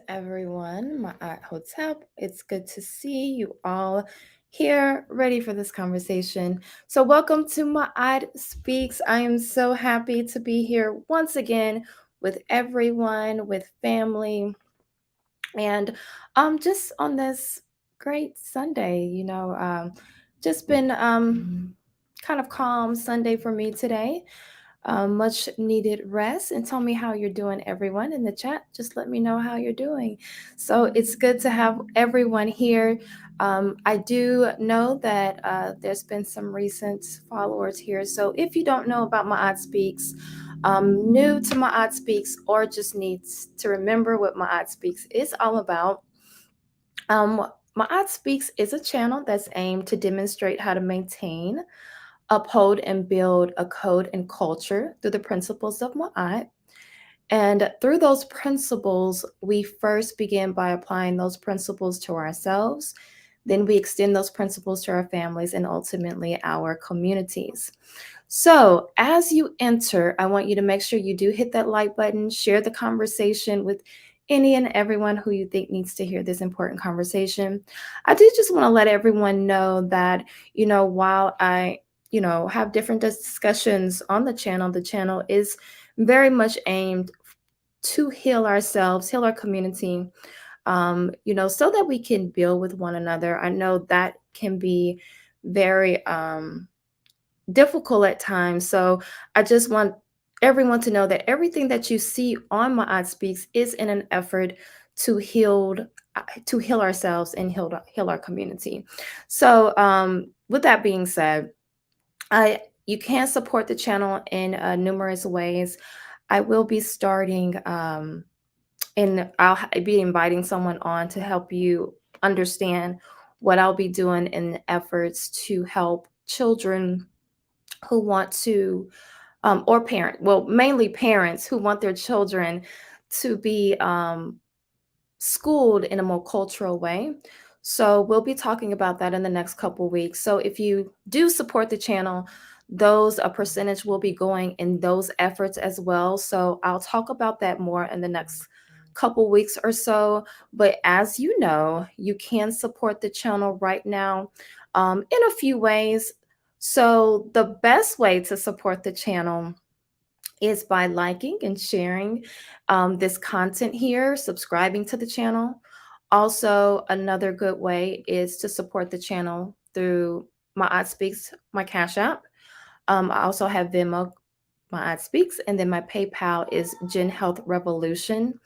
everyone. Ma'at Hotep. It's good to see you all here, ready for this conversation. So, welcome to Ma'at Speaks. I am so happy to be here once again with everyone, with family, and just on this great Sunday. Just been kind of calm Sunday for me today, much needed rest. And tell me how you're doing, everyone in the chat. Just let me know how you're doing. So it's good to have everyone here. I do know that there's been some recent followers here. So if you don't know about Ma'at Speaks, new to Ma'at Speaks, or just needs to remember what Ma'at Speaks is all about, Ma'at Speaks is a channel that's aimed to demonstrate how to maintain, uphold, and build a code and culture through the principles of Ma'at. And through those principles, we first begin by applying those principles to ourselves. Then we extend those principles to our families and ultimately our communities. So, as you enter, I want you to make sure you do hit that like button, share the conversation with any and everyone who you think needs to hear this important conversation. I do just want to let everyone know that, while I, have different discussions on the channel is very much aimed to heal ourselves, heal our community, so that we can build with one another. I know that can be very difficult at times. So I just want everyone to know that everything that you see on My Speaks is in an effort to heal to heal ourselves and heal our community. So with that being said, I you can support the channel in numerous ways. I will be starting and be inviting someone on to help you understand what I'll be doing in efforts to help children who want to, well, mainly parents who want their children to be schooled in a more cultural way. So we'll be talking about that in the next couple weeks. So if you do support the channel, those a percentage will be going in those efforts as well. So I'll talk about that more in the next couple weeks or so. But as you know, you can support the channel right now in a few ways. So the best way to support the channel is by liking and sharing this content here, subscribing to the channel. Also, another good way is to support the channel through My Speaks, my Cash App. I also have Venmo, My Speaks, and then my PayPal is Gen Health Revolution.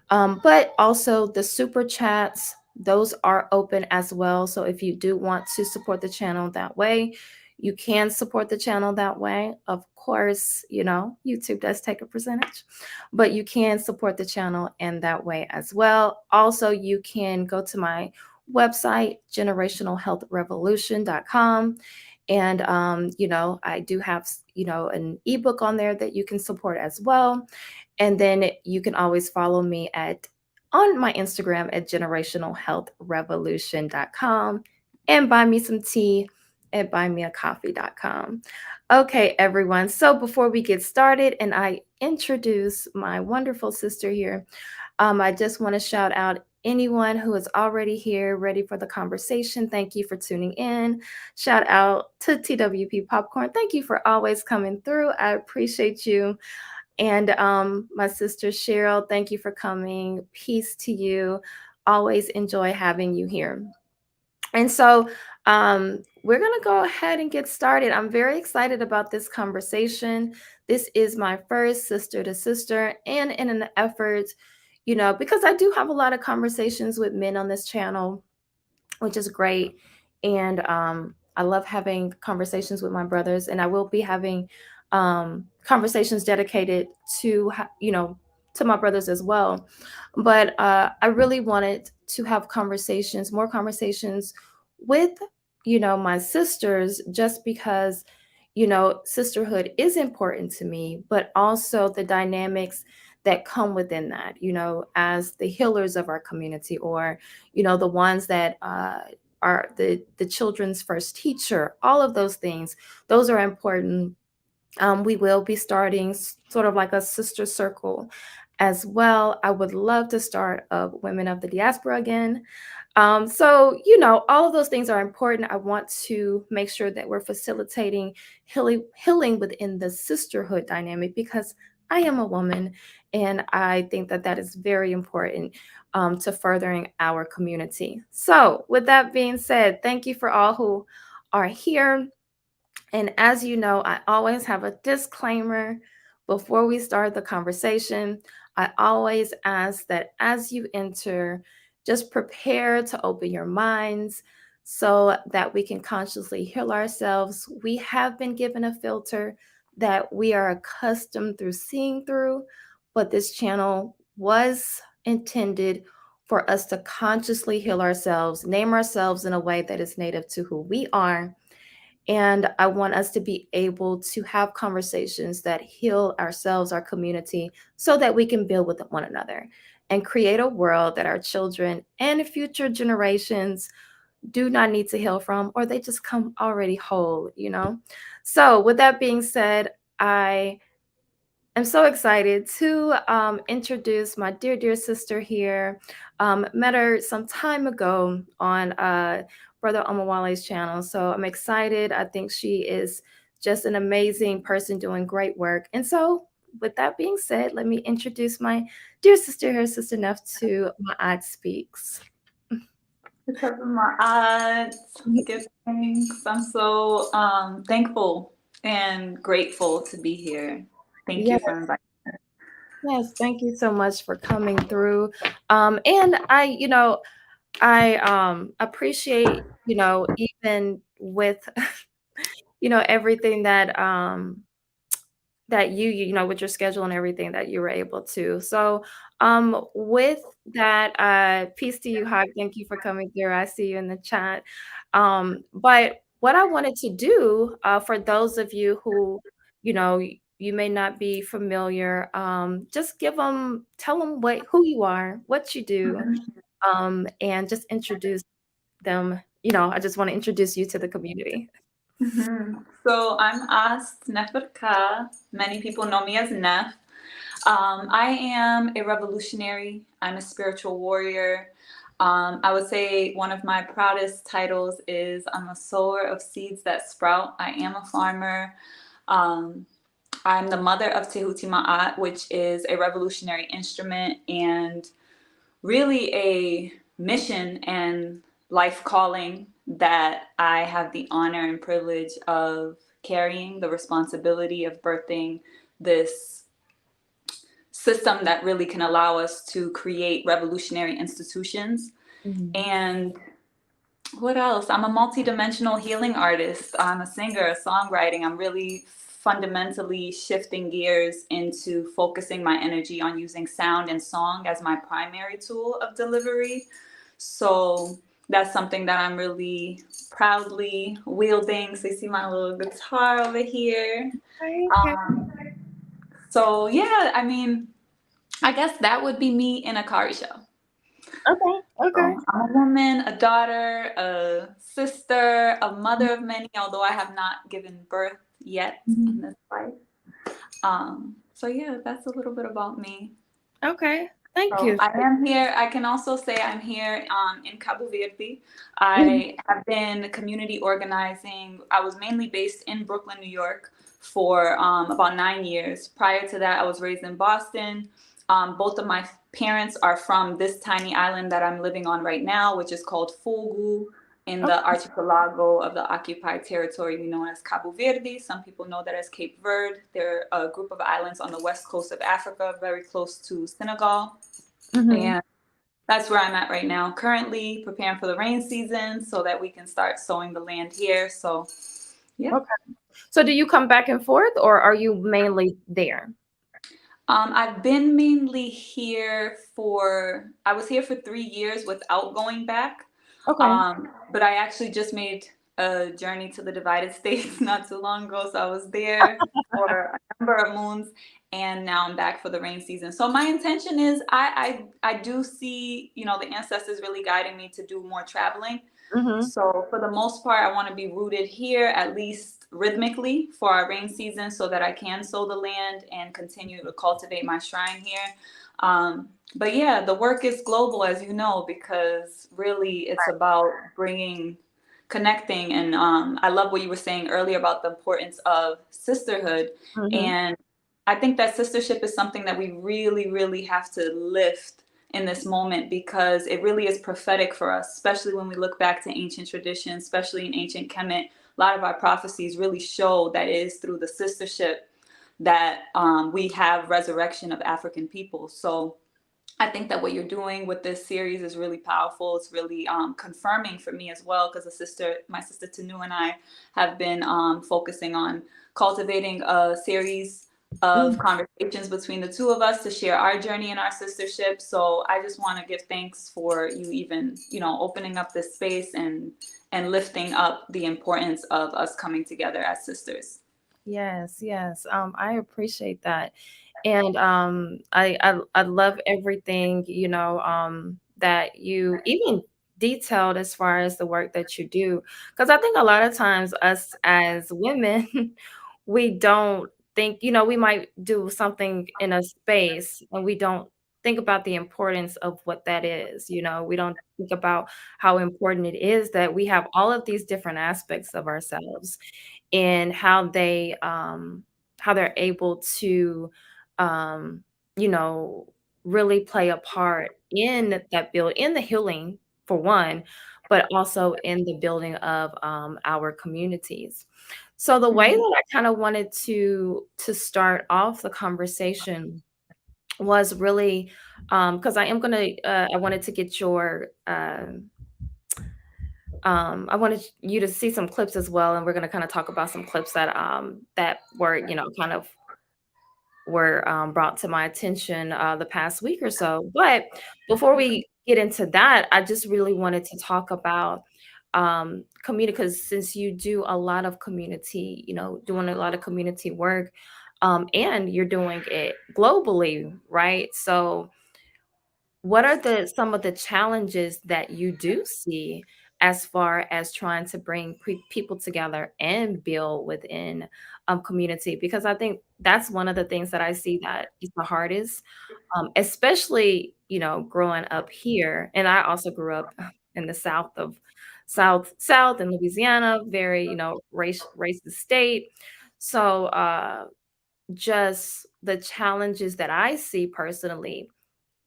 But also the super chats, those are open as well. So if you do want to support the channel that way, you can support the channel that way. Of course, YouTube does take a percentage, but you can support the channel in that way as well. Also, you can go to my website, generationalhealthrevolution.com. And, I do have, an ebook on there that you can support as well. And then you can always follow me on my Instagram at generationalhealthrevolution.com and buy me some tea at buymeacoffee.com. Okay, everyone. So before we get started and I introduce my wonderful sister here, I just want to shout out anyone who is already here, ready for the conversation. Thank you for tuning in. Shout out to TWP Popcorn. Thank you for always coming through. I appreciate you. And my sister Cheryl, thank you for coming. Peace to you. Always enjoy having you here. And so we're going to go ahead and get started. I'm very excited about this conversation. This is my first sister to sister, and in an effort, because I do have a lot of conversations with men on this channel, which is great. And I love having conversations with my brothers, and I will be having conversations dedicated to, to my brothers as well. But I really wanted to have more conversations with, my sisters, just because, sisterhood is important to me, but also the dynamics that come within that, as the healers of our community, or the ones that are the children's first teacher. All of those things, those are important. We will be starting sort of like a sister circle as well. I would love to start a Women of the Diaspora again. So, all of those things are important. I want to make sure that we're facilitating healing within the sisterhood dynamic because I am a woman, and I think that that is very important to furthering our community. So, with that being said, thank you for all who are here. And as you know, I always have a disclaimer before we start the conversation. I always ask that as you enter, just prepare to open your minds so that we can consciously heal ourselves. We have been given a filter that we are accustomed through seeing through, but this channel was intended for us to consciously heal ourselves, name ourselves in a way that is native to who we are, and I want us to be able to have conversations that heal ourselves, our community, so that we can build with one another and create a world that our children and future generations do not need to heal from, or they just come already whole. So, with that being said, I I'm so excited to introduce my dear, dear sister here. Met her some time ago on Brother Omawale's channel. So I'm excited. I think she is just an amazing person doing great work. And so, with that being said, let me introduce my dear sister here, Sister Nef, to MaatSpeaks. Because of my odds, give thanks. I'm so thankful and grateful to be here. Thank you Yes, for inviting. yes, thank you so much for coming through. And I appreciate, even with everything that you with your schedule and everything that you were able to. So with that, peace to you, Hawk. Thank you for coming through. I see you in the chat. But what I wanted to do, for those of you who, you may not be familiar, just tell them who you are, what you do, and just introduce them. I just want to introduce you to the community. So I'm Aust NeferKa. Many people know me as Nef. I am a revolutionary. I'm a spiritual warrior. I would say one of my proudest titles is I'm a sower of seeds that sprout. I am a farmer. Um, I'm the mother of Tehuti Ma'at, which is a revolutionary instrument and really a mission and life calling that I have the honor and privilege of carrying, the responsibility of birthing this system that really can allow us to create revolutionary institutions. Mhm. And what else? I'm a multidimensional healing artist. I'm a singer, a songwriting. I'm really fundamentally shifting gears into focusing my energy on using sound and song as my primary tool of delivery. So that's something that I'm really proudly wielding. So you see my little guitar over here. Okay. Um, so yeah, I mean, I guess that would be me in a car show. Okay. Okay. So I'm a woman, a daughter, a sister, a mother of many, although I have not given birth yet in Mhm. this life. So yeah, that's a little bit about me. Okay. Thank So you. I am here. I can also say I'm here in Cabo Verde. Mhm. I have been community organizing. I was mainly based in Brooklyn, New York for about 9 years. Prior to that, I was raised in Boston. Both of my parents are from this tiny island that I'm living on right now, which is called Fogo in the Okay. archipelago of the occupied territory we know as Cabo Verde. Some people know that as Cape Verde. They're a group of islands on the west coast of Africa, very close to Senegal. Mhm. And that's where I'm at right now, currently preparing for the rain season so that we can start sowing the land here. So, yeah. Okay. So do you come back and forth, or are you mainly there? I've been mainly here I was here for 3 years without going back. Okay. But I actually just made a journey to the divided states not too long ago. So I was there for a number of moons and now I'm back for the rain season. So my intention is I do see, the ancestors really guiding me to do more traveling. Mhm. So for the most part, I want to be rooted here, at least rhythmically, for our rain season so that I can sow the land and continue to cultivate my shrine here. But yeah, the work is global, as you know, because really it's about bringing, connecting. And I love what you were saying earlier about the importance of sisterhood. Mm-hmm. And I think that sistership is something that we really, really have to lift in this moment, because it really is prophetic for us, especially when we look back to ancient traditions, especially in ancient Kemet. A lot of our prophecies really show that it is through the sistership that we have resurrection of African people. So I think that what you're doing with this series is really powerful. It's really confirming for me as well, because my sister Tanu and I have been focusing on cultivating a series of conversations between the two of us to share our journey and our sistership. So I just want to give thanks for you even, opening up this space and lifting up the importance of us coming together as sisters. Yes, yes. I appreciate that. And I love everything, that you even detailed as far as the work that you do. Because I think a lot of times us as women, we don't think, we might do something in a space and we don't think about the importance of what that is. We don't think about how important it is that we have all of these different aspects of ourselves and how they're able to um, you know really play a part in that build in the healing for one, but also in the building of our communities. So the way Mhm. that I kind of wanted to start off the conversation was really because I wanted to get your I wanted you to see some clips as well, and we're going to kind of talk about some clips that were, kind of were brought to my attention the past week or so. But before we get into that, I just really wanted to talk about community, because since you do a lot of community, doing a lot of community work, and you're doing it globally, right? So what are some of the challenges that you do see as far as trying to bring people together and build within community? Because I think that's one of the things that I see that is the hardest, especially growing up here. And I also grew up in the south in Louisiana, very racist state. So just the challenges that I see personally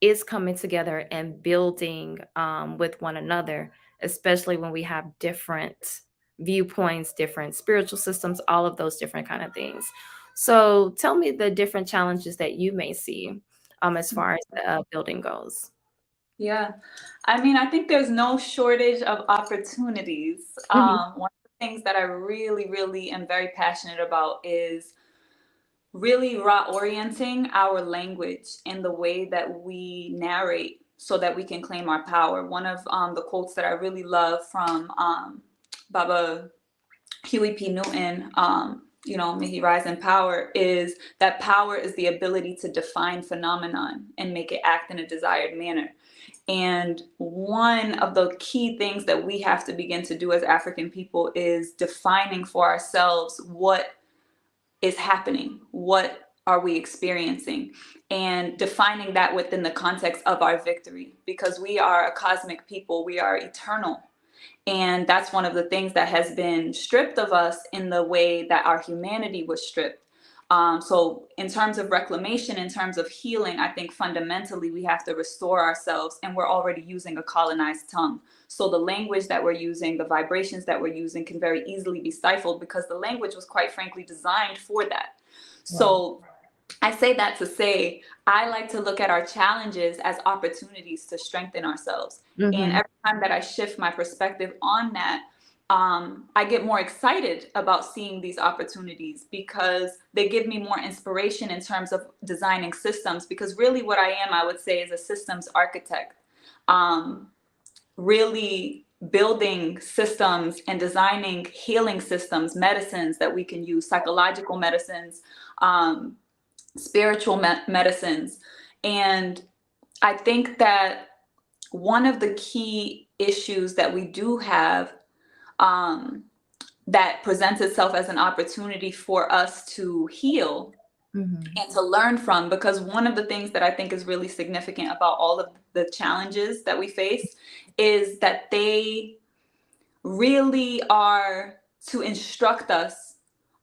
is coming together and building with one another, especially when we have different viewpoints, different spiritual systems, all of those different kind of things. So tell me the different challenges that you may see as far as the building goes. Yeah. I mean, I think there's no shortage of opportunities. Hmm. One of the things that I really, really am very passionate about is really orienting our language in the way that we narrate so that we can claim our power. One of the quotes that I really love from Baba Huey P. Newton, may he rise in power, is that power is the ability to define phenomenon and make it act in a desired manner. And one of the key things that we have to begin to do as African people is defining for ourselves what is happening, what are we experiencing, and defining that within the context of our victory, because we are a cosmic people, we are eternal. And that's one of the things that has been stripped of us in the way that our humanity was stripped. So, in terms of reclamation, in terms of healing, I think fundamentally we have to restore ourselves, and we're already using a colonized tongue. So, the language that we're using, the vibrations that we're using can very easily be stifled because the language was quite frankly designed for that. Right. So, I say that to say, I like to look at our challenges as opportunities to strengthen ourselves. And Hmm. every time that I shift my perspective on that, I get more excited about seeing these opportunities because they give me more inspiration in terms of designing systems. Because really, what I am, I would say, is a systems architect. Um, really building systems and designing healing systems, medicines that we can use, psychological medicines, um, spiritual medicines. And I think that one of the key issues that we do have, um, that presents itself as an opportunity for us to heal, Mhm. and to learn from, because one of the things that I think is really significant about all of the challenges that we face is that they really are to instruct us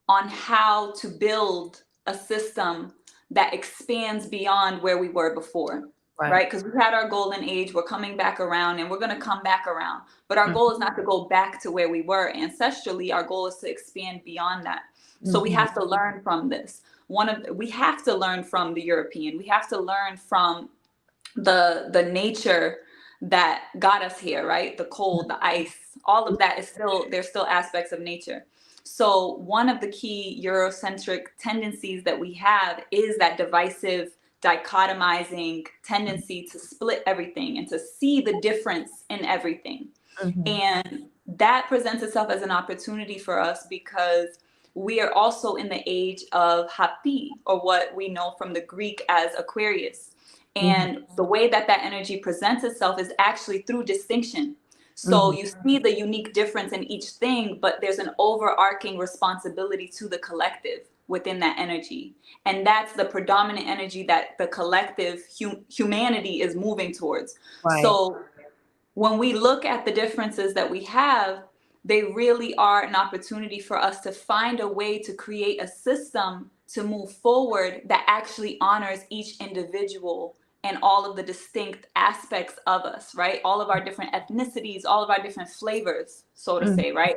on how to build a system that expands beyond where we were before, Right. right? Because we had our golden age, we're coming back around and we're going to come back around. But our Mm, goal is not to go back to where we were ancestrally. Our goal is to expand beyond that. So we mhm. have to learn from this. We have to learn from the European. We have to learn from the nature that got us here, right? The cold, the ice, all of that is still, there's still aspects of nature. So one of the key Eurocentric tendencies that we have is that divisive, dichotomizing tendency to split everything and to see the difference in everything. Mhm. And that presents itself as an opportunity for us because we are also in the age of Hapi, or what we know from the Greek as Aquarius. Mhm. And the way that that energy presents itself is actually through distinction. So Mhm. you see the unique difference in each thing, but there's an overarching responsibility to the collective within that energy. And that's the predominant energy that the collective humanity is moving towards. Right. So when we look at the differences that we have, they really are an opportunity for us to find a way to create a system to move forward that actually honors each individual and all of the distinct aspects of us, right? All of our different ethnicities, all of our different flavors, so to Mhm. say, right?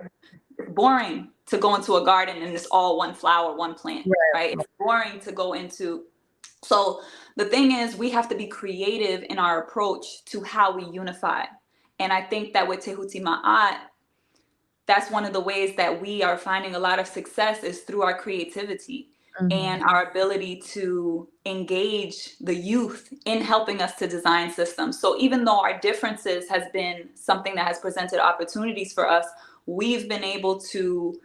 It's boring to go into a garden and it's all one flower, one plant, right? Right. It's boring to go into. So the thing is, we have to be creative in our approach to how we unify. And I think that with Tehuti Ma'at, that's one of the ways that we are finding a lot of success is through our creativity Mhm. and our ability to engage the youth in helping us to design systems. So even though our differences has been something that has presented opportunities for us, we've been able to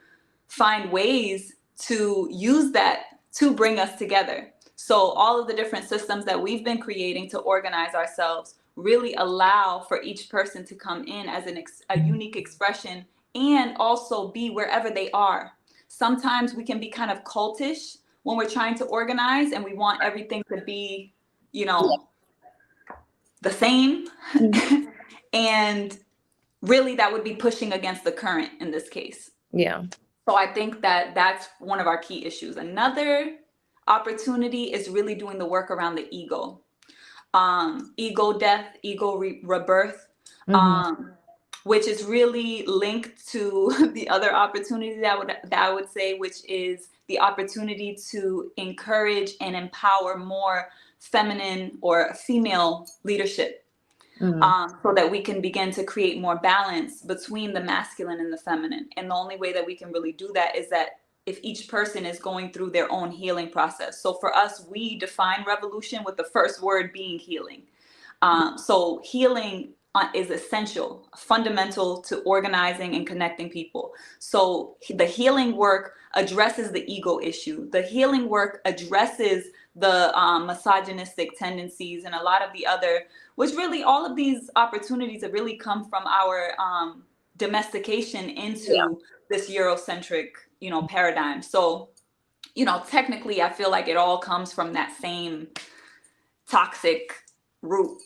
find ways to use that to bring us together. So all of the different systems that we've been creating to organize ourselves really allow for each person to come in as a unique expression and also be wherever they are. Sometimes we can be kind of cultish when we're trying to organize and we want everything to be, you Yeah. know, the same. Mhm. And really that would be pushing against the current in this case. Yeah. So I think that that's one of our key issues. Another opportunity is really doing the work around the ego. Ego death, ego rebirth, Mhm. um, which is really linked to the other opportunity that I would say, which is the opportunity to encourage and empower more feminine or female leadership, Mhm. so that we can begin to create more balance between the masculine and the feminine. And the only way that we can really do that is that if each person is going through their own healing process. So for us, we define revolution with the first word being healing. So healing is essential, fundamental to organizing and connecting people. So the healing work addresses the ego issue. The healing work addresses the misogynistic tendencies and a lot of the other, which really all of these opportunities have really come from our domestication Yeah. into this Eurocentric, paradigm. So, technically, I feel like it all comes from that same toxic root.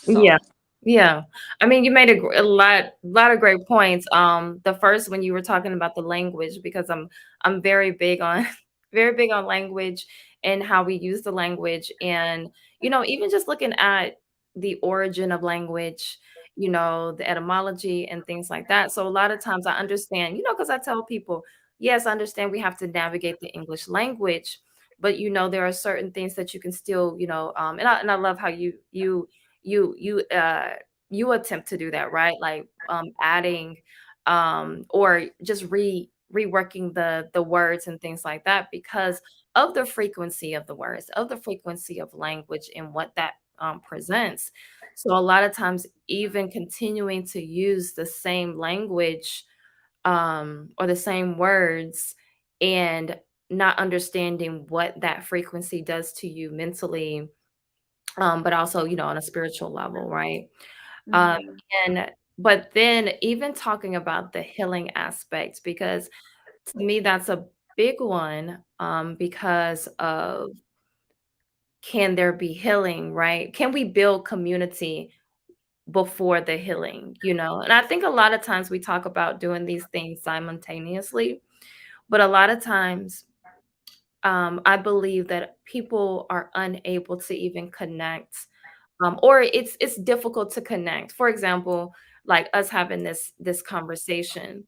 Yeah. So. Yeah. I mean, you made a lot of great points. The first when you were talking about the language, because I'm very big on very big on language and how we use the language. And, even just looking at the origin of language, the etymology and things like that. So a lot of times I understand, because I tell people, yes, I understand we have to navigate the English language, but there are certain things that you can still, and I love how you you attempt to do that, right? Like adding or just reworking the words and things like that because of the frequency of the words, of the frequency of language and what that presents. So a lot of times even continuing to use the same language or the same words and not understanding what that frequency does to you mentally, but also, on a spiritual level, right? Um, Mhm. and but then even talking about the healing aspect, because to me big one, because of, can there be healing, right? Can we build community before the healing, you know? And I think a lot of times we talk about doing these things simultaneously, but a lot of times, I believe that people are unable to even connect, or it's difficult to connect. For example, like us having this conversation,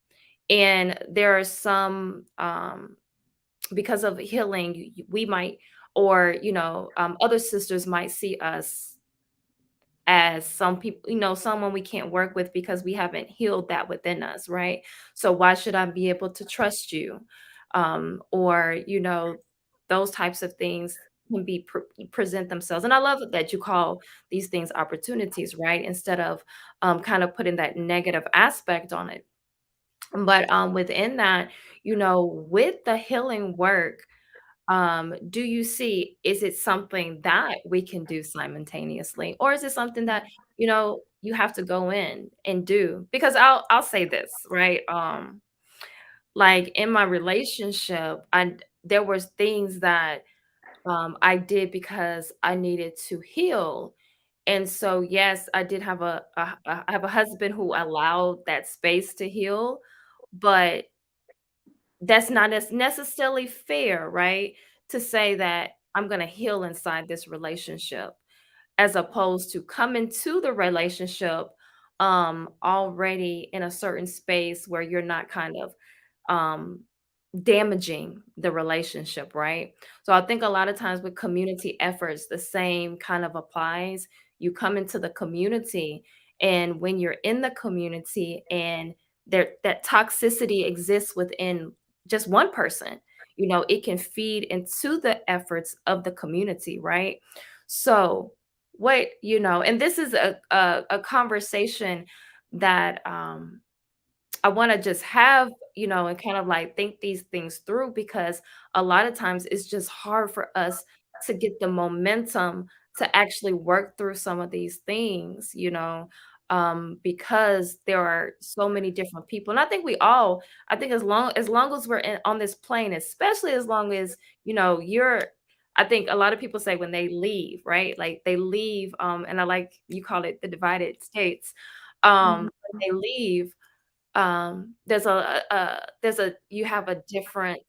and there are some, because of healing, we might, or other sisters might see us as some people, someone we can't work with because we haven't healed that within us, right? So why should I be able to trust you? Or those types of things can be present themselves. And I love that you call these things opportunities, right? Instead of kind of putting that negative aspect on it. But within that, with the healing work, do you see, is it something that we can do simultaneously, or is it something that, you have to go in and do? Because I'll say this, right? Like in my relationship, there was things that I did because I needed to heal. And so, yes, I did have I have a husband who allowed that space to heal, but that's not as necessarily fair, right? To say that I'm gonna heal inside this relationship, as opposed to come into the relationship, already in a certain space where you're not kind of, um, damaging the relationship, right? So I think a lot of times with community efforts, the same kind of applies. You come into the community, and when you're in the community and that toxicity exists within just one person, it can feed into the efforts of the community, right? So and this is a conversation that I want to just have, and kind of like think these things through, because a lot of times it's just hard for us to get the momentum to actually work through some of these things, because there are so many different people. And I think as long as we're on this plane, especially as long as, I think a lot of people say when they leave, right? Like they leave, and I like you call it the divided states. Mhm. When they leave, there's a you have a different,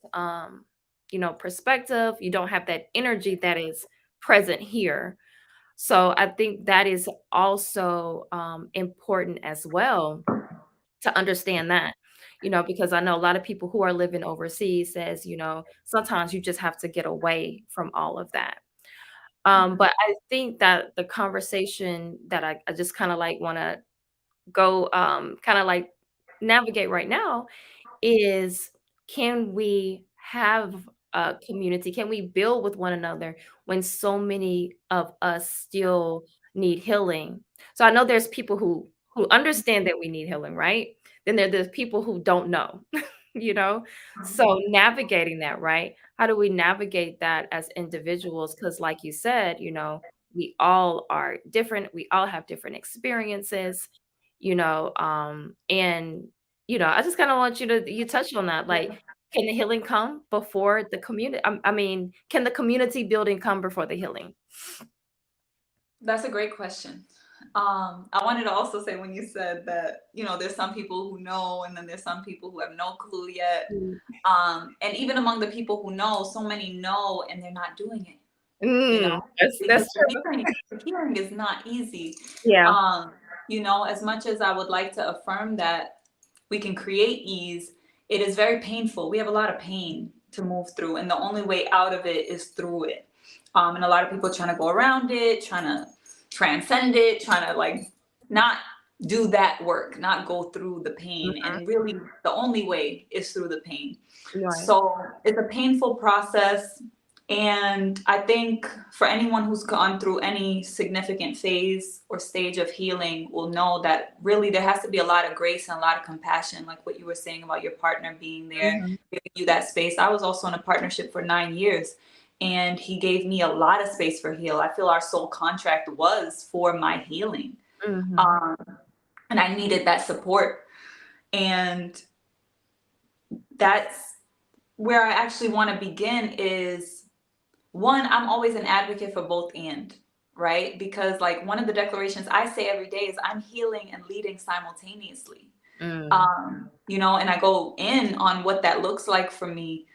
perspective. You don't have that energy that is present here. So I think that is also important as well, to understand that, because I know a lot of people who are living overseas says, sometimes you just have to get away from all of that. But I think that the conversation that I just kind of like want to go, kind of like navigate right now, is, can we have a community? Can we build with one another when so many of us still need healing? So I know there's people who understand that we need healing, right? Then there's people who don't know, you know? So navigating that, right? How do we navigate that as individuals? Because like you said, we all are different. We all have different experiences, and I just kind of want you touch on that. Like, can the healing come before the community? I mean, can the community building come before the healing? That's a great question. I wanted to also say when you said that, there's some people who know, and then there's some people who have no clue yet. Mm. And even among the people who know, so many know and they're not doing it, because That's true. the healing is not easy. Yeah. Um, as much as I would like to affirm that we can create ease, it is very painful. We have a lot of pain to move through, and the only way out of it is through it. And a lot of people trying to go around it, trying to transcend it, trying to like not do that work, not go through the pain. Mhm. And really, the only way is through the pain. Right. So it's a painful process. And I think for anyone who's gone through any significant phase or stage of healing will know that really there has to be a lot of grace and a lot of compassion, like what you were saying about your partner being there, Mhm. giving you that space. I was also in a partnership for 9 years, and he gave me a lot of space for heal. I feel our soul contract was for my healing. Mhm. Um, and I needed that support. And that's where I actually want to begin is, one, I'm always an advocate for both and, right? Because like one of the declarations I say every day is I'm healing and leading simultaneously. Mm. And I go in on what that looks like for me,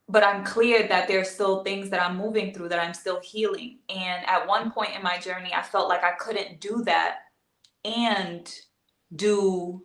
but I'm clear that there's still things that I'm moving through, that I'm still healing. And at one point in my journey, I felt like I couldn't do that and do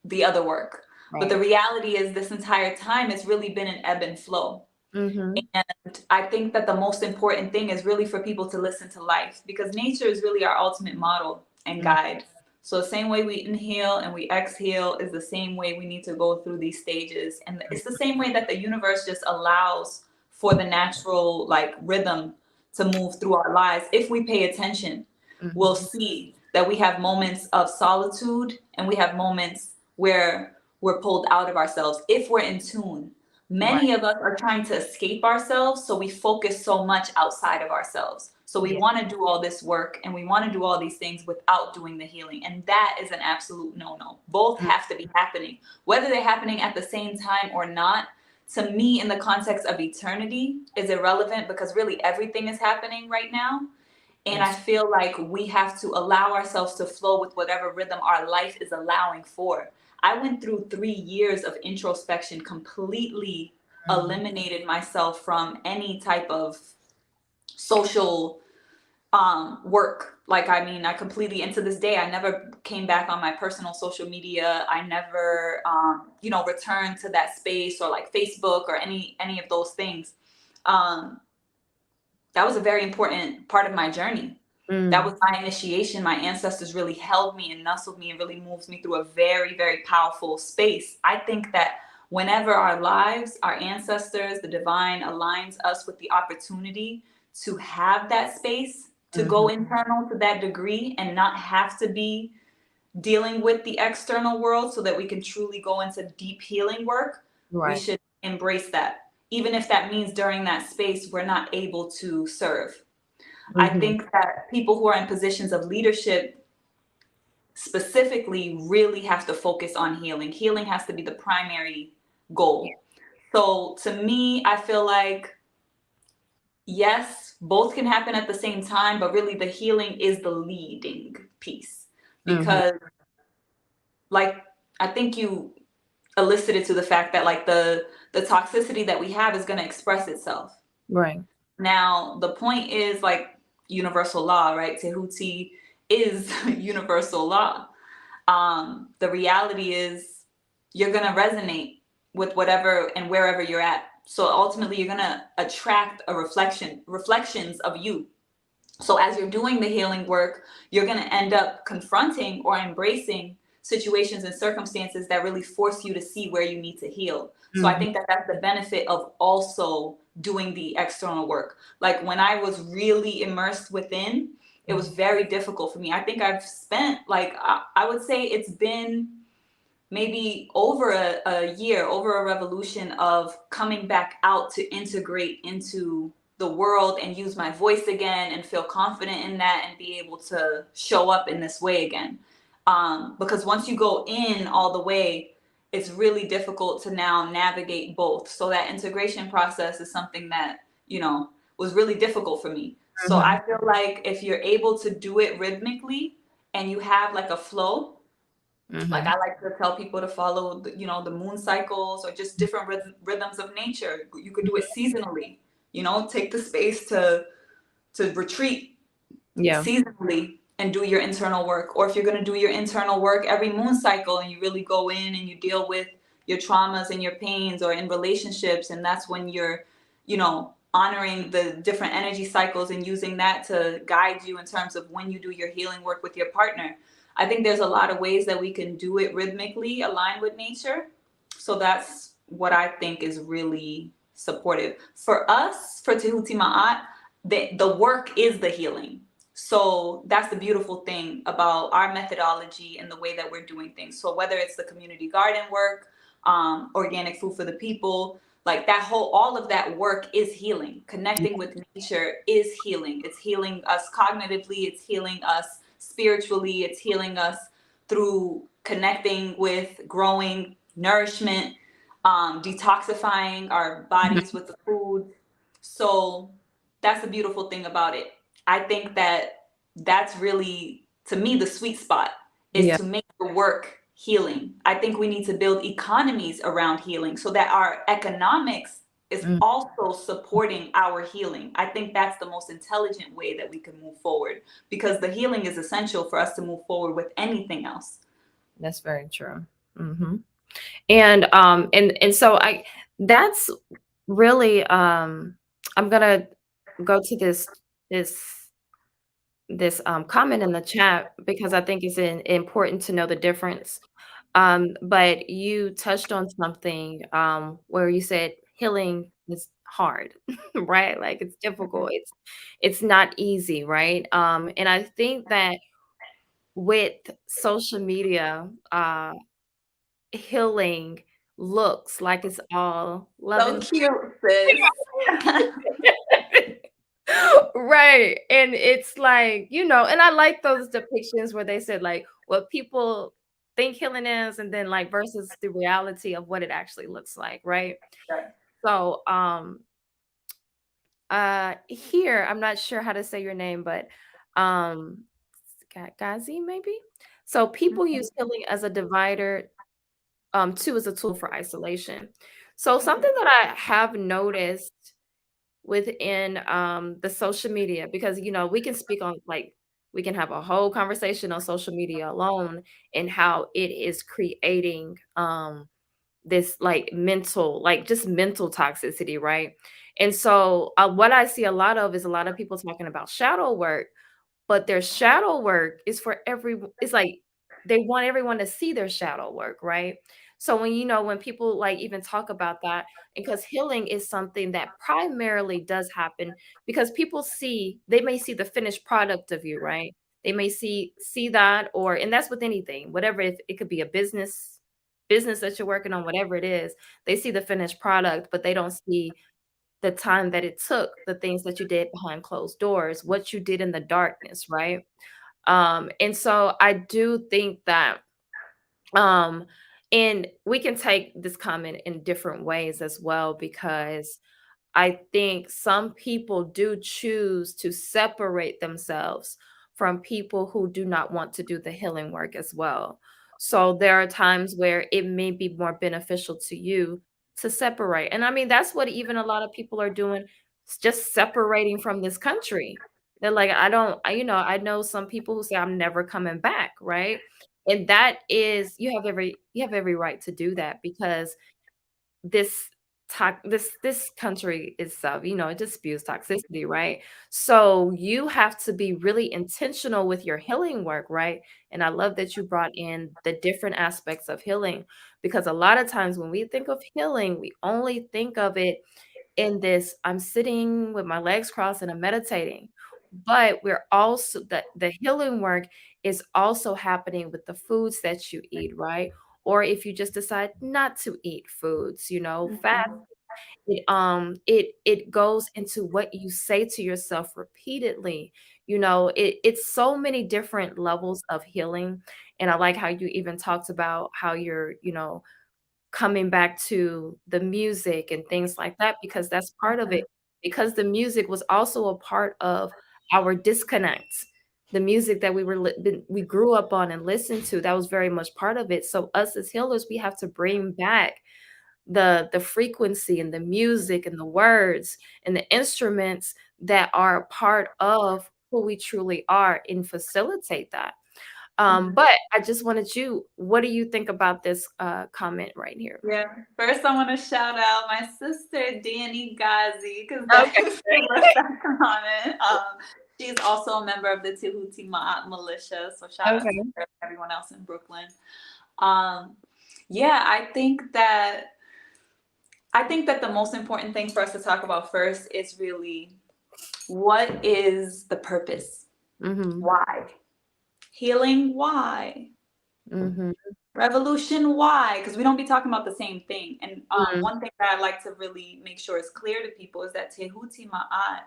the other work. But the Right. reality is this entire time it's really been an ebb and flow. Mm-hmm. And I think that the most important thing is really for people to listen to life, because nature is really our ultimate model and Mm. guide. So the same way we inhale and we exhale is the same way we need to go through these stages. And it's the same way that the universe just allows for the natural like rhythm to move through our lives. If we pay attention, we'll Mm-hmm. see that we have moments of solitude and we have moments where we're pulled out of ourselves if we're in tune. Right. Many of us are trying to escape ourselves, so we focus so much outside of ourselves. So we Yeah. want to do all this work and we want to do all these things without doing the healing. And that is an absolute no-no. Both Mm. have to be happening. Whether they're happening at the same time or not, to me, in the context of eternity, is irrelevant, because really everything is happening right now. And I Yes. feel like we have to allow ourselves to flow with whatever rhythm our life is allowing for. I went through 3 years of introspection, completely Mm. eliminated myself from any type of social work. Like, I mean, I completely, and to this day, I never came back on my personal social media. I never, returned to that space, or like Facebook or any of those things. Um, that was a very important part of my journey. That Mm. was my initiation. My ancestors really held me and nestled me and really moved me through a very, very powerful space. I think that whenever our lives, our ancestors, the divine aligns us with the opportunity to have that space, to Mm-hmm. go internal to that degree and not have to be dealing with the external world, so that we can truly go into deep healing work, we Right. should embrace that. Even if that means during that space we're not able to serve. I Mm-hmm. think that people who are in positions of leadership specifically really have to focus on healing. Healing has to be the primary Yeah. goal. So to me, I feel like, yes, both can happen at the same time, but really the healing is the leading piece. Mm-hmm. Because, like, I think you elicited to the fact that like the toxicity that we have is going to express itself. Right. Now, the point is like universal law, right? Tehuti is universal law. The reality is you're going to resonate with whatever and wherever you're at. So ultimately, you're going to attract reflections of you. So as you're doing the healing work, you're going to end up confronting or embracing situations and circumstances that really force you to see where you need to heal. So I Mm-hmm. think that that's the benefit of also doing the external work. Like when I was really immersed within, it was very difficult for me. I think I've spent like, I would say it's been maybe over a year, over a revolution of coming back out to integrate into the world and use my voice again and feel confident in that and be able to show up in this way again. Because once you go in all the way, it's really difficult to now navigate both. So that integration process is something that, was really difficult for me. So Mm-hmm. I feel like if you're able to do it rhythmically and you have like a flow, like Mm-hmm. I like to tell people to follow the moon cycles or just different rhythms of nature. You could do it seasonally, take the space to retreat Yeah. seasonally and do your internal work. Or if you're going to do your internal work every moon cycle and you really go in and you deal with your traumas and your pains, or in relationships, and that's when you're, honoring the different energy cycles and using that to guide you in terms of when you do your healing work with your partner. I think there's a lot of ways that we can do it rhythmically, aligned with nature. So that's what I think is really supportive. For us, for Tehuti Ma'at, the work is the healing. So that's the beautiful thing about our methodology and the way that we're doing things. So whether it's the community garden work, organic food for the people, like that all of that work is healing. Connecting with nature is healing. It's healing us cognitively. It's healing us spiritually. It's healing us through connecting with growing nourishment. detoxifying our bodies with the food. So that's the beautiful thing about it. I think that that's really, to me, the sweet spot is Yeah. to make the work healing. I think we need to build economies around healing so that our economics is Mm, also supporting our healing. I think that's the most intelligent way that we can move forward, because the healing is essential for us to move forward with anything else. that's very true. Hmm. And so that's really I'm gonna go to this comment in the chat because I think it's important to know the difference. But you touched on something where you said healing is hard, right? Like it's difficult. It's not easy, right? And I think that with social media, healing looks like it's all love So and cute, sis. right. And it's like, and I like those depictions where they said like what people think healing is and then like versus the reality of what it actually looks like, right? So, here, I'm not sure how to say your name, but um Gazi maybe? So people use healing as a divider, too, as a tool for isolation. So something that I have noticed within the social media because we can speak on like we can have a whole conversation on social media alone and how it is creating this like mental like just mental toxicity, right? And so what I see a lot of is a lot of people talking about shadow work, but their shadow work is for it's like they want everyone to see their shadow work, right? So when people like even talk about that, because healing is something that primarily does happen because people they may see the finished product of you, right? They may see that, or and that's with anything, whatever, if it could be a business that you're working on, whatever it is, they see the finished product, but they don't see the time that it took, the things that you did behind closed doors, what you did in the darkness, right? And so I do think that, um, and we can take this comment in different ways as well, because I think some people do choose to separate themselves from people who do not want to do the healing work as well. So there are times where it may be more beneficial to you to separate. And I mean, that's what even a lot of people are doing, just separating from this country. They're like, I don't, I know some people who say, I'm never coming back, right? And that is, you have every right to do that because this this country itself, it just spews toxicity, right? So you have to be really intentional with your healing work, right? And I love that you brought in the different aspects of healing because a lot of times when we think of healing, we only think of it in this I'm sitting with my legs crossed and I'm meditating. But we're also the healing work is also happening with the foods that you eat, right? Or if you just decide not to eat foods, fast, it goes into what you say to yourself repeatedly. It's so many different levels of healing. And I like how you even talked about how you're, coming back to the music and things like that because that's part of it. Because the music was also a part of our disconnect. The music that we grew up on and listened to, that was very much part of it. So us as healers, we have to bring back the frequency and the music and the words and the instruments that are a part of who we truly are and facilitate that. But I just what do you think about this comment right here? Yeah. First, I want to shout out my sister Danny Ghazi because Okay. that's that comment. She's also a member of the Tehuti Ma'at militia, so shout out to Okay. her and everyone else in Brooklyn. Um, yeah, I think that the most important thing for us to talk about first is really what is the purpose? Mhm. Why? Healing, why? Mhm. Revolution, why? Because we don't be talking about the same thing. And Mhm. one thing that I like to really make sure is clear to people is that Tehuti Ma'at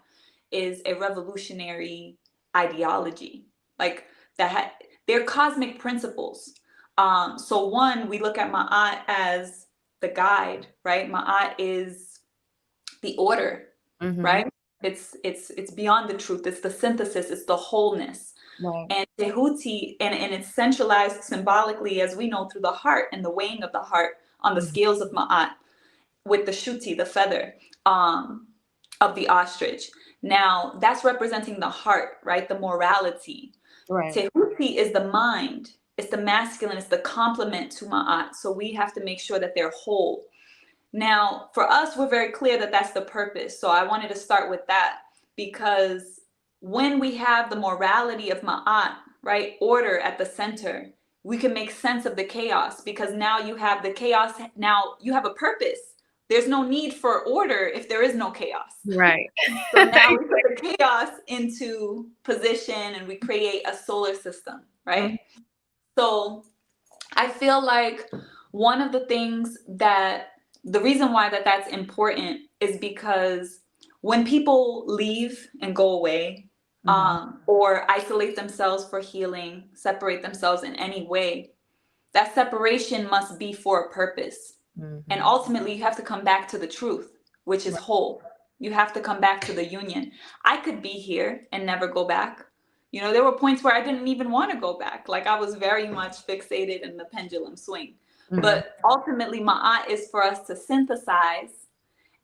is a revolutionary ideology. Like they're cosmic principles. So one, we look at Ma'at as the guide, right? Ma'at is the order, Mm-hmm. right? It's beyond the truth. It's the synthesis. It's the wholeness. Right. And Tehuti, and it's centralized symbolically, as we know, through the heart and the weighing of the heart on the Mm-hmm. scales of Ma'at with the shuti, the feather of the ostrich. Now, that's representing the heart, right? The morality. Right. Tehuti is the mind. It's the masculine. It's the complement to Ma'at. So we have to make sure that they're whole. Now, for us, we're very clear that that's the purpose. So I wanted to start with that because when we have the morality of Ma'at, right, order at the center, we can make sense of the chaos because now you have the chaos. Now you have a purpose. There's no need for order if there is no chaos. Right. So now we put the chaos into position and we create a solar system, right? Mm-hmm. So I feel like one of the things that the reason why that's important is because when people leave and go away, Mm-hmm. or isolate themselves for healing, separate themselves in any way, that separation must be for a purpose. And Mm-hmm. ultimately, you have to come back to the truth, which is Right. whole. You have to come back to the union. I could be here and never go back. You know, there were points where I didn't even want to go back. Like I was very much fixated in the pendulum swing. Mm-hmm. But ultimately, Ma'at is for us to synthesize,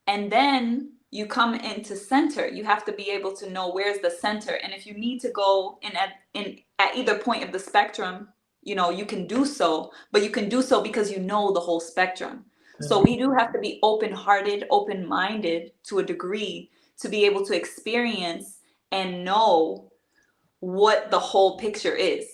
and then you come into center. You have to be able to know where's the center. And if you need to go at either point of the spectrum, you know, you can do so, but you can do so because you know the whole spectrum. So Mm-hmm. we do have to be open-hearted, open-minded to a degree to be able to experience and know what the whole picture is.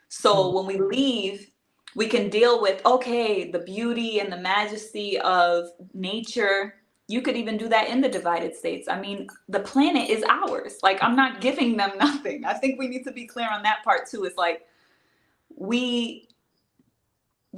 So when we leave, we can deal with, okay, the beauty and the majesty of nature. You could even do that in the divided states. I mean, the planet is ours. Like, I'm not giving them nothing. I think we need to be clear on that part too. It's like the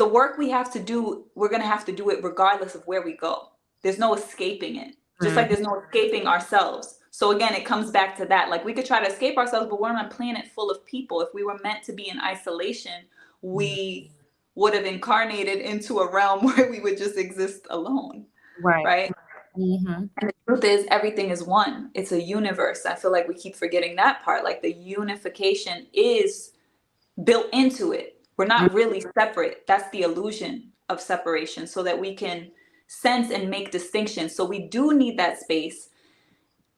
work we have to do, we're going to have to do it regardless of where we go. There's no escaping it. Just like Mm-hmm. there's no escaping ourselves. So again, it comes back to that. Like we could try to escape ourselves, but we're on a planet full of people. If we were meant to be in isolation, we would have incarnated into a realm where we would just exist alone, Right. right? Mm-hmm. And the truth is, everything is one. It's a universe. I feel like we keep forgetting that part. Like the unification is built into it. We're not really separate. That's the illusion of separation, so that we can sense and make distinctions. So we do need that space.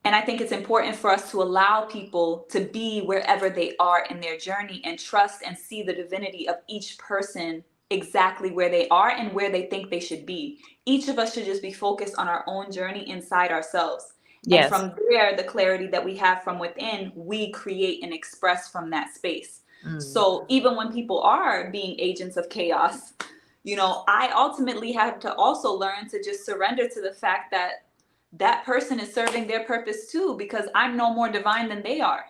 And I think it's important for us to allow people to be wherever they are in their journey and trust and see the divinity of each person exactly where they are and where they think they should be. Each of us should just be focused on our own journey inside ourselves. And Yes. from there, the clarity that we have from within, we create and express from that space. Mm-hmm. So even when people are being agents of chaos, you know, I ultimately have to also learn to just surrender to the fact that that person is serving their purpose too, because I'm no more divine than they are.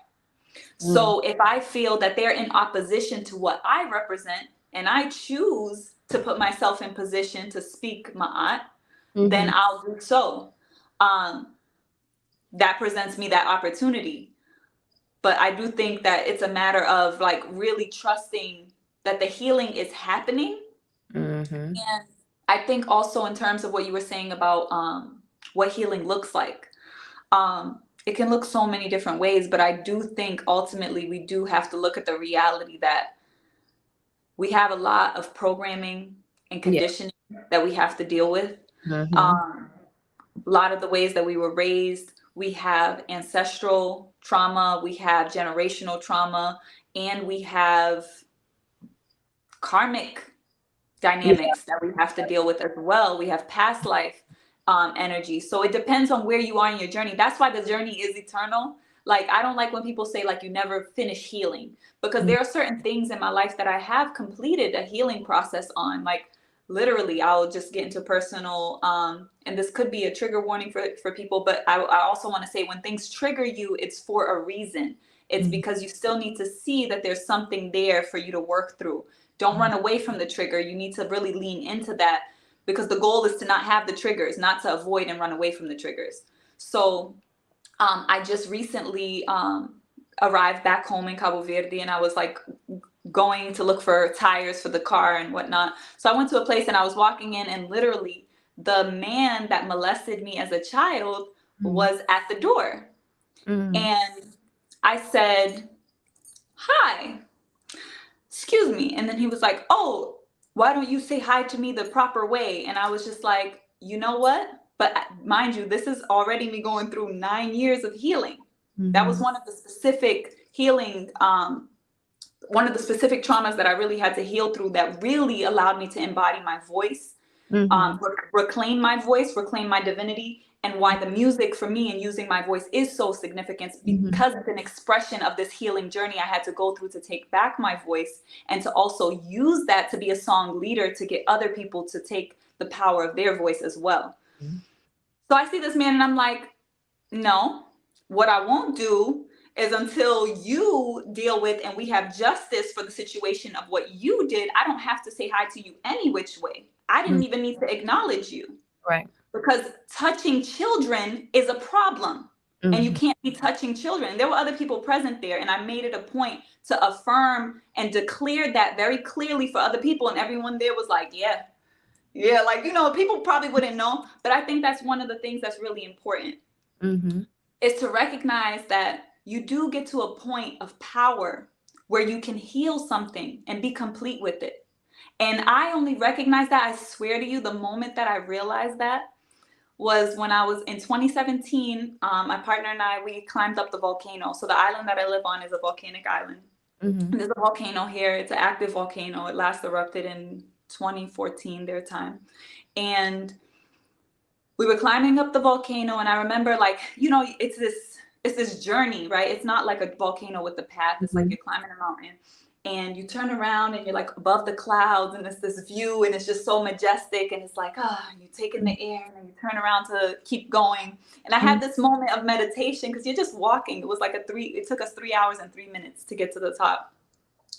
Mm-hmm. So if I feel that they're in opposition to what I represent and I choose to put myself in position to speak Ma'at, then Mm-hmm. I'll do so. That presents me that opportunity. But I do think that it's a matter of like really trusting that the healing is happening. Mm-hmm. And I think also in terms of what you were saying about what healing looks like, it can look so many different ways, but I do think ultimately we do have to look at the reality that we have a lot of programming and Yeah. conditioning that we have to deal with. Mm-hmm. A lot of the ways that we were raised, we have ancestral trauma, we have generational trauma, and we have karmic Yeah. dynamics that we have to deal with as well. We have past life energy. So it depends on where you are in your journey. That's why the journey is eternal. Like, I don't like when people say like you never finish healing, because there are certain things in my life that I have completed a healing process on. Like literally, I'll just get into personal, and this could be a trigger warning for people, but I also want to say when things trigger you, it's for a reason. It's Mm-hmm. because you still need to see that there's something there for you to work through. Don't run away from the trigger. You need to really lean into that, because the goal is to not have the triggers, not to avoid and run away from the triggers. So I just recently arrived back home in Cabo Verde, and I was like going to look for tires for the car and whatnot. So I went to a place and I was walking in, and literally the man that molested me as a child Mm. was at the door. Mm. And I said, "Hi, excuse me." And then he was like, "Oh, why don't you say hi to me the proper way?" And I was just like, you know what? But mind you, this is already me going through 9 years of healing. That was Mhm. one of the specific healing, one of the specific traumas that I really had to heal through that really allowed me to embody my voice, Mhm. reclaim my voice, reclaim my divinity, and why the music for me and using my voice is so significant Mhm. because it's an expression of this healing journey I had to go through to take back my voice and to also use that to be a song leader to get other people to take the power of their voice as well. Mhm. So I see this man and I'm like, no, what I won't do is until you deal with and we have justice for the situation of what you did, I don't have to say hi to you any which way. I didn't Mm. even need to acknowledge you Right. because touching children is a problem and you Mhm. can't be touching children. There were other people present there, and I made it a point to affirm and declare that very clearly for other people, and everyone there was like, yeah. Yeah, like, people probably wouldn't know, but I think that's one of the things that's really important Mhm. is to recognize that you do get to a point of power where you can heal something and be complete with it. And I only recognize that, I swear to you, the moment that I realized that was when I was in 2017. My partner and I, we climbed up the volcano. So the island that I live on is a volcanic island. Mhm. And there's a volcano here. It's an active volcano. It last erupted in 2014 their time. And we were climbing up the volcano, and I remember, like, it's this journey, right? It's not like a volcano with the path. It's like Mhm. you're climbing a mountain and you turn around and you're like above the clouds and it's this view and it's just so majestic and it's like, you take in the air and then you turn around to keep going. And I had Mhm. this moment of meditation because you're just walking. It was like it took us 3 hours and 3 minutes to get to the top.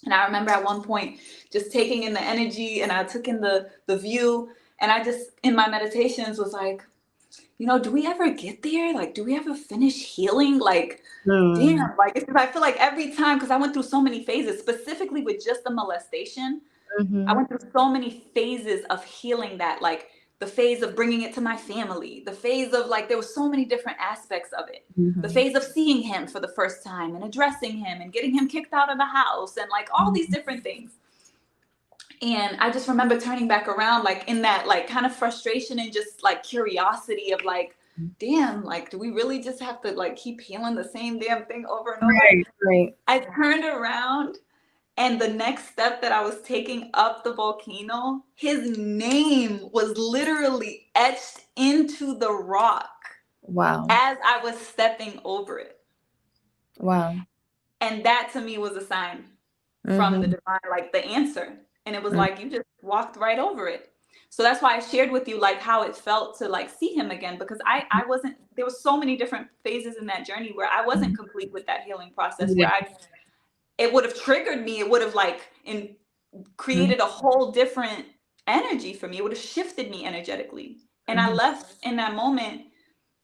And I remember at one point just taking in the energy, and I took in the view, and I just in my meditations was like, do we ever get there? Like, do we ever finish healing? Like, Mm. damn, like, it's just, I feel like every time, because I went through so many phases, specifically with just the molestation, I Mhm. went through so many phases of healing that, like, the phase of bringing it to my family, the phase of, like, there were so many different aspects of it. The Mhm. phase of seeing him for the first time and addressing him and getting him kicked out of the house and, like, all these Mhm. different things. And I just remember turning back around, like, in that, like, kind of frustration and just, like, curiosity of, like, damn, like, do we really just have to, like, keep healing the same damn thing over and over? Right. Right. I turned around, and the next step that I was taking up the volcano, his name was literally etched into the rock Wow. as I was stepping over it. Wow. And that to me was a sign from the Mhm. divine, like the answer. And it was Mm. like, you just walked right over it. So that's why I shared with you, like, how it felt to, like, see him again, because I wasn't, there was so many different phases in that journey where I wasn't Mhm. complete with that healing process, Yeah. where it would have triggered me. It would have, like, Mhm. created a whole different energy for me. It would have shifted me energetically. And I Mhm. left in that moment,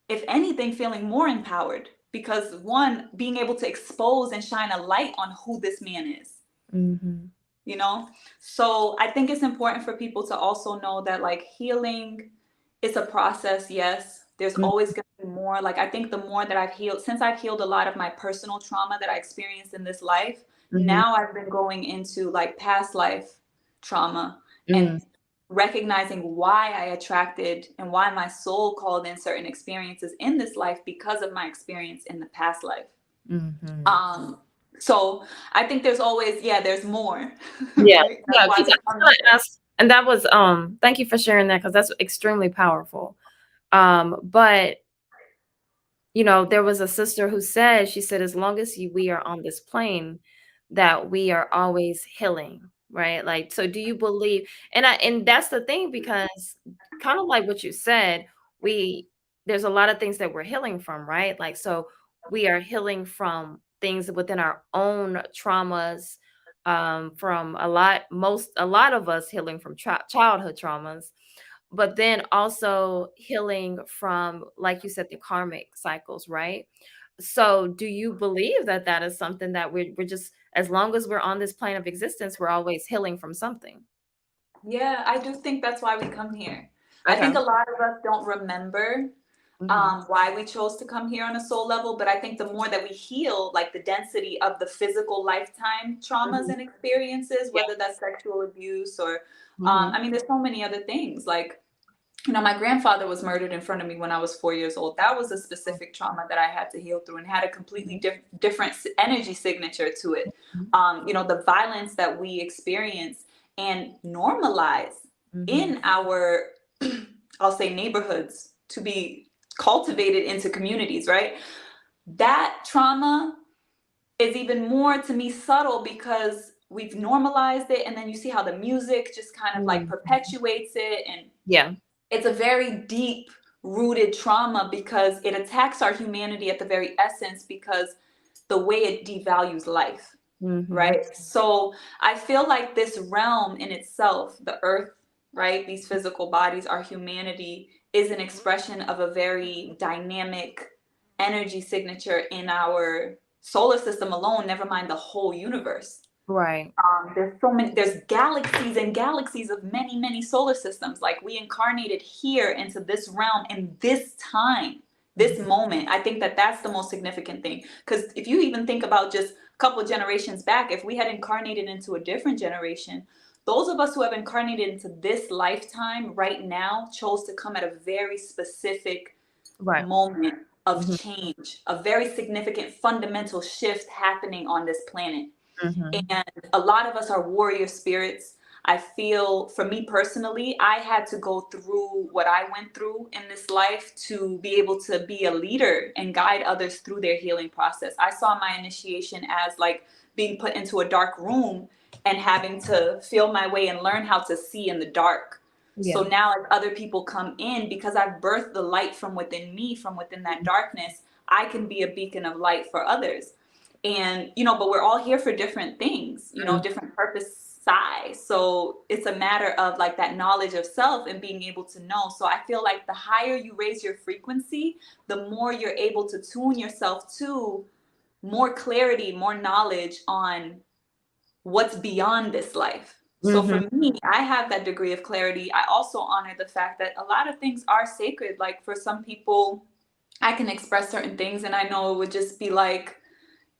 if anything, feeling more empowered because, one, being able to expose and shine a light on who this man is, Mhm. you know? So I think it's important for people to also know that, like, healing is a process, yes. There's Mhm. always going to be more. Like, I think the more that I've healed, since I've healed a lot of my personal trauma that I experienced in this life, Mhm. now I've been going into, like, past life trauma and Mm. recognizing why I attracted and why my soul called in certain experiences in this life because of my experience in the past life. Mhm. Um, so I think there's always, yeah, there's more, Yeah. right? That's Yeah. why Because I we was come gonna here. ask, and that was thank you for sharing that because that's extremely powerful. But there was a sister who said, she said, as long as we are on this plane, that we are always healing, right? Like, so do you believe, and that's the thing, because kind of like what you said, we there's a lot of things that we're healing from, right? Like, so we are healing from things within our own traumas, from a lot of us healing from childhood traumas, but then also healing from, like you said, the karmic cycles, right? So do you believe that that is something that we're just, as long as we're on this plane of existence, we're always healing from something? Yeah, I do think that's why we come here. I Okay. think a lot of us don't remember Mhm. why we chose to come here on a soul level, but I think the more that we heal, like the density of the physical lifetime traumas Mhm. and experiences, Yeah. whether that's sexual abuse or, Mhm. I mean, there's so many other things. Like, you know, my grandfather was murdered in front of me when I was 4 years old. That was a specific trauma that I had to heal through and had a completely Mhm. different energy signature to it. Mhm. You know, the violence that we experience and normalize Mhm. in our, I'll say, neighborhoods to be cultivated into communities, right? That trauma is even more to me subtle because we've normalized it. And then you see how the music just kind of like Mhm. perpetuates it. And Yeah. it's a very deep rooted trauma because it attacks our humanity at the very essence because the way it devalues life, Mhm. right? So I feel like this realm in itself, the earth, right, these physical bodies, our humanity, is an expression of a very dynamic energy signature in our solar system alone, never mind the whole universe. Right. There's so many, there's galaxies and galaxies of many, many solar systems. Like, we incarnated here into this realm in this time, this Mhm. moment. I think that that's the most significant thing. Because if you even think about just a couple generations back, if we had incarnated into a different generation, those of us who have incarnated into this lifetime right now chose to come at a very specific Right. moment of Mhm. change, a very significant fundamental shift happening on this planet. Mhm. And a lot of us are warrior spirits. I feel, for me personally, I had to go through what I went through in this life to be able to be a leader and guide others through their healing process. I saw my initiation as like being put into a dark room and having to feel my way and learn how to see in the dark. So Yeah. now, as other people come in, because I've birthed the light from within me, from within that darkness, I can be a beacon of light for others. And, you know, but we're all here for different things, you know, Mhm. different purpose size. So it's a matter of like that knowledge of self and being able to know. So I feel like the higher you raise your frequency, the more you're able to tune yourself to more clarity, more knowledge on what's beyond this life. So Mhm. for me, I have that degree of clarity. I also honor the fact that a lot of things are sacred. Like, for some people, I can express certain things and I know it would just be like,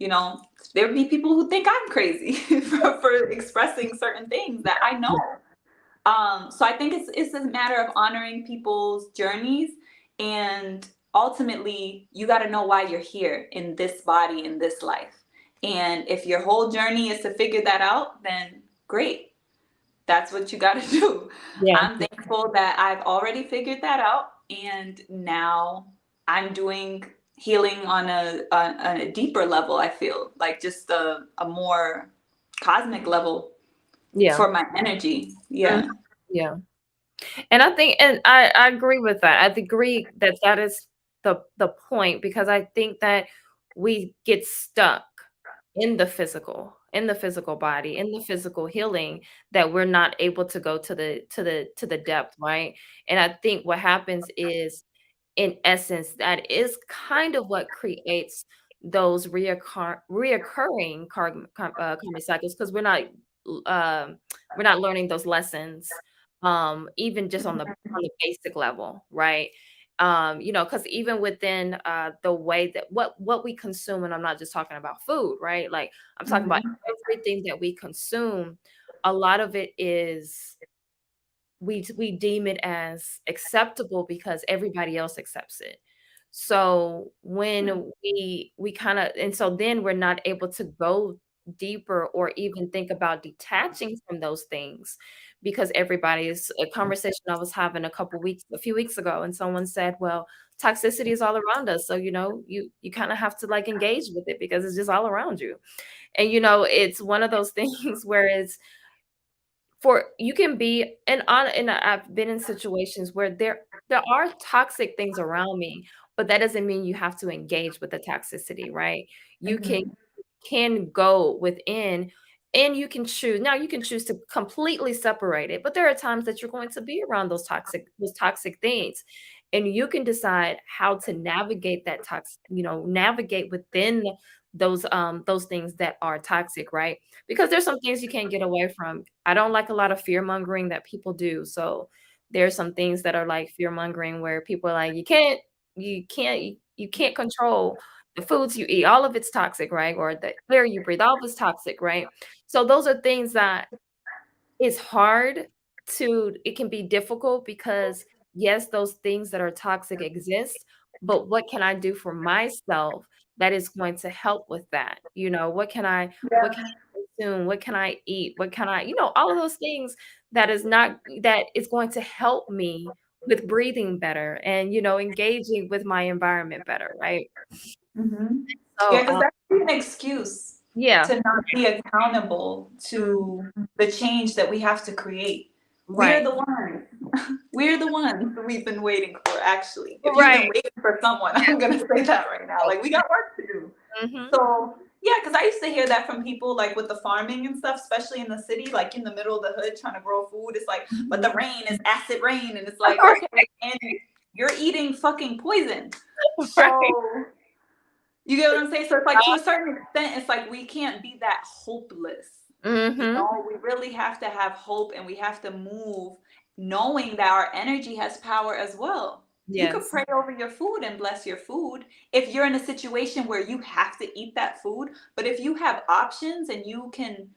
you know, there would be people who think I'm crazy for expressing certain things that I know. So I think it's a matter of honoring people's journeys, and ultimately you got to know why you're here in this body in this life. And if your whole journey is to figure that out, then great. That's what you got to do. Yeah. I'm thankful that I've already figured that out, and now I'm doing healing on a deeper level. I feel like just a more cosmic level Yeah. for my energy. Mhm. Yeah. Yeah. And I think, and I agree with that. I agree that that is the point, because I think that we get stuck in the physical body, in the physical healing, that we're not able to go to the depth, right? And I think what happens is, in essence, that is kind of what creates those reoccurring karmic cycles, because um, we're not learning those lessons, even just on the basic level, right? Because even within the way that what we consume, and I'm not just talking about food, right? Like, I'm talking about Mhm. everything that we consume. A lot of it is, we deem it as acceptable because everybody else accepts it. So when we kind of, and so then we're not able to go deeper or even think about detaching from those things, because everybody's a conversation I was having a few weeks ago, and someone said, well, toxicity is all around us, so you kind of have to like engage with it because it's just all around you. And it's one of those things where it's, for you can be, and I've been in situations where there are toxic things around me, but that doesn't mean you have to engage with the toxicity, right? You Mhm. can go within, and you can choose to completely separate it, but there are times that you're going to be around those toxic things, and you can decide how to navigate navigate within those things that are toxic, right? Because there's some things you can't get away from. I don't like a lot of fear mongering that people do. So There's some things that are like fear mongering where people are like, you can't control the foods you eat. All of it's toxic, right? Or the air you breathe, all of it's toxic, right? So those are things that it's hard it can be difficult because yes, those things that are toxic exist, but what can I do for myself that is going to help with that? You know, what Yeah. can I consume? What can I eat? What can I, all of those things that is going to help me with breathing better and, engaging with my environment better, right? Mm-hmm. Yeah, So, because that's an excuse yeah. to not be accountable Mhm. to the change that we have to create. We're Right. the ones. We're the ones we've been waiting for, actually. If you've been Right. waiting for someone, I'm going to say that right now. Like, we got work to do. Mhm. So, yeah, because I used to hear that from people, like with the farming and stuff, especially in the city, like in the middle of the hood trying to grow food. It's like, but the rain is acid rain. And it's like, okay, and you're eating fucking poison. Right. So, you get what I'm saying? So it's like to a certain extent, it's like we can't be that hopeless. You Mhm. know, we really have to have hope and we have to move knowing that our energy has power as well. You could Yes. pray over your food and bless your food if you're in a situation where you have to eat that food. But if you have options and you can Mhm.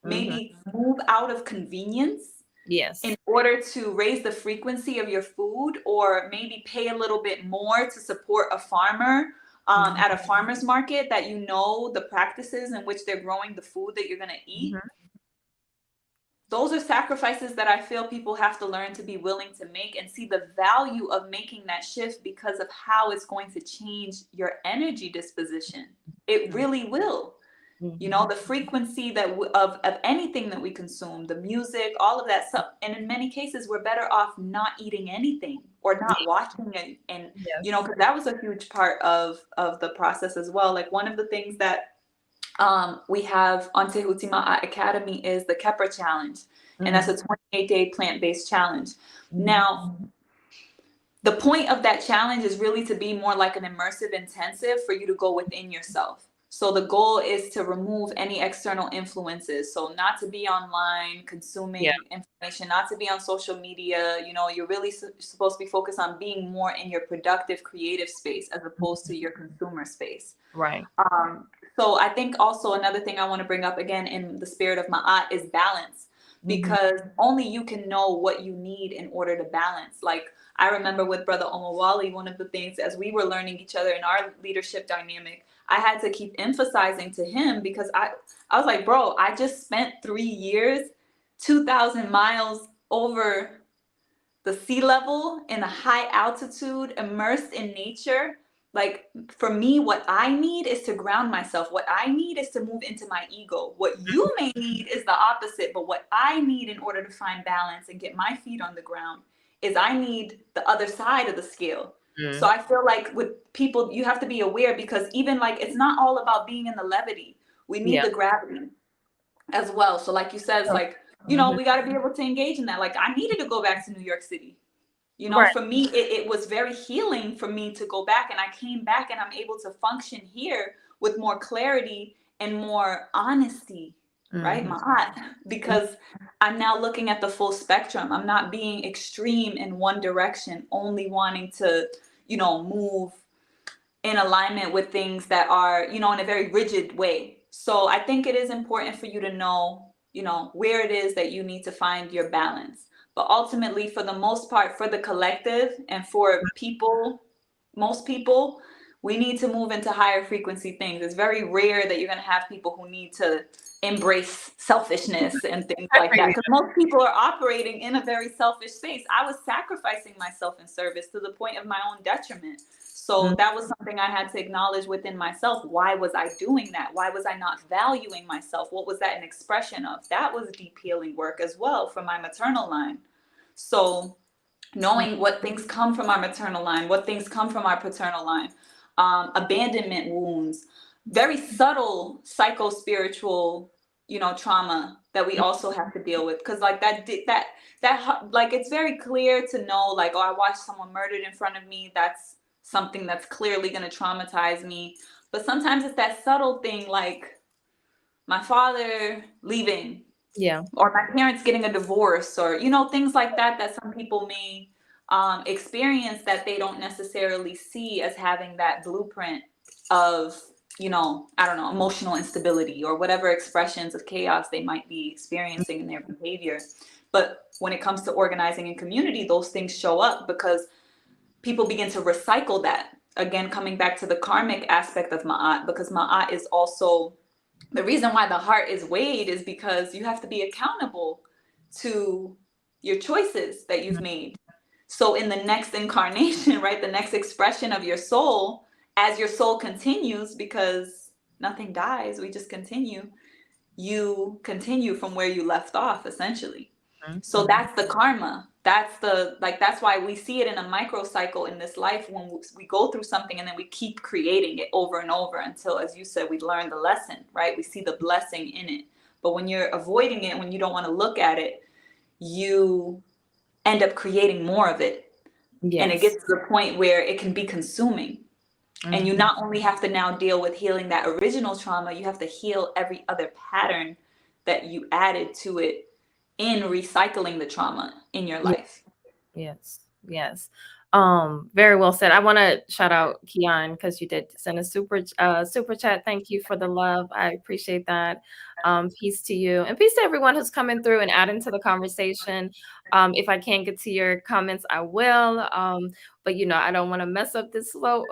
maybe move out of convenience in Yes. order to raise the frequency of your food or maybe pay a little bit more to support a farmer Mhm. at a farmer's market that you know the practices in which they're growing the food that you're going to eat. Mhm. Those are sacrifices that I feel people have to learn to be willing to make and see the value of making that shift because of how it's going to change your energy disposition. It really will. You know, Mhm. the frequency of anything that we consume, the music, all of that stuff. And in many cases, we're better off not eating anything or not watching it. And you know, Yes. because that was a huge part of the process as well. Like one of the things that we have on Tehutima Academy is the Kepper Challenge, and that's Mhm. a 28-day plant-based challenge. Mhm. Now, the point of that challenge is really to be more like an immersive intensive for you to go within yourself. So the goal is to remove any external influences. So not to be online Yeah. consuming information, not to be on social media. You know, you're really supposed to be focused on being more in your productive, creative space as opposed to your consumer space. Right. Um, so I think also another thing I want to bring up again in the spirit of Ma'at is balance, Mhm. because only you can know what you need in order to balance. Like I remember with Brother Omawali, one of the things as we were learning each other in our leadership dynamic, I had to keep emphasizing to him because I was like, bro, I just spent 3 years, 2,000 miles over the sea level in a high altitude, immersed in nature. Like for me, what I need is to ground myself. What I need is to move into my ego. What you may need is the opposite. But what I need in order to find balance and get my feet on the ground is I need the other side of the scale. So Mhm. I feel like with people, you have to be aware because even like it's not all about being in the levity. We need Yeah. the gravity as well. So like you said, it's like, you know, Mhm. we got to be able to engage in that. Like I needed to go back to New York City. You know, Right. for me, it was very healing for me to go back, and I came back and I'm able to function here with more clarity and more honesty, right, Mhm. Mahat? Because I'm now looking at the full spectrum. I'm not being extreme in one direction, only wanting to, you know, move in alignment with things that are, you know, in a very rigid way. So I think it is important for you to know, you know, where it is that you need to find your balance. But ultimately, for the most part, for the collective and for people, most people, we need to move into higher frequency things. It's very rare that you're going to have people who need to embrace selfishness and things like that because most people are operating in a very selfish space. I was sacrificing myself in service to the point of my own detriment. So Mhm. that was something I had to acknowledge within myself. Why was I doing that? Why was I not valuing myself? What was that an expression of? That was deep healing work as well from my maternal line. So knowing what things come from our maternal line, what things come from our paternal line, abandonment wounds, very subtle psycho-spiritual, you know, trauma that we also have to deal with. Because like that like it's very clear to know like, oh, I watched someone murdered in front of me. That's something that's clearly going to traumatize me. But sometimes it's that subtle thing like my father leaving Yeah. or my parents getting a divorce, or things like that, that some people may experience, that they don't necessarily see as having that blueprint of, I don't know, emotional instability or whatever expressions of chaos they might be experiencing in their behavior. But when it comes to organizing in community, those things show up because people begin to recycle that. Again, coming back to the karmic aspect of Ma'at, because Ma'at is also the reason why the heart is weighed, is because you have to be accountable to your choices that you've made. So in the next incarnation, right, the next expression of your soul, as your soul continues, because nothing dies, we just continue, you continue from where you left off, essentially. So Mm-hmm. that's the karma. That's the, like, that's why we see it in a microcycle in this life, when we go through something and then we keep creating it over and over until, as you said, we learn the lesson, right? We see the blessing in it. But when you're avoiding it, when you don't want to look at it, you end up creating more of it. And it Yes. gets to the point where it can be consuming. And you Mm-hmm. not only have to now deal with healing that original trauma, you have to heal every other pattern that you added to it in recycling the trauma in your life. Yes, yes. Very well said. I want to shout out Kian because you did send a super chat. Thank you for the love. I appreciate that. Peace to you and peace to everyone who's coming through and adding to the conversation. If I can't get to your comments, I will. But I don't want to mess up this flow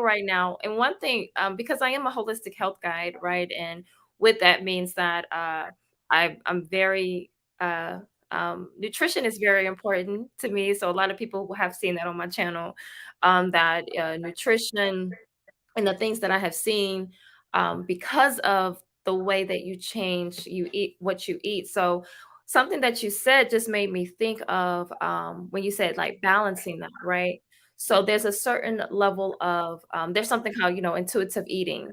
right now. And one thing, because I am a holistic health guide, right? And with that means that I'm very nutrition is very important to me. So a lot of people will have seen that on my channel, that nutrition and the things that I have seen, because of the way that you eat what you eat. So something that you said just made me think of, when you said like balancing that, right? So there's a certain level of, there's something called, intuitive eating.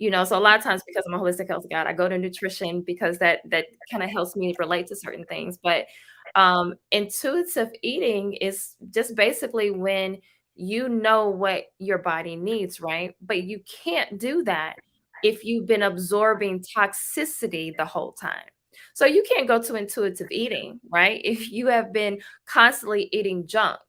So a lot of times, because I'm a holistic health guide, I go to nutrition because that kind of helps me relate to certain things. But intuitive eating is just basically when you know what your body needs, right? But you can't do that if you've been absorbing toxicity the whole time. So you can't go to intuitive eating, right? If you have been constantly eating junk.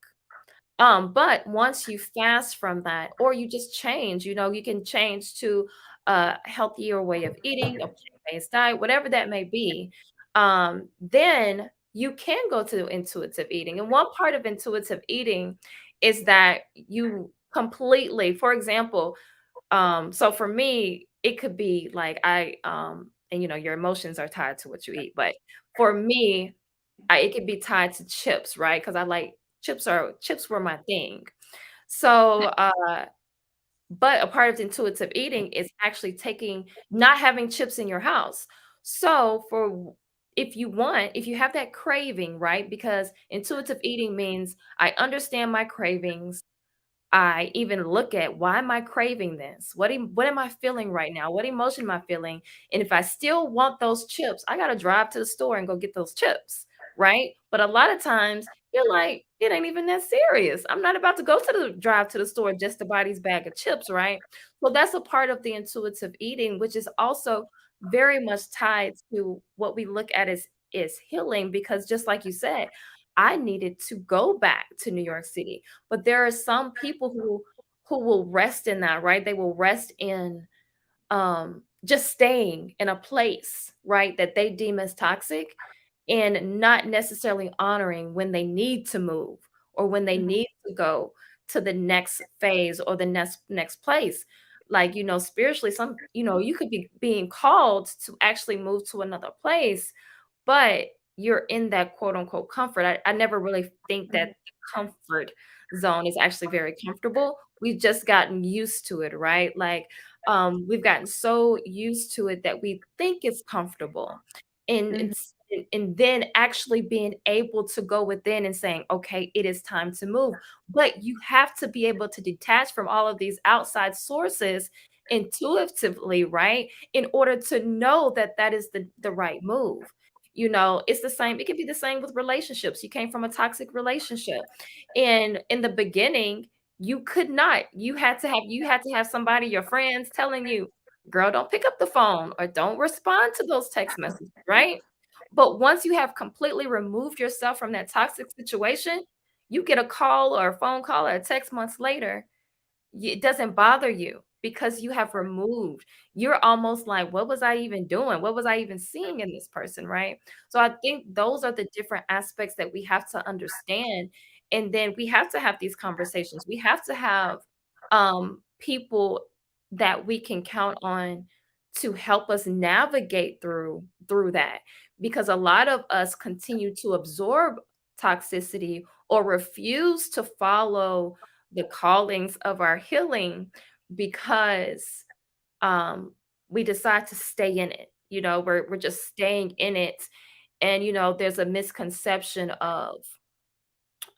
But once you fast from that, or you just change, you can change to a healthier way of eating, a plant-based diet, whatever that may be. Then you can go to intuitive eating. And one part of intuitive eating is that you completely, for example, so for me, it could be like and your emotions are tied to what you eat. But for me, it could be tied to chips, right? Because I like chips were my thing. So, but a part of intuitive eating is actually not having chips in your house. So if you have that craving, right? Because intuitive eating means I understand my cravings. I even look at, why am I craving this? What am I feeling right now? What emotion am I feeling? And if I still want those chips, I got to drive to the store and go get those chips, right? But a lot of times you're like, it ain't even that serious. I'm not about to go to the drive to the store just to buy these bag of chips, right? So that's a part of the intuitive eating, which is also very much tied to what we look at as healing, because just like you said, I needed to go back to New York City. But there are some people who will rest in that, right? They will rest in just staying in a place, right, that they deem as toxic, and not necessarily honoring when they need to move, or when they Mhm. need to go to the next phase or the next place. Like, spiritually, you could be being called to actually move to another place, but you're in that quote unquote comfort. I never really think that the comfort zone is actually very comfortable. We've just gotten used to it, right? Like, we've gotten so used to it that we think it's comfortable. Mhm. And then actually being able to go within and saying, okay, it is time to move. But you have to be able to detach from all of these outside sources intuitively, right? In order to know that that is the right move. It's the same. It can be the same with relationships. You came from a toxic relationship, and in the beginning, you could not. You had to have somebody, your friends, telling you, "Girl, don't pick up the phone or don't respond to those text messages," right? But once you have completely removed yourself from that toxic situation, you get a call or a phone call or a text months later, it doesn't bother you because you have removed. You're almost like, what was I even doing? What was I even seeing in this person? Right. So I think those are the different aspects that we have to understand. And then we have to have these conversations. We have to have people that we can count on to help us navigate through that, because a lot of us continue to absorb toxicity or refuse to follow the callings of our healing because um we decide to stay in it. We're just staying in it. And there's a misconception of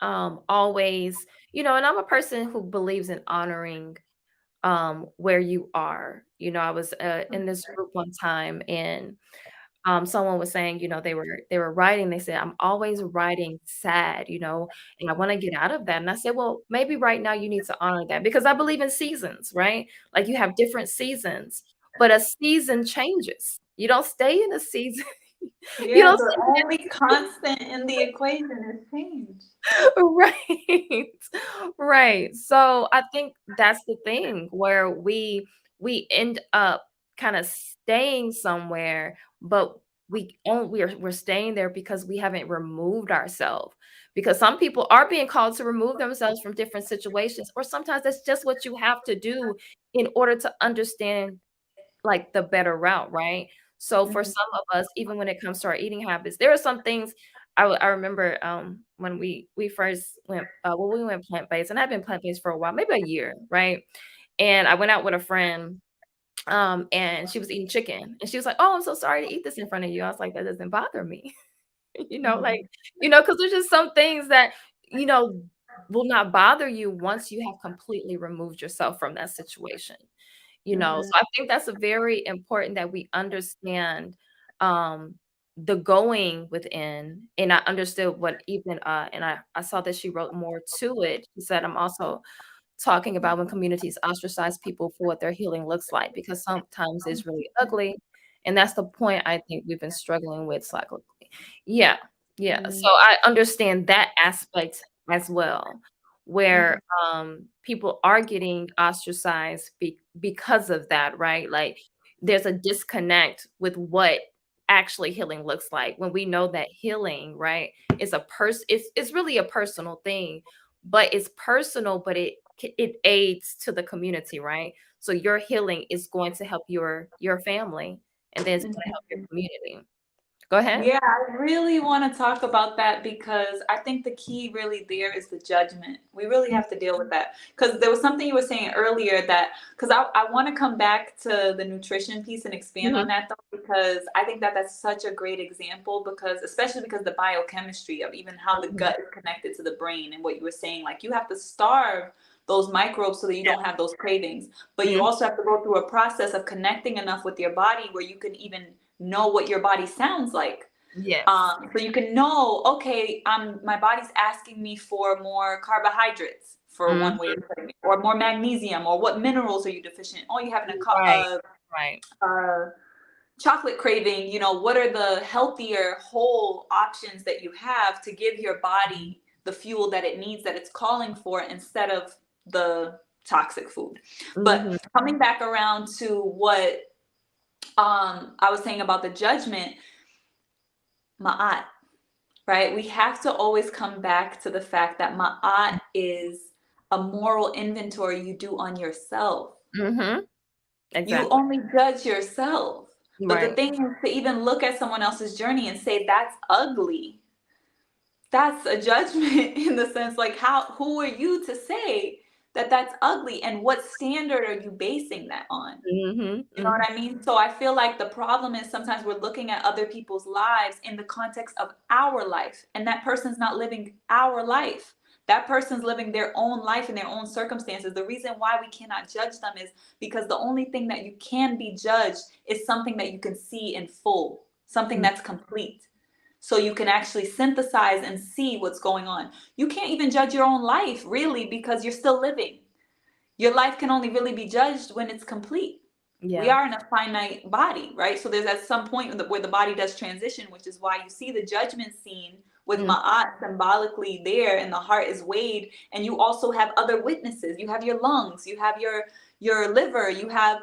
always, and I'm a person who believes in honoring where you are. I was in this group one time, and someone was saying, they were writing, they said, "I'm always writing sad, and I wanna get out of that." And I said, "Well, maybe right now you need to honor that," because I believe in seasons, right? Like, you have different seasons, but a season changes. You don't stay in a season. You Yeah, don't the stay in only constant in the equation is change. Right. Right. So I think that's the thing where we end up kind of staying somewhere, but we're staying there because we haven't removed ourselves. Because some people are being called to remove themselves from different situations, or sometimes that's just what you have to do in order to understand like the better route, right? So for Mhm. some of us, even when it comes to our eating habits, there are some things I remember when we first went we went plant-based, and I've been plant-based for a while, maybe a year, right? And I went out with a friend, and she was eating chicken, and she was like, "Oh, I'm so sorry to eat this in front of you." I was like, "That doesn't bother me." Like, Mhm. because there's just some things that, you know, will not bother you once you have completely removed yourself from that situation. So Mhm. I think that's a very important that we understand um the going within. And I understood what even and I saw that she wrote more to it. She said, I'm also talking about when communities ostracize people for what their healing looks like, because sometimes it's really ugly. And that's the point I think we've been struggling with cyclically. Yeah. Yeah. So Mhm. I understand that aspect as well, where Mhm. people are getting ostracized because of that, right? Like, there's a disconnect with what actually healing looks like, when we know that healing, right, is it's really a personal thing, but it's personal, but it aids to the community, right? So your healing is going to help your family, and then it's going to help your Mhm. community. Go ahead. Yeah, I really want to talk about that because I think the key really there is the judgment. We really have to deal with that. Because there was something you were saying earlier that, because I want to come back to the nutrition piece and expand on Mhm. that though, because I think that that's such a great example, because especially because the biochemistry of even how the Mhm. gut is connected to the brain, and what you were saying, like you have to starve those microbes so that you don't have those cravings. But you Mhm. also have to go through a process of connecting enough with your body where you can even know what your body sounds like. Yes. So you can know, okay, my body's asking me for more carbohydrates, for Mhm. one way of putting it, or more magnesium, or what minerals are you deficient? Oh, you having Right. Right. a chocolate craving. What are the healthier whole options that you have to give your Mhm. body the fuel that it needs, that it's calling for, instead of the toxic food. But Mhm. coming back around to what I was saying about the judgment, ma'at, right? We have to always come back to the fact that ma'at is a moral inventory you do on yourself. Mhm. You Exactly. only judge yourself. But the Right. thing is, to even look at someone else's journey and say that's ugly, that's a judgment in the sense, like, who are you to say that that's ugly, and what standard are you basing that on? Mhm. You know Mhm. what I mean? So I feel like the problem is sometimes we're looking at other people's lives in the context of our life, and that person's not living our life. That person's living their own life in their own circumstances. The reason why we cannot judge them is because the only thing that you can be judged is something that you can see in full, something Mhm. that's complete. So you can actually synthesize and see what's going on. You can't even judge your own life, really, because you're still living. Your life can only really be judged when it's complete. We Yeah. are in a finite body, right? So there's at some point where the body does transition, which is why you see the judgment scene with Mm, Ma'at symbolically there, and the heart is weighed, and you also have other witnesses. You have your lungs, you have your liver, you have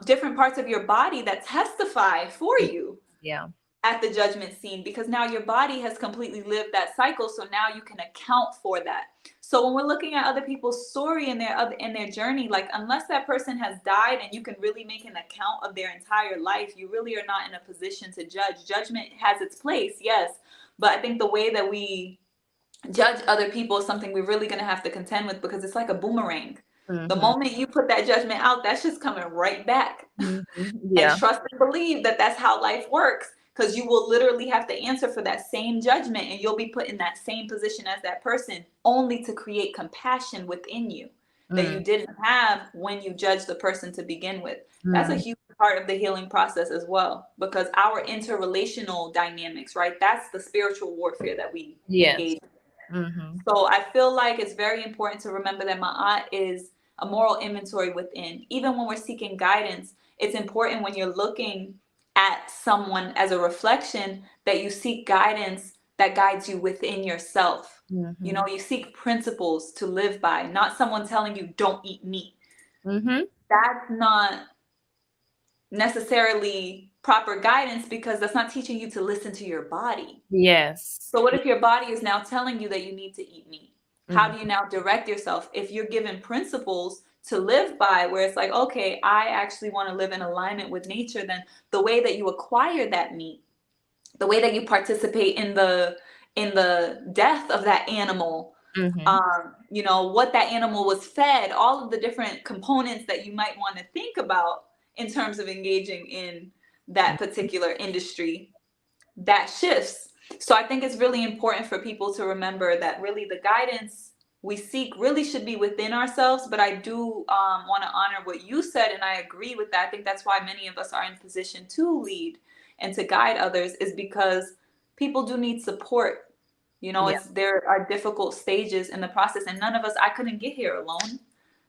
different parts of your body that testify for you yeah. at the judgment scene, because now your body has completely lived that cycle, so now you can account for that. So when we're looking at other people's story and their journey, like, unless that person has died and you can really make an account of their entire life, you really are not in a position to judge. Judgment has its place, yes, but I think the way that we judge other people is something we're really going to have to contend with, because it's like a boomerang. The Mm-hmm. moment you put that judgment out, that's just coming right back. Mm-hmm. And Yeah. trust and believe that that's how life works, because you will literally have to answer for that same judgment, and you'll be put in that same position as that person, only to create compassion within you that you Mm, didn't have when you judged the person to begin with. That's a mm. huge part of the healing process as well, because our interrelational dynamics, right? That's the spiritual warfare that we Yes. engage. Mm-hmm. So I feel like it's very important to remember that Ma'at is a moral inventory within. Even when we're seeking guidance, it's important when you're looking at someone as a reflection that you seek guidance that guides you within yourself. You Mm-hmm. know, you seek principles to live by, not someone telling you don't eat meat. Mm-hmm. That's not necessarily proper guidance, because that's not teaching you to listen to your body. Yes. So what if your body is now telling you that you need to eat meat? How Mm-hmm. do you now direct yourself? If you're given principles to live by, where it's like, okay, I actually want to live in alignment with nature, then the way that you acquire that meat, the way that you participate in the death of that animal, Mm-hmm. you know, what that animal was fed, all of the different components that you might want to think about in terms of engaging in that particular industry, that shifts. So I think it's really important for people to remember that really the guidance we seek really should be within ourselves. But I do want to honor what you said, and I agree with that. I think that's why many of us are in position to lead and to guide others, is because people do need support. You know, Yeah. it's there are difficult stages in the process, and none of us, I couldn't get here alone.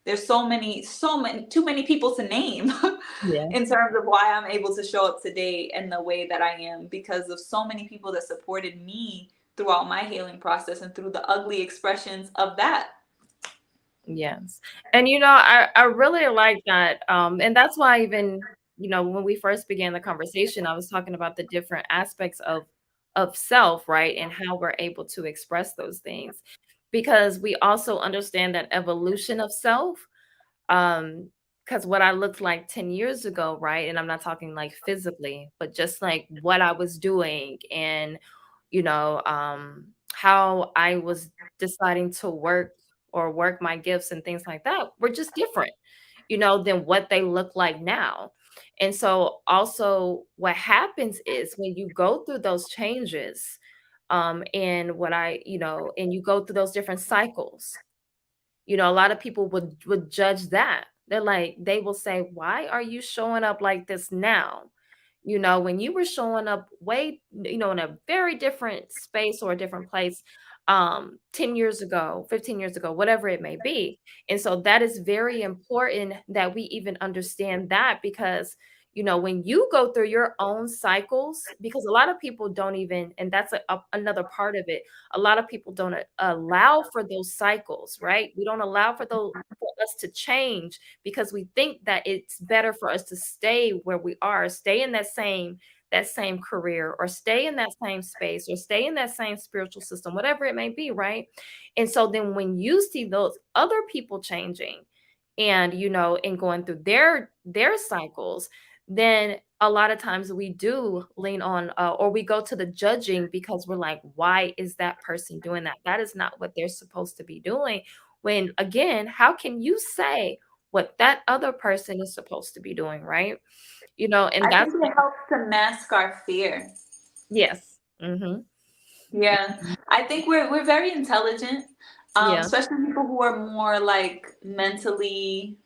There's so many, too many people to name Yeah. in terms of why I'm able to show up today in the way that I am, because of so many people that supported me throughout my healing process and through the ugly expressions of that. Yes. And I really like that. And that's why even, when we first began the conversation, I was talking about the different aspects of self, right? And how we're able to express those things. Because we also understand that evolution of self, because what I looked like 10 years ago, right? And I'm not talking like physically, but just like what I was doing and, how I was deciding to work my gifts and things like that were just different, than what they look like now. And so also what happens is when you go through those changes, and and you go through those different cycles, a lot of people would judge that. They will say, "Why are you showing up like this now? When you were showing up way, in a very different space or a different place, 10 years ago, 15 years ago, whatever it may be." And so that is very important that we even understand that, because when you go through your own cycles, because a lot of people don't even, and that's another part of it, a lot of people don't allow for those cycles, right? We don't allow for us to change, because we think that it's better for us to stay where we are, stay in that same career, or stay in that same space, or stay in that same spiritual system, whatever it may be, right? And so then when you see those other people changing, and and going through their cycles, then a lot of times we do lean on, or we go to the judging, because we're like, why is that person doing that? That is not what they're supposed to be doing. When again, how can you say what that other person is supposed to be doing, right? And I that's think it helps to mask our fear. yes. Mm-hmm. Yeah, I think we're very intelligent, Yeah. especially people who are more like mentally,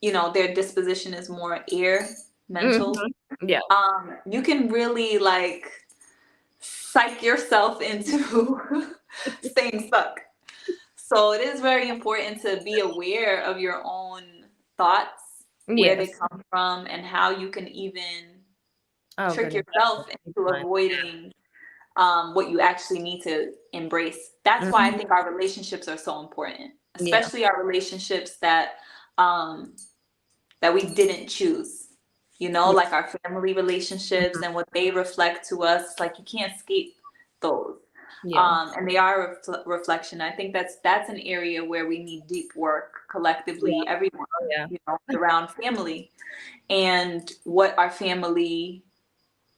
you know, their disposition is more air mental. Mm-hmm. Yeah. You can really like psych yourself into staying stuck. So it is very important to be aware of your own thoughts where they Yes. come from, and how you can even Oh, trick goodness, that's a yourself big into one. avoiding what you actually need to embrace. That's why I Mhm. think our relationships are so important, Yeah. especially our relationships um, that we didn't choose. You know, Yeah. like our family relationships Mhm. and what they reflect to us. Like you can't escape those, Yeah. and they are a reflection. I think that's an area where we need deep work Yeah. collectively, everyone. Oh, yeah. You know, around family and what our family,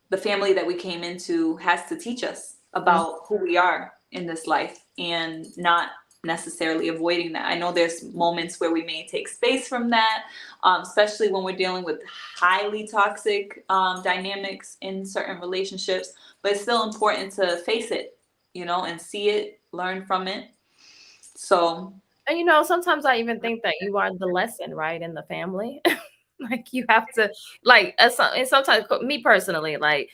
the family that we came into, has to teach us Mhm. about who we are in this life, and not necessarily avoiding that. I know there's moments where we may take space from that, especially when we're dealing with highly toxic dynamics in certain relationships, but it's still important to face it, you know, and see it, learn from it. So, And, sometimes I even think that you are the lesson, right, in the family. Like, you have to like, and sometimes me personally, like,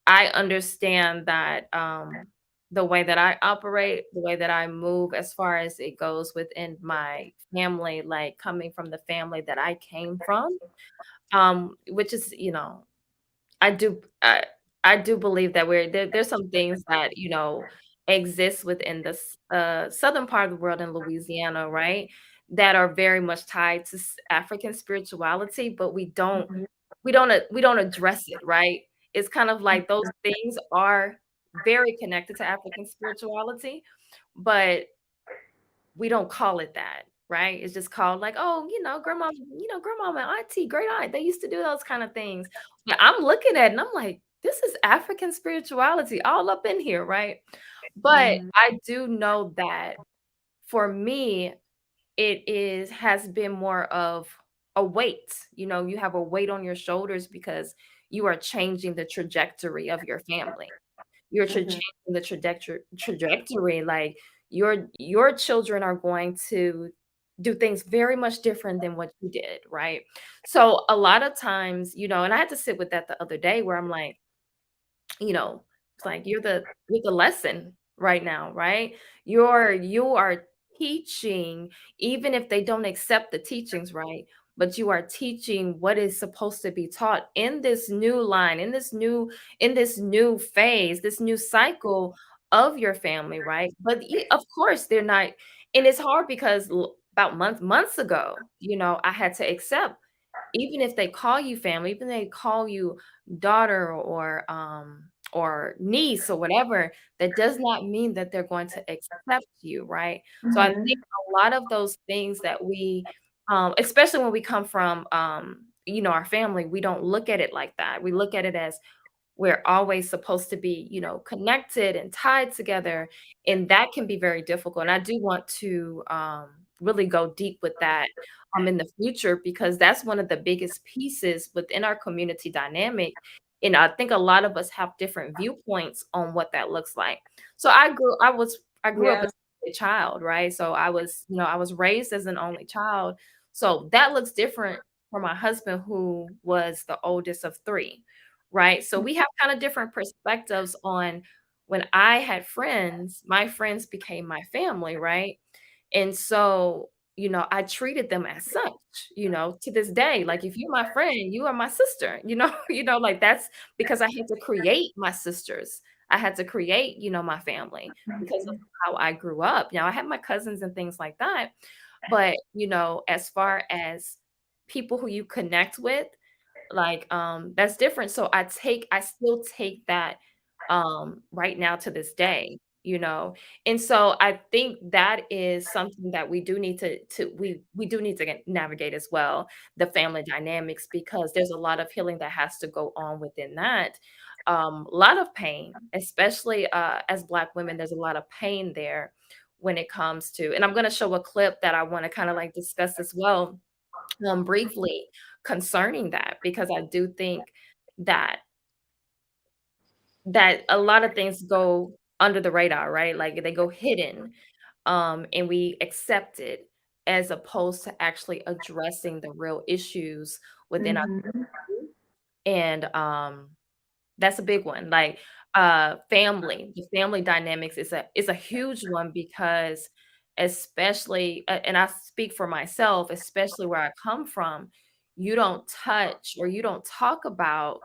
I understand that, the way that I operate, the way that I move as far as it goes within my family, like, coming from the family that I came from, which is, I do I do believe that there's some things that, exist within the southern part of the world in Louisiana, right? That are very much tied to African spirituality, but mhm, we don't address it, right? It's kind of like those things are very connected to African spirituality, but we don't call it that, right? It's just called like, "Oh, grandma and auntie, great aunt, they used to do those kind of things." But I'm looking at it and I'm like, "This is African spirituality all up in here," right? But mhm, I do know that for me, has been more of a weight. You have a weight on your shoulders because you are changing the trajectory of your family. You're mhm, changing the trajectory, like, your children are going to do things very much different than what you did, right? So, a lot of times, and I had to sit with that the other day where I'm like, it's like you're the lesson right now, right? You are teaching, even if they don't accept the teachings, right? But you are teaching what is supposed to be taught in this new line, in this new phase, this new cycle of your family, right? But of course they're not, and it's hard because about months ago, I had to accept, even if they call you family, even if they call you daughter or niece or whatever, that does not mean that they're going to accept you, right? So I mhm, think a lot of those things that especially when we come from, our family, we don't look at it like that. We look at it as we're always supposed to be, connected and tied together, and that can be very difficult. And I do want to really go deep with that in the future, because that's one of the biggest pieces within our community dynamic. And I think a lot of us have different viewpoints on what that looks like. So I grew up yeah, as a child, right? So I was raised as an only child. So that looks different for my husband, who was the oldest of three, right? So we have kind of different perspectives on when I had friends, my friends became my family, right? And so, I treated them as such, to this day. Like, if you're my friend, you are my sister, like, that's because I had to create my sisters. I had to create, my family because of how I grew up. I had my cousins and things like that. But, as far as people who you connect with, like, that's different. So I still take that, right now to this day, and so I think that is something that we do need we do need to navigate as well, the family dynamics, because there's a lot of healing that has to go on within that. A lot of pain, especially, as Black women, there's a lot of pain there when it comes to, and I'm gonna show a clip that I wanna kinda, like, discuss as well, briefly, concerning that, because I do think that a lot of things go under the radar, right? Like, they go hidden, and we accept it, as opposed to actually addressing the real issues within our mhm, community. And that's a big one. Like, the family dynamics is a huge one, because especially, and I speak for myself, especially where I come from, you don't touch or you don't talk about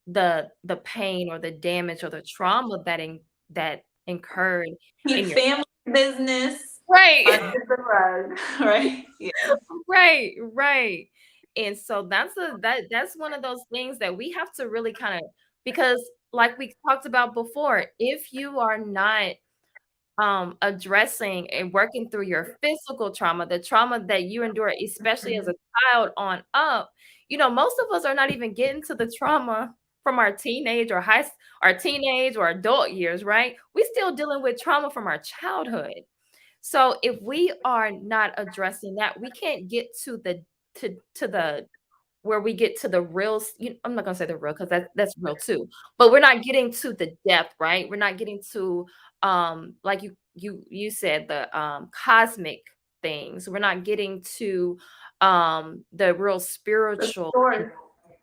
the pain or the damage or the trauma that incurred Keep in your family business right. under the rug, right? Yeah. Right, right. And so that's one of those things that we have to really kind of, because like we talked about before, if you are not addressing and working through your physical trauma, the trauma that you endure, especially as a child on up, most of us are not even getting to the trauma from our teenage or our teenage or adult years, right? We still dealing with trauma from our childhood. So if we are not addressing that, we can't get to the where we get to the real I'm not gonna say the real because that's real too, but we're not getting to the depth, right? We're not getting to like you said, the cosmic things. We're not getting to the real The spiritual. source.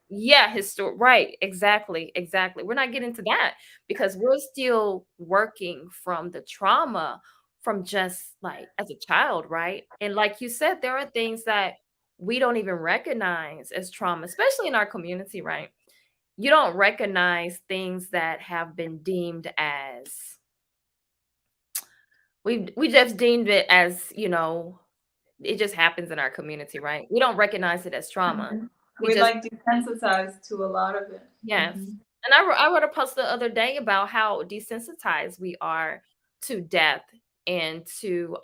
Yeah, right, exactly, exactly. We're not getting to that because we're still working from the trauma from just like as a child, right? And like you said, there are things that we don't even recognize as trauma, especially in our community, right? You don't recognize things that have been deemed as we just deemed it as, it just happens in our community, right? We don't recognize it as trauma. Mhm. We We're just like desensitized to a lot of it. Yes. Mhm. And I wrote a post the other day about how desensitized we are to death and to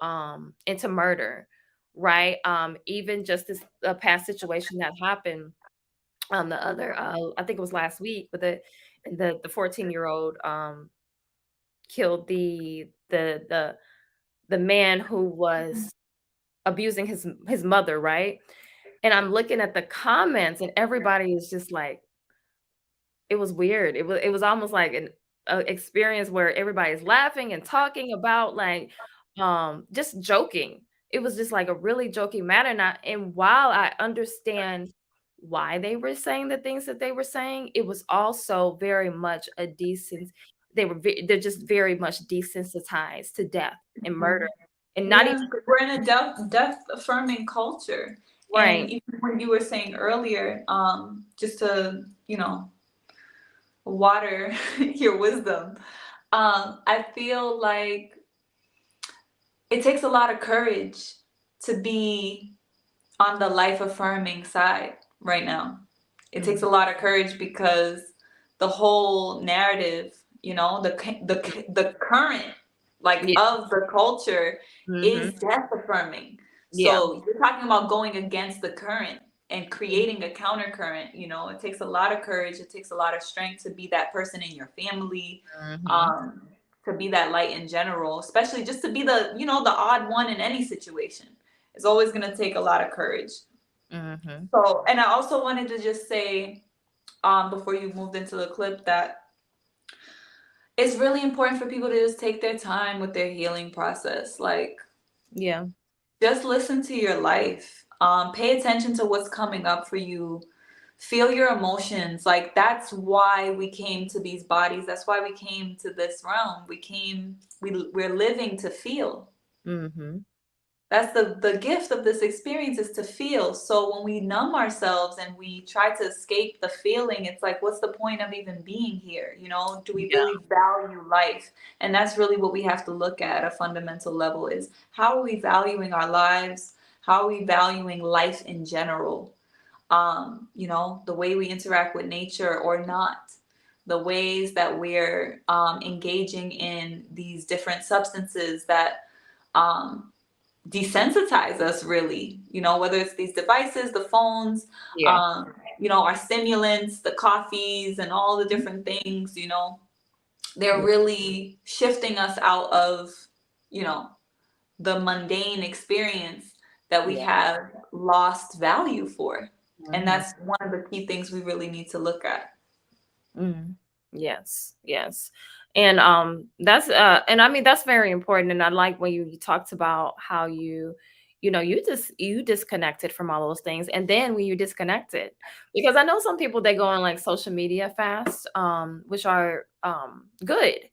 murder, right? Even just this past situation that happened on the other I think it was last week with the 14-year-old killed the man who was abusing his mother, right? And I'm looking at the comments and everybody is just like, it was weird. It was almost like an experience where everybody's laughing and talking about, like, just joking. It was just like a really joking matter, and while I understand why they were saying the things that they were saying, it was also very much a decent they're just very much desensitized to death and murder, Mhm. and not even Yeah, 'cause we're in a death affirming culture. And right. even when you were saying earlier, just to, water your wisdom, I feel like it takes a lot of courage to be on the life affirming side right now. It takes a Mhm. lot of courage because the whole narrative, the current like Yeah. of the culture Mhm. is death affirming. Yeah. So you're talking about going against the current and Mhm. creating a counter current. It takes a lot of courage. It takes a lot of strength to be that person in your family, Mhm. um, to be that light in general, especially just to be the odd one in any situation. It's always going to take a lot of courage. Mhm. So, and I also wanted to just say, before you moved into the clip, that it's really important for people to just take their time with their healing process. Like, Yeah. just listen to your life. Pay attention to what's coming up for you. Feel your emotions. Like, that's why we came to these bodies. That's why we came to this realm. We're living to feel. Mhm. That's the gift of this experience, is to feel. So when we numb ourselves and we try to escape the feeling, it's like, what's the point of even being here? Do we Yeah. really value life? And that's really what we have to look at a fundamental level, is how are we valuing our lives? How are we valuing life in general? The way we interact with nature or not, the ways that we're engaging in these different substances that um, desensitize us, really, whether it's these devices, the phones, Yeah. our stimulants, the coffees, and all the different things, they're Yeah. really shifting us out of, you know, the mundane experience that we Yeah. have lost value for. And Mhm. that's one of the key things we really need to look at. Mhm. Yes, yes. And that's and I mean that's very important. And I like when you talked about how you disconnected from all those things. And then when you disconnected, because I know some people, they go on like social media fast, which are good,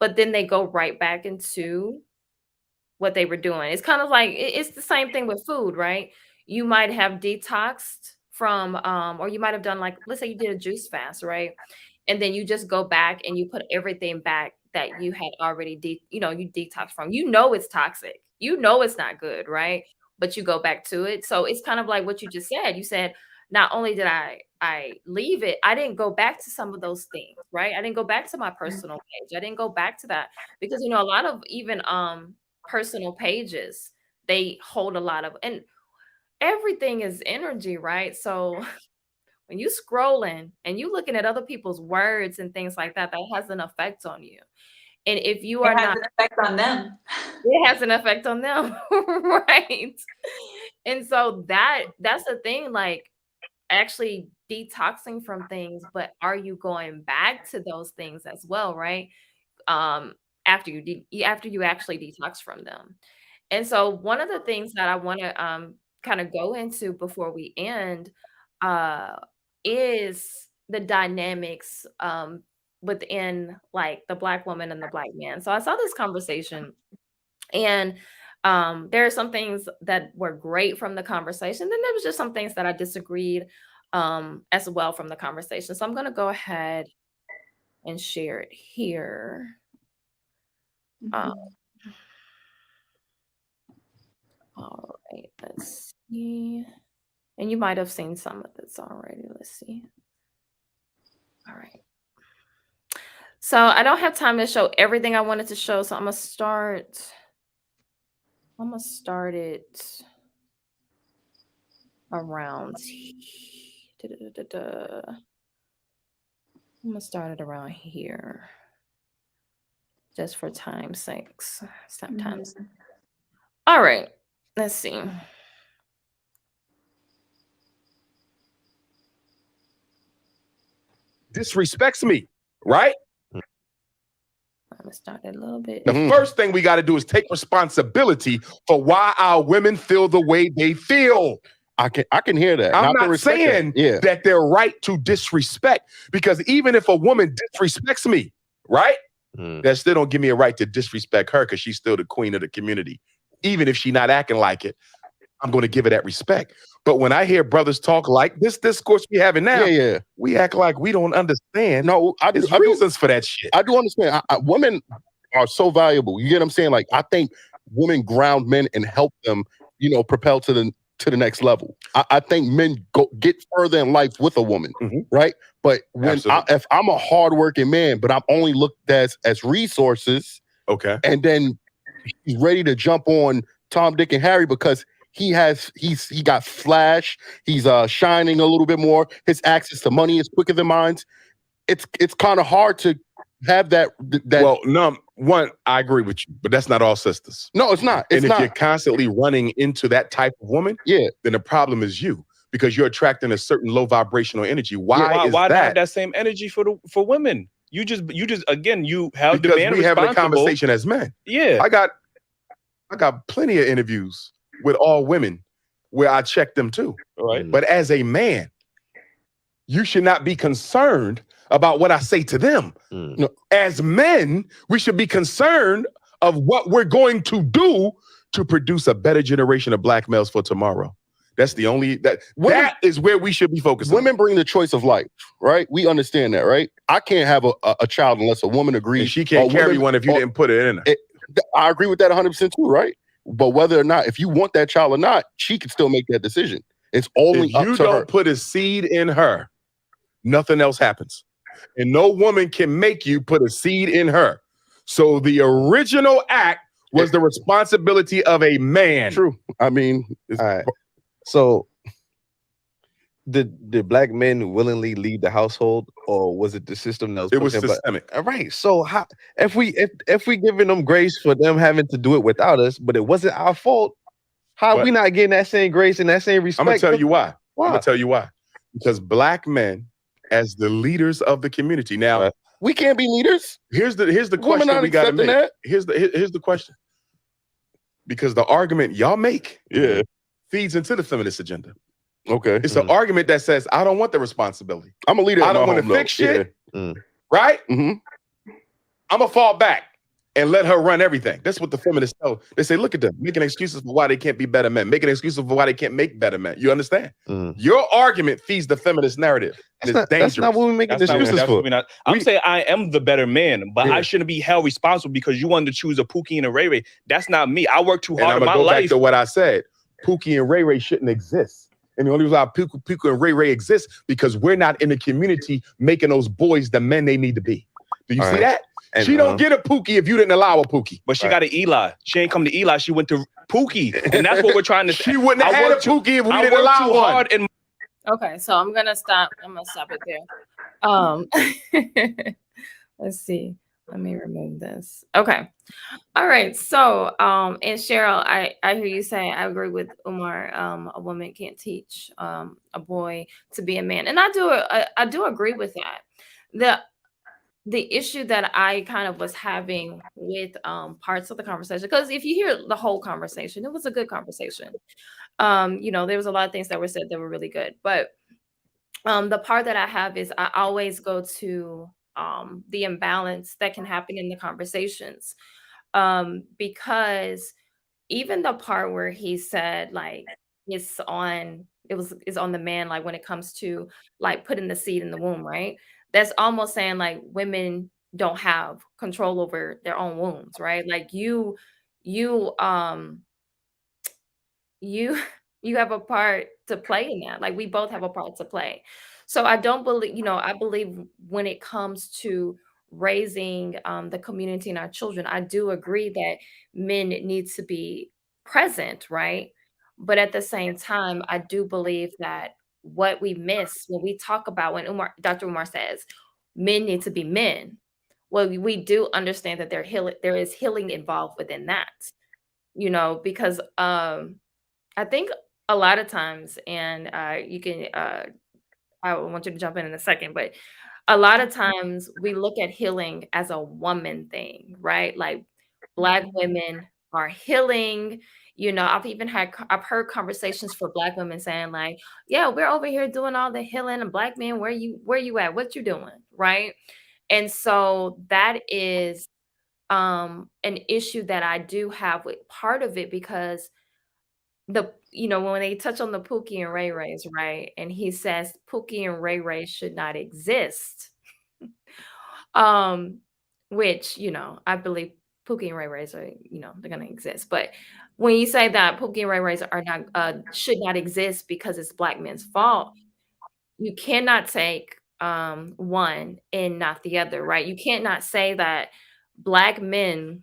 but then they go right back into what they were doing. It's kind of like it's the same thing with food, right? You might have detoxed from or you might have done, like, let's say you did a juice fast, right? And then you just go back and you put everything back that you had already you detox from. You know it's toxic. You know it's not good, right? But you go back to it. So it's kind of like what you just said. You said not only did I leave it, I didn't go back to some of those things, right? I didn't go back to my personal page. I didn't go back to that because a lot of even personal pages, they hold a lot of, and everything is energy, right? So when you scrolling and you looking at other people's words and things like that, that has an effect on you. And if you It are has not, an effect on them. it has an effect on them, right? And so that's the thing, like actually detoxing from things, but are you going back to those things as well, right? Um, after you actually detox from them. And so one of the things that I want to kind of go into before we end uh is the dynamics within like the Black woman and the Black man. So I saw this conversation, and there are some things that were great from the conversation. Then there was just some things that I disagreed as well from the conversation. So I'm going to go ahead and share it here. Um, all right, let's see. And you might have seen some of this already. Let's see. All right. So I don't have time to show everything I wanted to show. So I'm gonna start it around. I'm gonna start it around here, just for time's sakes. Sometimes. All right. Let's see. Disrespects me, right? I'm gonna start it a little bit. The first thing we got to do is take responsibility for why our women feel the way they feel. I can hear that. I'm not saying that they're right to disrespect, because even if a woman disrespects me, right, that still don't give me a right to disrespect her, because she's still the queen of the community. Even if she's not acting like it, I'm going to give her that respect. But when I hear brothers talk like this discourse we having now, we act like we don't understand. No, there's reasons for that shit. I do understand. Women are so valuable. You get what I'm saying? Like, I think women ground men and help them, propel to the next level. I think men get further in life with a woman, right? But when if I'm a hardworking man, but I'm only looked at as resources, and then he's ready to jump on Tom, Dick, and Harry because he got flash, he's shining a little bit more, his access to money is quicker than mine. It's kind of hard to have that. Well, no, one, I agree with you, but that's not all sisters. No, it's not. And if you're constantly running into that type of woman, then the problem is you, because you're attracting a certain low vibrational energy. Why is why that? not have that same energy for women? You just again, you have because the man we have a conversation as men. Yeah, I got plenty of interviews with all women where I check them too. Right. But as a man, you should not be concerned about what I say to them. No, as men, we should be concerned of what we're going to do to produce a better generation of Black males for tomorrow. That's the only, that is where we should be focused. Women bring the choice of life, right? We understand that, right? I can't have a child unless a woman agrees. And she can't carry one if you didn't put it in her. I agree with that 100% too, right? But whether or not, if you want that child or not, she can still make that decision. It's only up to her. If you don't put a seed in her, nothing else happens. And no woman can make you put a seed in her. So the original act was the responsibility of a man. True. I mean, all right. So did Black men willingly leave the household, or was it the system that was? It was systemic. All right. So how, if we giving them grace for them having to do it without us, but it wasn't our fault, how are we not getting that same grace and that same respect? I'm gonna tell you why. Why? I'm gonna tell you why. Because Black men, as the leaders of the community, now we can't be leaders. Here's the question we got to make. Here's the question. Because the argument y'all make, feeds into the feminist agenda. Okay. It's an argument that says, I don't want the responsibility. I'm a leader. I don't want to fix shit. Right? I'm gonna fall back. and let her run everything. That's what the feminists tell. They say, look at them, making excuses for why they can't be better men, making excuses for why they can't make better men. You understand? Your argument feeds the feminist narrative. That's not what we're making excuses for. I'm saying I am the better man, but I shouldn't be held responsible because you wanted to choose a Pookie and a Ray Ray. That's not me. I work too hard in my life. I'm gonna go back to what I said. Pookie and Ray Ray shouldn't exist. And the only reason why Pookie and Ray Ray exist because we're not in the community making those boys the men they need to be. Do you see that? And she don't get a Pookie if you didn't allow a Pookie. But she got an Eli. She ain't come to Eli. She went to Pookie. And that's what we're trying to say. She wouldn't have had a Pookie if we didn't allow one. Okay, so I'm gonna stop it there. Let's see. Let me remove this. Okay. All right. So and Cheryl, I hear you say I agree with Umar. A woman can't teach a boy to be a man. And I do agree with that. The issue that I kind of was having with parts of the conversation, because if you hear the whole conversation, it was a good conversation. You know, there was a lot of things that were said that were really good. But the part that I have is I always go to the imbalance that can happen in the conversations. Because even the part where he said like it's on the man, like when it comes to like putting the seed in the womb, right? That's almost saying like women don't have control over their own wombs, right? Like you you have a part to play in that. Like we both have a part to play. So I don't believe, I believe when it comes to raising the community and our children, I do agree that men need to be present, right? But at the same time, I do believe that what we miss when we talk about when Dr. Umar says men need to be men. Well, we do understand that there is healing involved within that, because I think a lot of times, and you can, I want you to jump in a second, but a lot of times we look at healing as a woman thing, right? Like Black women are healing. I've heard conversations for Black women saying like, yeah, we're over here doing all the healing, and Black men, where you at? What you doing? Right. And so that is an issue that I do have with part of it, because when they touch on the Pookie and Ray Rays, right? And he says Pookie and Ray Ray should not exist. Which, I believe Pookie and Ray Rays are, they're gonna exist. But when you say that Pookie and Ray Rays are not should not exist because it's Black men's fault, you cannot take one and not the other, right? You cannot say that Black women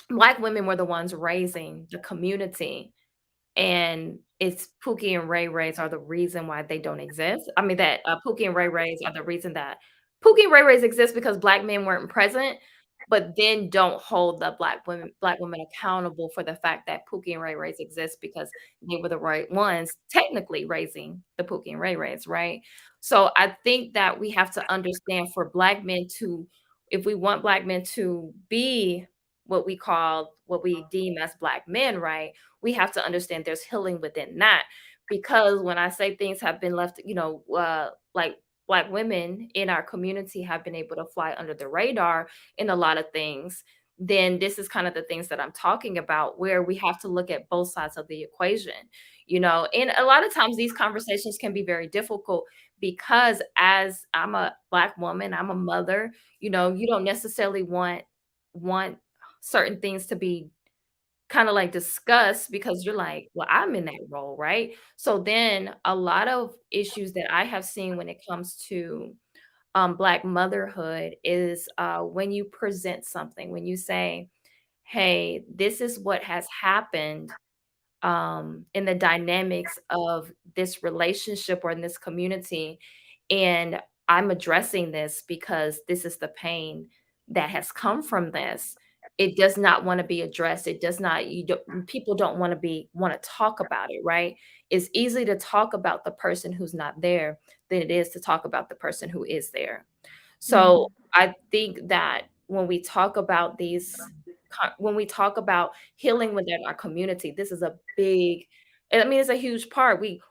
were the ones raising the community, and it's Pookie and Ray Rays are the reason why they don't exist. I mean, that Pookie and Ray Rays are the reason that Pookie and Ray Rays exist because Black men weren't present, but then don't hold the Black women accountable for the fact that Pookie and Ray Rays exist because they were the right ones technically raising the Pookie and Ray Rays, right? So I think that we have to understand for Black men if we want Black men to be what we deem as Black men, right? We have to understand there's healing within that. Because when I say things have been left, like Black women in our community have been able to fly under the radar in a lot of things, then this is kind of the things that I'm talking about, where we have to look at both sides of the equation, and a lot of times these conversations can be very difficult because as I'm a Black woman, I'm a mother, you don't necessarily want certain things to be kind of like discussed because you're like, well, I'm in that role, right? So then a lot of issues that I have seen when it comes to Black motherhood is when you present something, when you say, hey, this is what has happened in the dynamics of this relationship or in this community. And I'm addressing this because this is the pain that has come from this. It does not want to be addressed. It does not, people don't want to talk about it, right? It's easy to talk about the person who's not there than it is to talk about the person who is there. So I think that when we talk about healing within our community, this is it's a huge part. We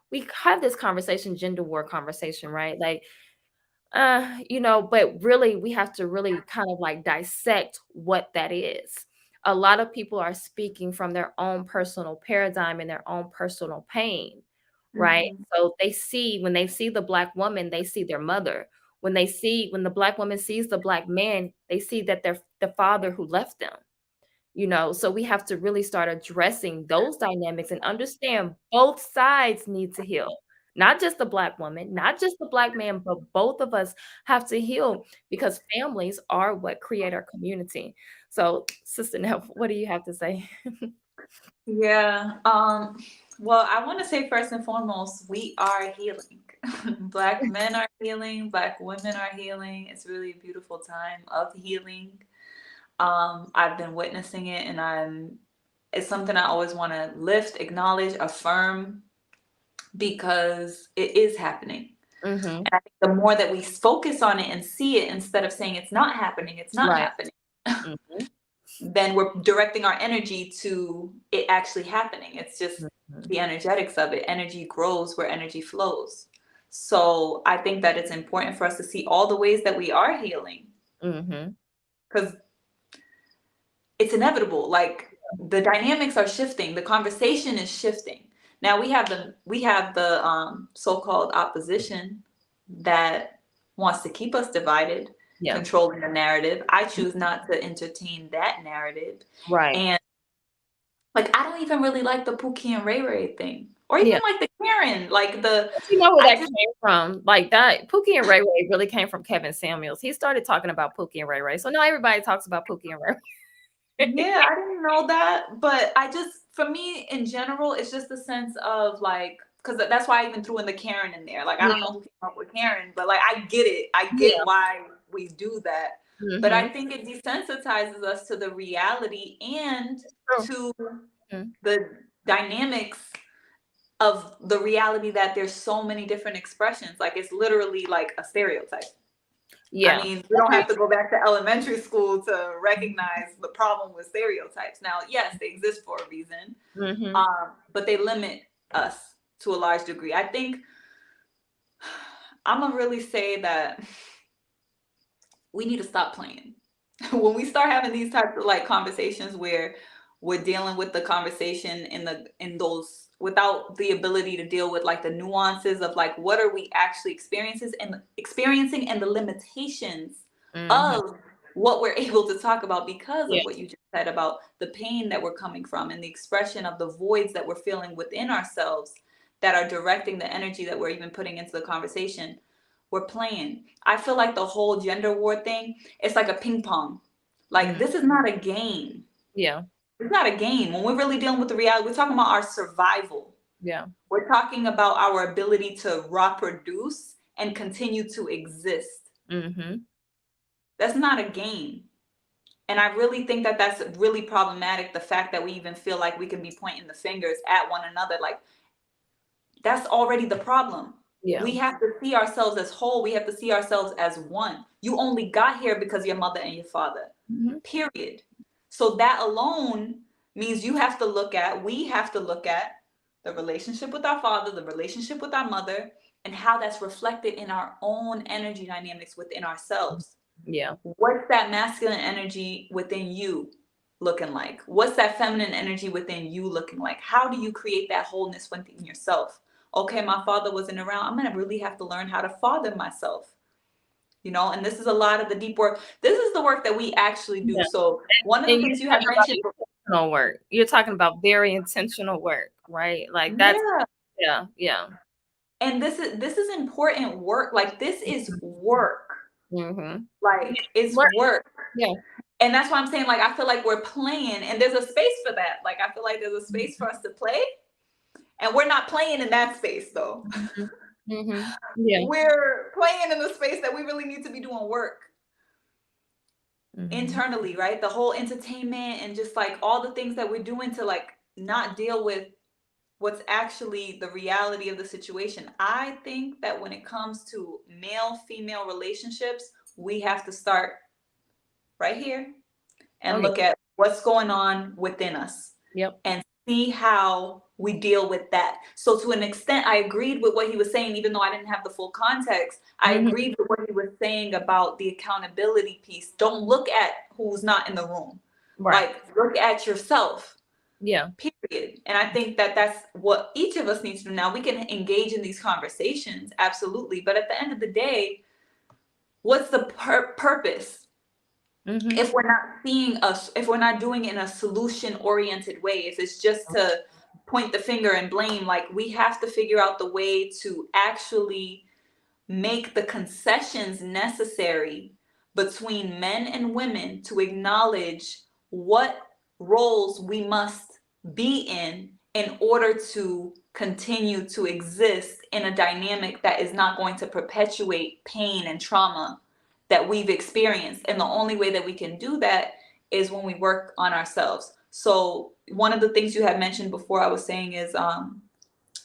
have this conversation, gender war conversation, right? Like, but really we have to really kind of like dissect what that is. a lot of people are speaking from their own personal paradigm and their own personal pain, right? So when they see the Black woman, they see their mother. When the Black woman sees the Black man, they see that they're the father who left them. So we have to really start addressing those dynamics and understand both sides need to heal. Not just the Black woman, not just the Black man, but both of us have to heal because families are what create our community. So, Sister Nef, what do you have to say? Yeah. Well, I want to say first and foremost, we are healing. Black men are healing, Black women are healing. It's really a beautiful time of healing. I've been witnessing it, and it's something I always want to lift, acknowledge, affirm, because it is happening. And I think the more that we focus on it and see it, instead of saying it's not happening, then we're directing our energy to it actually happening. It's just the energetics of it. Energy grows where energy flows. So I think that it's important for us to see all the ways that we are healing, because it's inevitable. Like, the dynamics are shifting, the conversation is shifting. Now we have the so-called opposition that wants to keep us divided, controlling the narrative. I choose not to entertain that narrative. Right. And like, I don't even really like the Pookie and Ray Ray thing, or even like the Karen, like the. You know where that came from? Like, that Pookie and Ray Ray really came from Kevin Samuels. He started talking about Pookie and Ray Ray, so now everybody talks about Pookie and Ray Ray. Yeah, I didn't know that, but for me in general, it's just a sense of like, because that's why I even threw in the Karen in there. Like, I don't know who came up with Karen, but like, I get it. I get why we do that. But I think it desensitizes us to the reality and to the dynamics of the reality that there's so many different expressions. Like, it's literally like a stereotype. Yeah. I mean, we don't have to go back to elementary school to recognize the problem with stereotypes. Now, yes, they exist for a reason, but they limit us to a large degree. I think I'm going to really say that we need to stop playing. When we start having these types of like conversations where we're dealing with the conversation in those without the ability to deal with like the nuances of like, what are we actually experiencing and the limitations of what we're able to talk about because of what you just said about the pain that we're coming from and the expression of the voids that we're feeling within ourselves that are directing the energy that we're even putting into the conversation. We're playing. I feel like the whole gender war thing, it's like a ping pong. Like, this is not a game. Yeah. It's not a game. When we're really dealing with the reality, we're talking about our survival. Yeah. We're talking about our ability to reproduce and continue to exist. That's not a game. And I really think that that's really problematic, the fact that we even feel like we can be pointing the fingers at one another. Like, that's already the problem. Yeah. We have to see ourselves as whole. We have to see ourselves as one. You only got here because of your mother and your father. Period. So that alone means we have to look at the relationship with our father, the relationship with our mother, and how that's reflected in our own energy dynamics within ourselves. Yeah. What's that masculine energy within you looking like? What's that feminine energy within you looking like? How do you create that wholeness within yourself? Okay, my father wasn't around. I'm going to really have to learn how to father myself. And this is a lot of the deep work. This is the work that we actually do. Yeah. So one of the things you have mentioned, intentional work. You're talking about very intentional work, right? Like that's yeah. And this is important work. Like, this is work. Like, it's work. Yeah. And that's why I'm saying, like, I feel like we're playing, and there's a space for that. Like, I feel like there's a space for us to play, and we're not playing in that space though. Yeah. We're playing in the space that we really need to be doing work internally, right? The whole entertainment and just like all the things that we're doing to like not deal with what's actually the reality of the situation. I think that when it comes to male-female relationships, we have to start right here and look at what's going on within us. Yep. And see how we deal with that. So to an extent, I agreed with what he was saying, even though I didn't have the full context. I agreed with what he was saying about the accountability piece. Don't look at who's not in the room. Right. Like, look at yourself. Yeah. Period. And I think that that's what each of us needs to do now. We can engage in these conversations, absolutely. But at the end of the day, what's the purpose? Mm-hmm. If we're not seeing us, if we're not doing it in a solution-oriented way, if it's just to point the finger and blame, like, we have to figure out the way to actually make the concessions necessary between men and women to acknowledge what roles we must be in order to continue to exist in a dynamic that is not going to perpetuate pain and trauma that we've experienced. And the only way that we can do that is when we work on ourselves. So one of the things you had mentioned before I was saying is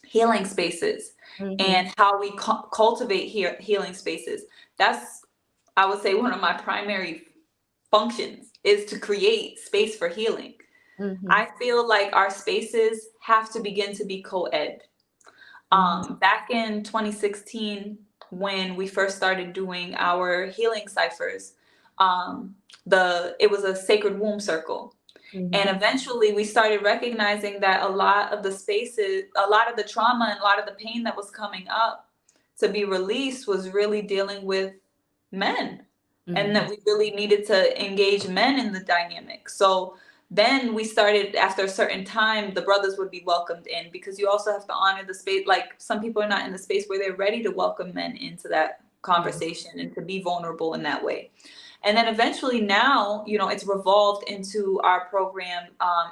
healing spaces. Mm-hmm. And how we cultivate healing spaces. That's, I would say, one of my primary functions is to create space for healing. Mm-hmm. I feel like our spaces have to begin to be co-ed. Back in 2016, when we first started doing our healing ciphers, it was a sacred womb circle. Mm-hmm. And eventually we started recognizing that a lot of the spaces, a lot of the trauma and a lot of the pain that was coming up to be released was really dealing with men. Mm-hmm. And that we really needed to engage men in the dynamic. So then we started, after a certain time, the brothers would be welcomed in, because you also have to honor the space. Like, some people are not in the space where they're ready to welcome men into that conversation and to be vulnerable in that way. And then eventually now, it's revolved into our program,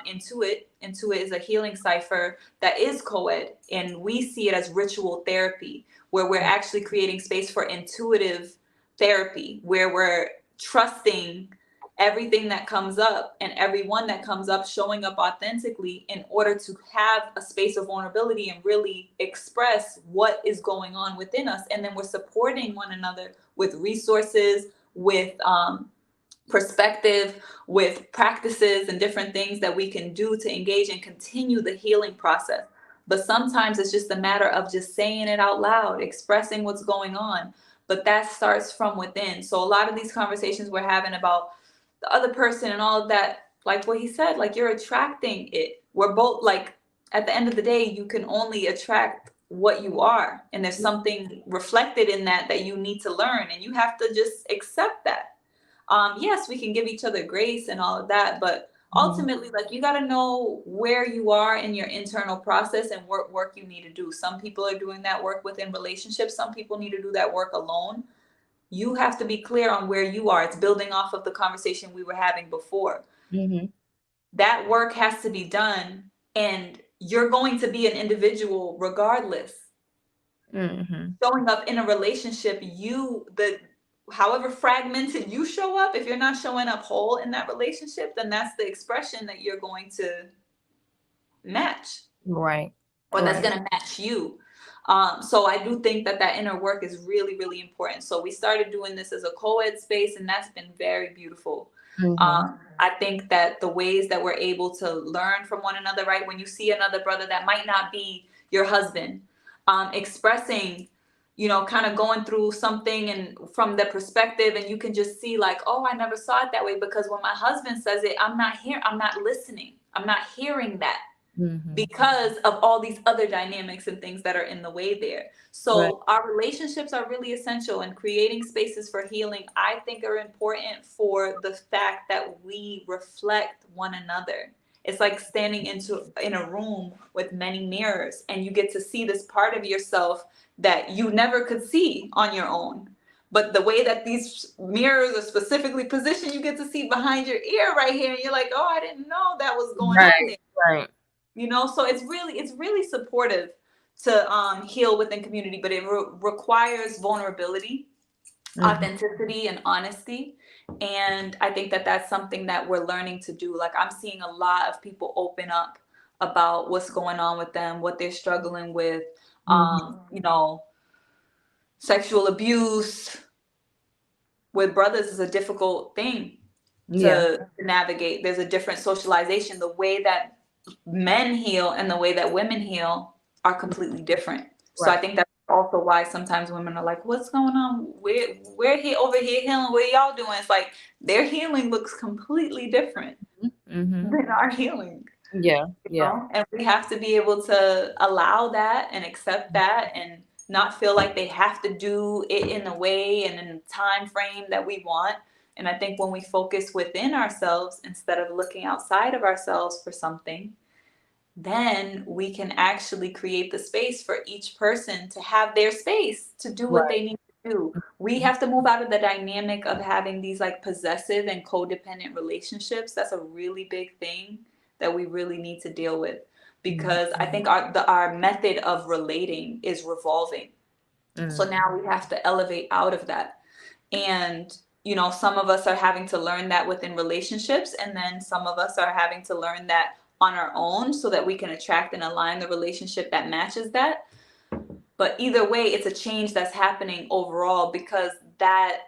Intuit. Intuit is a healing cipher that is co-ed, and we see it as ritual therapy, where we're actually creating space for intuitive therapy, where we're trusting everything that comes up and everyone that comes up, showing up authentically in order to have a space of vulnerability and really express what is going on within us. And then we're supporting one another with resources, with perspective, with practices and different things that we can do to engage and continue the healing process. But sometimes it's just a matter of just saying it out loud, expressing what's going on. But that starts from within. So a lot of these conversations we're having about the other person and all of that, like what he said, like, you're attracting it. We're both, like, at the end of the day, you can only attract what you are. And there's something reflected in that you need to learn, and you have to just accept that. Yes, we can give each other grace and all of that, but ultimately, like, you got to know where you are in your internal process and what work you need to do. Some people are doing that work within relationships. Some people need to do that work alone. You have to be clear on where you are. It's building off of the conversation we were having before. Mm-hmm. That work has to be done, and you're going to be an individual regardless. Mm-hmm. Showing up in a relationship, however fragmented you show up, if you're not showing up whole in that relationship, then that's the expression that you're going to match. Right. Or that's going to match you. So I do think that inner work is really, really important. So we started doing this as a co-ed space, and that's been very beautiful. Mm-hmm. I think that the ways that we're able to learn from one another, right? When you see another brother that might not be your husband, expressing, kind of going through something and from the perspective, and you can just see, like, oh, I never saw it that way, because when my husband says it, I'm not listening. I'm not hearing that. Mm-hmm. Because of all these other dynamics and things that are in the way there. So our relationships are really essential, and creating spaces for healing, I think, are important for the fact that we reflect one another. It's like standing in a room with many mirrors, and you get to see this part of yourself that you never could see on your own. But the way that these mirrors are specifically positioned, you get to see behind your ear right here, and you're like, oh, I didn't know that was going on there. Right. So it's really supportive to heal within community, but it requires vulnerability, authenticity, and honesty. And I think that that's something that we're learning to do. Like, I'm seeing a lot of people open up about what's going on with them, what they're struggling with, sexual abuse with brothers is a difficult thing to navigate. There's a different socialization. The way that men heal and the way that women heal are completely different. So I think that's also why sometimes women are like, what's going on? We're here over here healing. What are y'all doing? It's like their healing looks completely different. than our healing. Yeah. And we have to be able to allow that and accept that and not feel like they have to do it in the way and in the time frame that we want. And I think when we focus within ourselves instead of looking outside of ourselves for something, then we can actually create the space for each person to have their space to do what they need to do. We have to move out of the dynamic of having these like possessive and codependent relationships. That's a really big thing that we really need to deal with, because I think our method of relating is revolving. So now we have to elevate out of that. And some of us are having to learn that within relationships, and then some of us are having to learn that on our own so that we can attract and align the relationship that matches that. But either way, it's a change that's happening overall, because that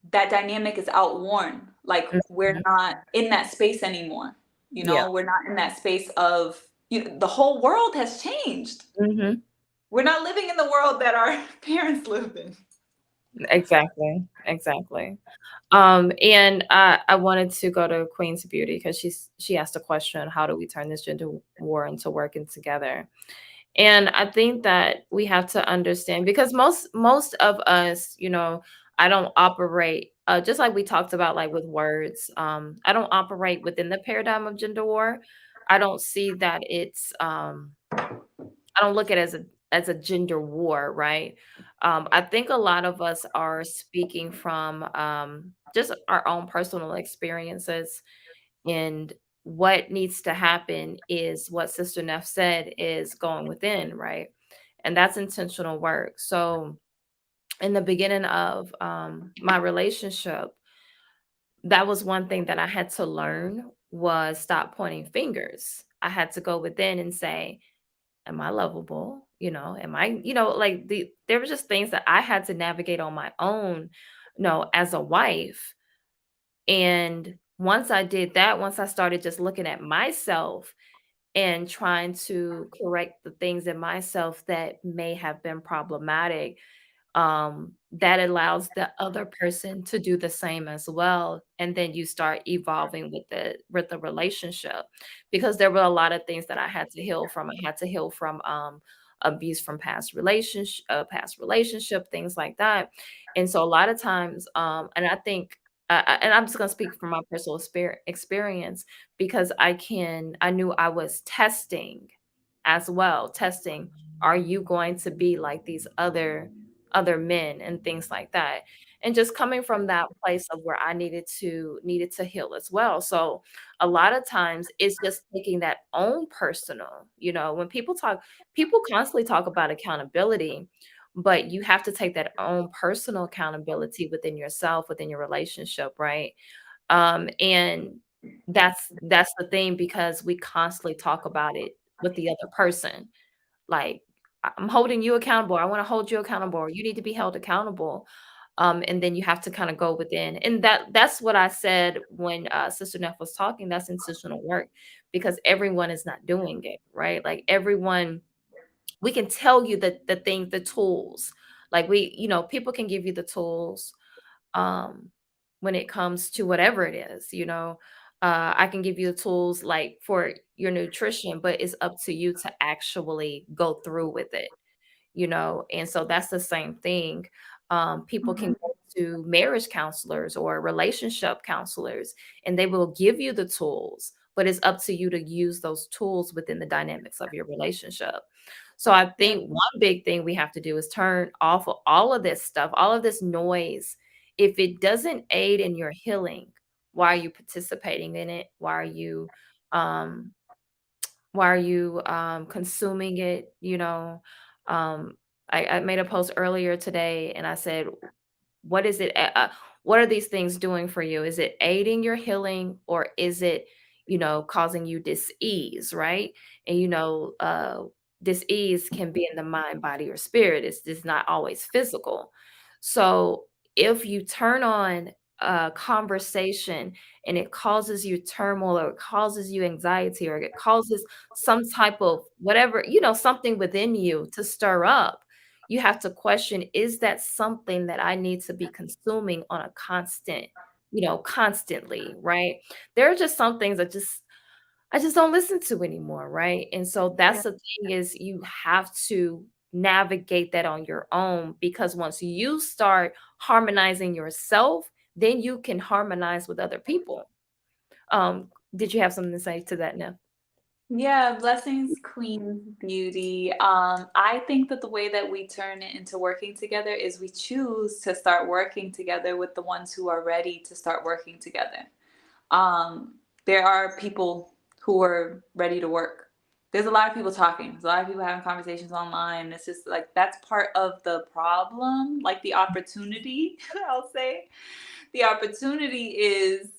dynamic is outworn. Like, we're not in that space anymore. We're not in that space of the whole world has changed. We're not living in the world that our parents lived in. Exactly. And I wanted to go to Queen's Beauty because she asked a question: how do we turn this gender war into working together? And I think that we have to understand, because most of us, I don't operate just like we talked about, like with words. I don't operate within the paradigm of gender war. I don't see that it's I don't look at it as a gender war, right? I think a lot of us are speaking from just our own personal experiences, and what needs to happen is what Sister Nef said, is going within, right? And that's intentional work. So in the beginning of my relationship, that was one thing that I had to learn, was stop pointing fingers. I had to go within and say, am I lovable? Am I, like there were just things that I had to navigate on my own, as a wife. And once I did that, once I started just looking at myself and trying to correct the things in myself that may have been problematic, that allows the other person to do the same as well. And then you start evolving with the relationship, because there were a lot of things that I had to heal from. I had to heal from abuse from past relationship, things like that. And so a lot of times, and I think, and I'm just going to speak from my personal experience, because I knew I was testing as well, testing, are you going to be like these other men and things like that. And just coming from that place of where I needed to heal as well. So a lot of times it's just taking that own personal, when people constantly talk about accountability, but you have to take that own personal accountability within yourself, within your relationship, right? And that's the thing, because we constantly talk about it with the other person. Like, I'm holding you accountable. I want to hold you accountable. Or you need to be held accountable. And then you have to kind of go within. And that's what I said when Sister Neff was talking. That's intentional work, because everyone is not doing it, right? Like everyone, we can tell you the tools. Like people can give you the tools when it comes to whatever it is, I can give you the tools like for your nutrition, but it's up to you to actually go through with it, and so that's the same thing. People can go to marriage counselors or relationship counselors, and they will give you the tools, but it's up to you to use those tools within the dynamics of your relationship. So I think one big thing we have to do is turn off of all of this stuff, all of this noise. If it doesn't aid in your healing, why are you participating in it? Um, why are you consuming it? Um, I made a post earlier today and I said, what is it? What are these things doing for you? Is it aiding your healing, or is it, causing you dis-ease, right? And dis-ease can be in the mind, body, or spirit. It's just not always physical. So if you turn on a conversation and it causes you turmoil, or it causes you anxiety, or it causes some type of whatever, something within you to stir up, you have to question, is that something that I need to be consuming on a constant constantly, right? There are just some things that I just don't listen to anymore, right? And so that's the thing, is you have to navigate that on your own, because once you start harmonizing yourself, then you can harmonize with other people. Did you have something to say to that, Nef? Yeah, blessings, Queen Beauty. I think that the way that we turn it into working together is we choose to start working together with the ones who are ready to start working together. There are people who are ready to work. There's a lot of people talking. There's a lot of people having conversations online. It's just like, that's part of the problem, like the opportunity, I'll say. The opportunity is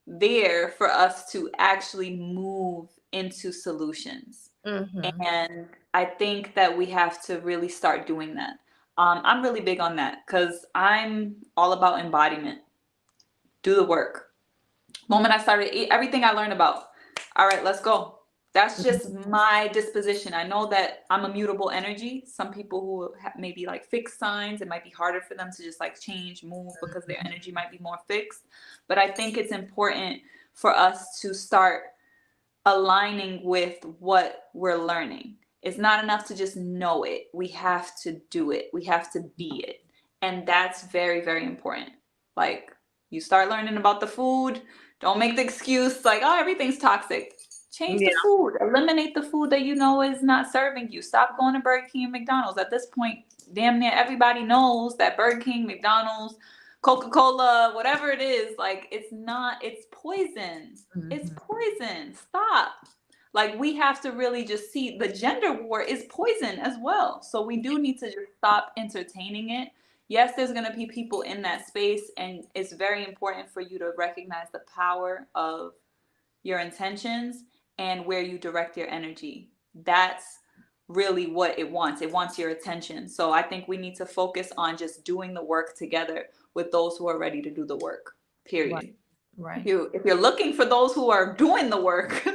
there for us to actually move into solutions. And I think that we have to really start doing that. I'm really big on that because I'm all about embodiment. Do the work. Moment I started, everything I learned about, all right, let's go. That's just my disposition. I know that I'm a mutable energy. Some people who have maybe like fixed signs, it might be harder for them to just like change, move, because their energy might be more fixed. But I think it's important for us to start aligning with what we're learning. It's not enough to just know it. We have to do it. We have to be it. And that's very, very important. Like, you start learning about the food, don't make the excuse like, oh, everything's toxic. Change the food. Eliminate the food that you know is not serving you. Stop going to Burger King and McDonald's. At this point, damn near everybody knows that Burger King, McDonald's, Coca-Cola, whatever it is, like, it's poison. It's poison. Stop. Like, we have to really just see the gender war is poison as well. So we do need to just stop entertaining it. Yes, there's going to be people in that space, and it's very important for you to recognize the power of your intentions and where you direct your energy. That's really what it wants. It wants your attention. So I think we need to focus on just doing the work together with those who are ready to do the work, period. Right. If you're looking for those who are doing the work,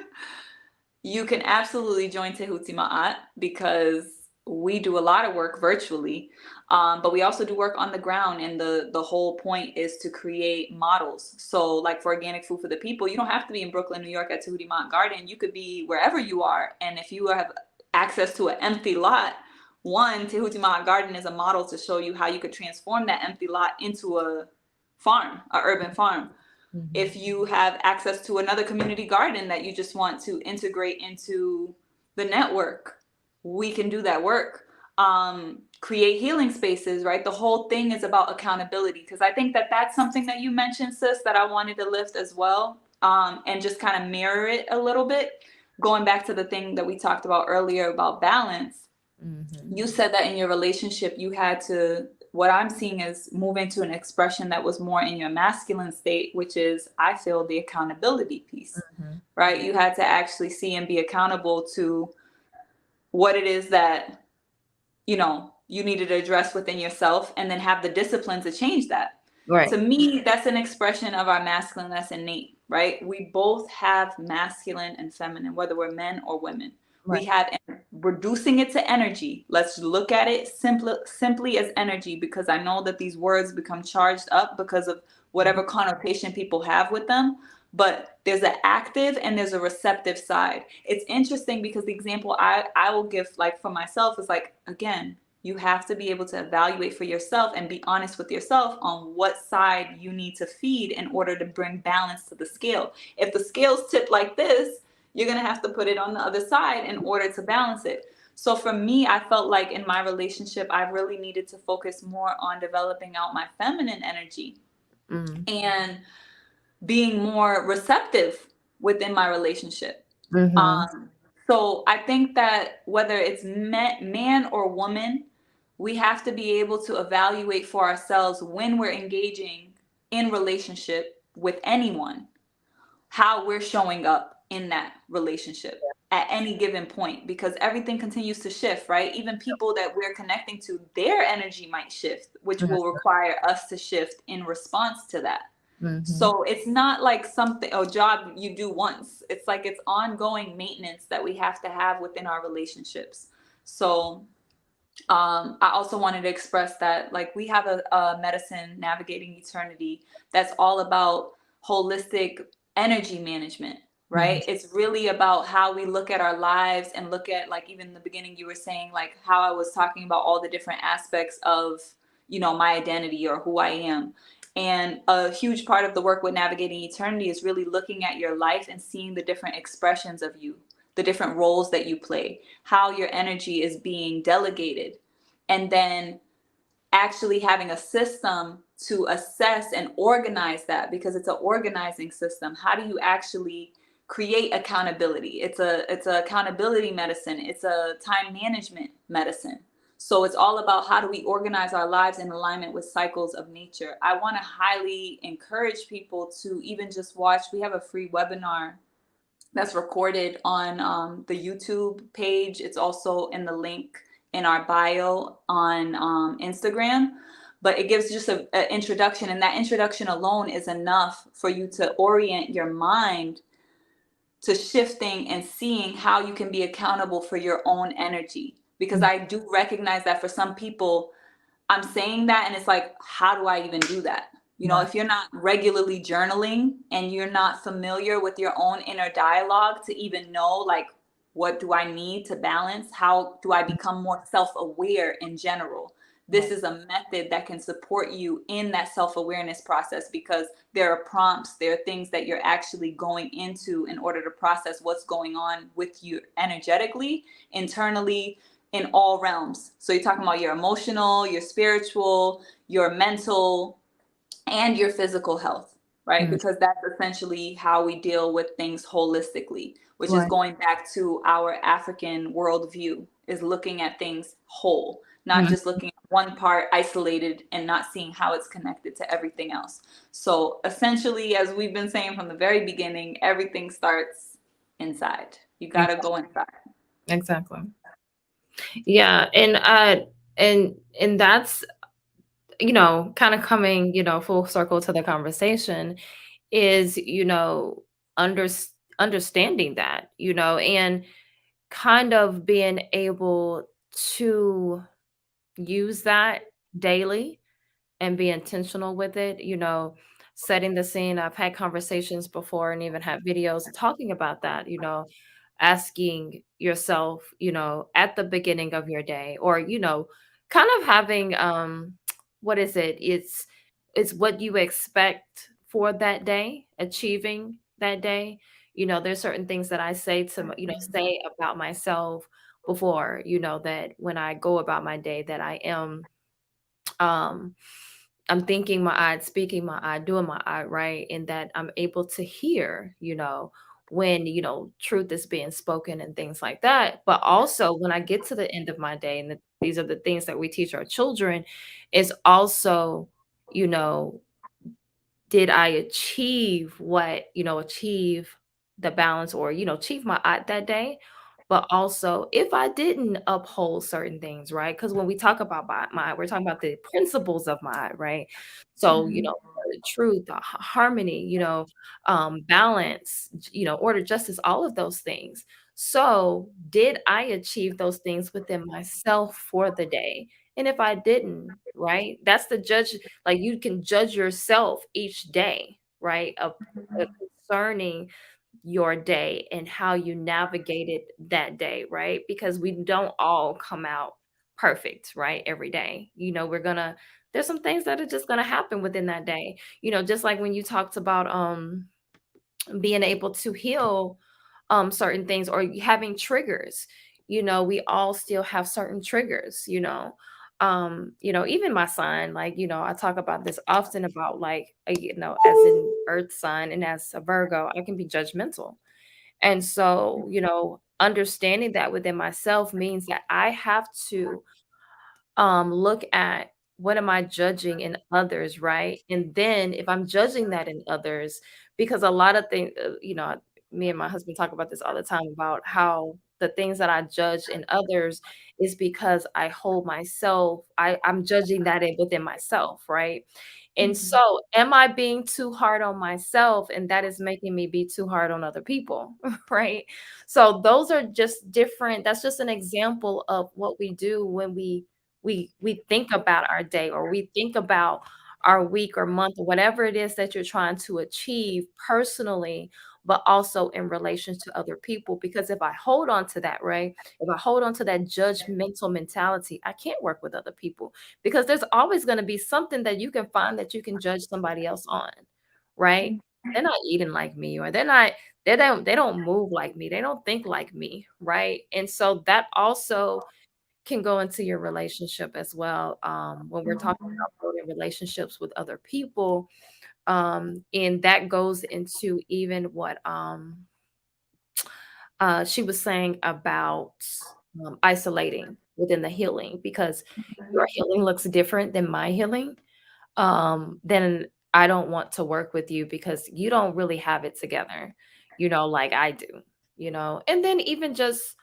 you can absolutely join Tehuti Ma'at, because we do a lot of work virtually, but we also do work on the ground. And the whole point is to create models. So like for organic food for the people, you don't have to be in Brooklyn, New York at Tehuti Ma'at Garden. You could be wherever you are. And if you have access to an empty lot, Tehuti Ma'at Garden is a model to show you how you could transform that empty lot into a farm, an urban farm. If you have access to another community garden that you just want to integrate into the network, we can do that work. Create healing spaces, right? The whole thing is about accountability, because I think that that's something that you mentioned, sis, that I wanted to lift as well, and just kind of mirror it a little bit. Going back to the thing that we talked about earlier about balance, you said that in your relationship, you had to, what I'm seeing is move into an expression that was more in your masculine state, which is, I feel, the accountability piece, right? You had to actually see and be accountable to what it is that, you needed to address within yourself, and then have the discipline to change that. Right. To me, that's an expression of our masculine that's innate, right? We both have masculine and feminine, whether we're men or women. Right. We have, reducing it to energy. Let's look at it simply as energy, because I know that these words become charged up because of whatever connotation people have with them. But there's an active and there's a receptive side. It's interesting because the example I will give, like for myself, is like, again, you have to be able to evaluate for yourself and be honest with yourself on what side you need to feed in order to bring balance to the scale. If the scales tip like this, you're going to have to put it on the other side in order to balance it. So for me, I felt like in my relationship, I really needed to focus more on developing out my feminine energy and being more receptive within my relationship. So I think that whether it's man or woman, we have to be able to evaluate for ourselves when we're engaging in relationship with anyone, how we're showing up in that relationship at any given point, because everything continues to shift, right? Even people that we're connecting to, their energy might shift, which will require us to shift in response to that. So it's not like a job you do once. It's like it's ongoing maintenance that we have to have within our relationships. So I also wanted to express that, like, we have a medicine, Navigating Eternity, that's all about holistic energy management, right? It's really about how we look at our lives and look at, like, even in the beginning, you were saying, like, how I was talking about all the different aspects of, you know, my identity or who I am. And a huge part of the work with Navigating Eternity is really looking at your life and seeing the different expressions of you, the different roles that you play, how your energy is being delegated, and then actually having a system to assess and organize that, because it's an organizing system. How do you actually create accountability? It's a accountability medicine. It's a time management medicine. So it's all about how do we organize our lives in alignment with cycles of nature. I want to highly encourage people to even just watch. We have a free webinar that's recorded on the YouTube page. It's also in the link in our bio on Instagram. But it gives just an introduction, and that introduction alone is enough for you to orient your mind to shifting and seeing how you can be accountable for your own energy. Because I do recognize that for some people, I'm saying that and it's like, how do I even do that? You know, if you're not regularly journaling and you're not familiar with your own inner dialogue to even know, like, what do I need to balance? How do I become more self-aware in general? This is a method that can support you in that self-awareness process, because there are prompts, there are things that you're actually going into in order to process what's going on with you energetically, internally, in all realms. So you're talking about your emotional, your spiritual, your mental, and your physical health, right? Because that's essentially how we deal with things holistically, which is going back to our African worldview, is looking at things whole, not just looking at one part isolated and not seeing how it's connected to everything else. So essentially, as we've been saying from the very beginning, everything starts inside. You got to go inside. Exactly. Yeah. And that's, you know, kind of coming, you know, full circle to the conversation is, you know, under, understanding that, you know, and kind of being able to use that daily and be intentional with it, you know, setting the scene. I've had conversations before and even had videos talking about that, you know, asking yourself, you know, at the beginning of your day, or, you know, kind of having what is it? It's what you expect for that day, achieving that day. You know, there's certain things that I say to, you know, say about myself before, you know, that when I go about my day, that I am um I'm thinking my I, speaking my I, doing my I, right? And that I'm able to hear, you know, when, you know, truth is being spoken and things like that. But also when I get to the end of my day, and these are the things that we teach our children, is also, you know, did I achieve what, you know, achieve the balance, or, you know, achieve my I that day? But also, if I didn't uphold certain things, right? Because when we talk about my, we're talking about the principles of my, right? So, you know, the truth, the harmony, you know, balance, you know, order, justice, all of those things. So, did I achieve those things within myself for the day? And if I didn't, right? That's the judge. Like, you can judge yourself each day, right? Concerning your day and how you navigated that day, right? Because we don't all come out perfect, right? Every day. You know, there's some things that are just gonna happen within that day. You know, just like when you talked about being able to heal certain things, or having triggers. You know, we all still have certain triggers, you know, even my sign, like, you know, I talk about this often about, like, you know, as an earth sign and as a Virgo, I can be judgmental. And so, you know, understanding that within myself means that I have to look at, what am I judging in others, right? And then if I'm judging that in others, because a lot of things, you know, me and my husband talk about this all the time, about how the things that I judge in others is because I hold myself, I'm judging that within myself, right? And so am I being too hard on myself, and that is making me be too hard on other people, right? So those are just different, that's just an example of what we do when we think about our day, or we think about our week or month, or whatever it is that you're trying to achieve personally, but also in relation to other people. Because if I hold on to that, right? If I hold on to that judgmental mentality, I can't work with other people, because there's always going to be something that you can find that you can judge somebody else on, right? They're not eating like me, or they don't move like me, they don't think like me, right? And so that also can go into your relationship as well. When we're talking about building relationships with other people, and that goes into even what she was saying about isolating within the healing, because your healing looks different than my healing. Then I don't want to work with you because you don't really have it together, like I do, and then even just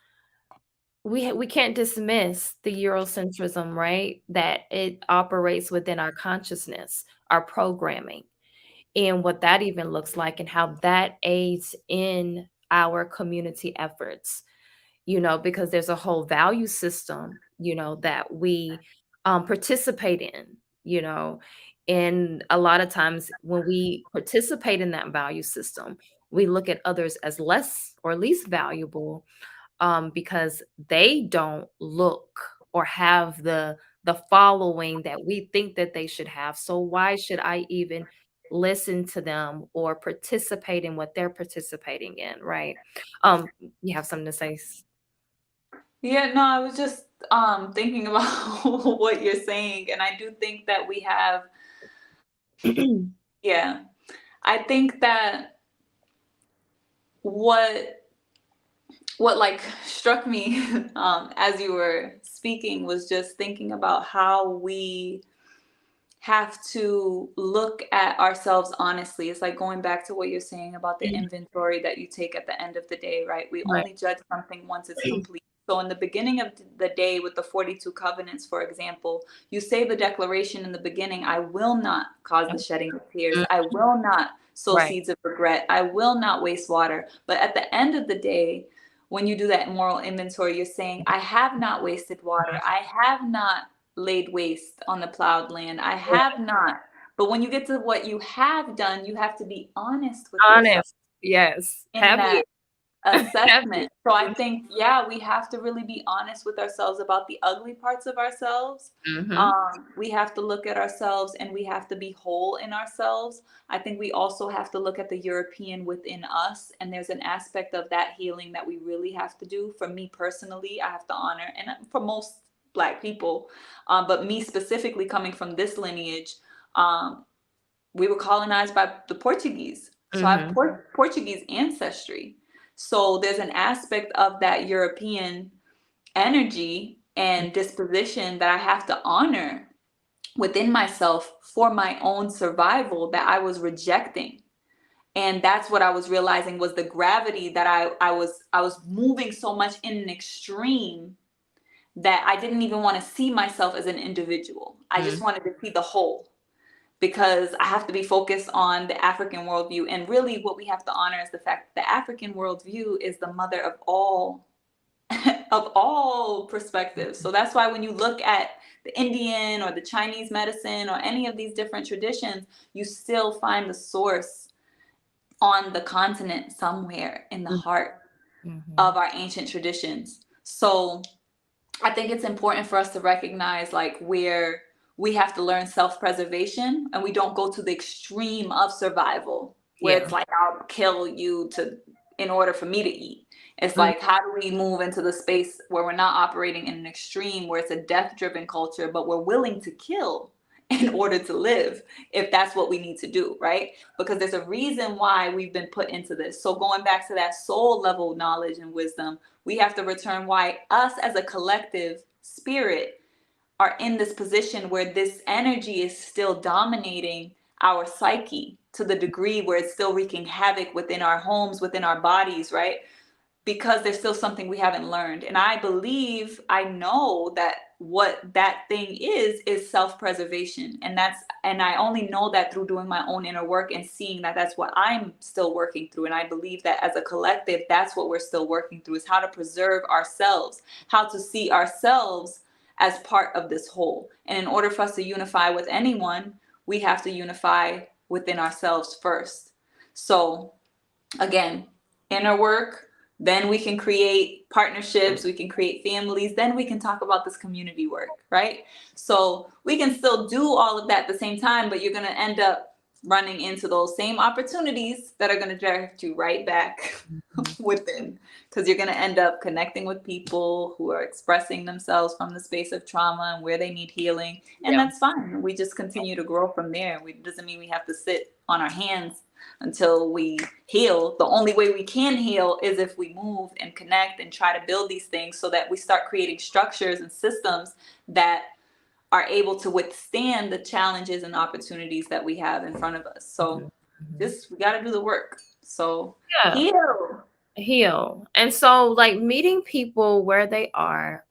we can't dismiss the Eurocentrism, right? That it operates within our consciousness, our programming, and what that even looks like, and how that aids in our community efforts, because there's a whole value system, that we participate in, you know, and a lot of times when we participate in that value system, we look at others as less or least valuable, because they don't look or have the following that we think that they should have. So why should I even listen to them or participate in what they're participating in, right? You have something to say? Yeah, no, I was just thinking about what you're saying, and I do think that we have, yeah, I think that what like struck me as you were speaking was just thinking about how we have to look at ourselves honestly. It's like going back to what you're saying about the inventory that you take at the end of the day, right? We Right. only judge something once it's complete. So in the beginning of the day with the 42 covenants, for example, you say the declaration in the beginning, I will not cause the shedding of tears. I will not sow Right. seeds of regret. I will not waste water. But at the end of the day, when you do that moral inventory, you're saying, I have not wasted water. I have not laid waste on the plowed land. I have not. But when you get to what you have done, you have to be honest with yourself Honest. Yes. in Have that you? Have you? assessment. So I think, yeah, we have to really be honest with ourselves about the ugly parts of ourselves. We have to look at ourselves and we have to be whole in ourselves. I think we also have to look at the European within us. And there's an aspect of that healing that we really have to do. For me personally, I have to honor, and for most Black people, but me specifically coming from this lineage, we were colonized by the Portuguese. So I have Portuguese ancestry. So there's an aspect of that European energy and disposition that I have to honor within myself for my own survival that I was rejecting. And that's what I was realizing was the gravity that I was moving so much in an extreme that I didn't even want to see myself as an individual. I just wanted to see the whole, because I have to be focused on the African worldview. And really what we have to honor is the fact that the African worldview is the mother of all of all perspectives. So that's why when you look at the Indian or the Chinese medicine or any of these different traditions, you still find the source on the continent somewhere in the heart of our ancient traditions. So I think it's important for us to recognize like where we have to learn self-preservation, and we don't go to the extreme of survival where it's like, I'll kill you in order for me to eat. It's like, how do we move into the space where we're not operating in an extreme, where it's a death-driven culture, but we're willing to kill in order to live, if that's what we need to do, right? Because there's a reason why we've been put into this. So going back to that soul level knowledge and wisdom, we have to return why us as a collective spirit are in this position where this energy is still dominating our psyche to the degree where it's still wreaking havoc within our homes, within our bodies, right? because there's still something we haven't learned. And I believe, I know that what that thing is self-preservation. And I only know that through doing my own inner work and seeing that that's what I'm still working through. And I believe that as a collective, that's what we're still working through, is how to preserve ourselves, how to see ourselves as part of this whole. And in order for us to unify with anyone, we have to unify within ourselves first. So again, inner work, then we can create partnerships, we can create families, then we can talk about this community work, right? So we can still do all of that at the same time, but you're going to end up running into those same opportunities that are going to direct you right back within, because you're going to end up connecting with people who are expressing themselves from the space of trauma and where they need healing. And that's fine. We just continue to grow from there. It doesn't mean we have to sit on our hands until we heal. The only way we can heal is if we move and connect and try to build these things, so that we start creating structures and systems that are able to withstand the challenges and opportunities that we have in front of us. So we got to do the work. So heal. And so like meeting people where they are,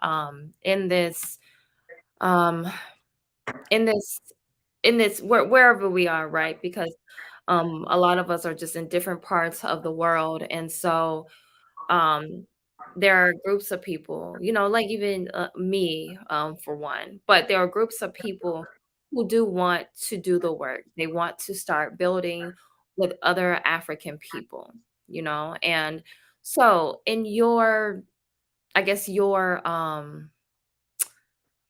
in this wherever we are, right? Because a lot of us are just in different parts of the world. And so there are groups of people, like even me, for one, but there are groups of people who do want to do the work. They want to start building with other African people, and so in your, I guess your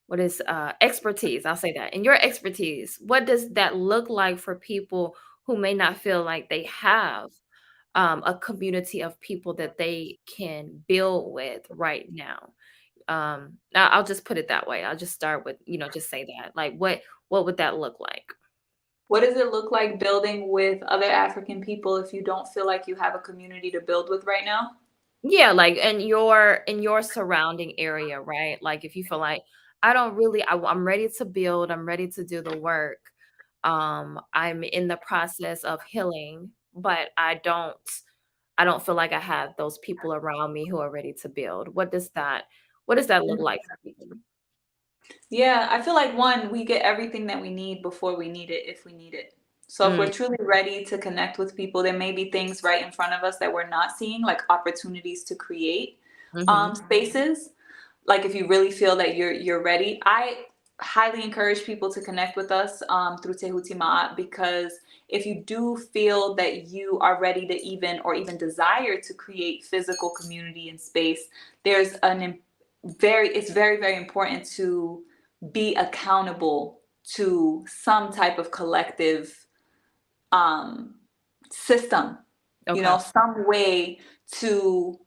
what is expertise, I'll say that, in your expertise, what does that look like for people who may not feel like they have a community of people that they can build with right now? I'll just put it that way. I'll just start with, just say that. Like, what would that look like? What does it look like building with other African people if you don't feel like you have a community to build with right now? Yeah, like in your surrounding area, right? Like if you feel like I'm ready to build, I'm ready to do the work. I'm in the process of healing, but I don't feel like I have those people around me who are ready to build. What does that look like for people? Yeah, I feel like we get everything that we need before we need it, if we need it. So if we're truly ready to connect with people, there may be things right in front of us that we're not seeing, like opportunities to create spaces. Like if you really feel that you're ready, I highly encourage people to connect with us through Tehuti Ma'at, because if you do feel that you are ready to even desire to create physical community and space, there's it's very, very important to be accountable to some type of collective system, some way to,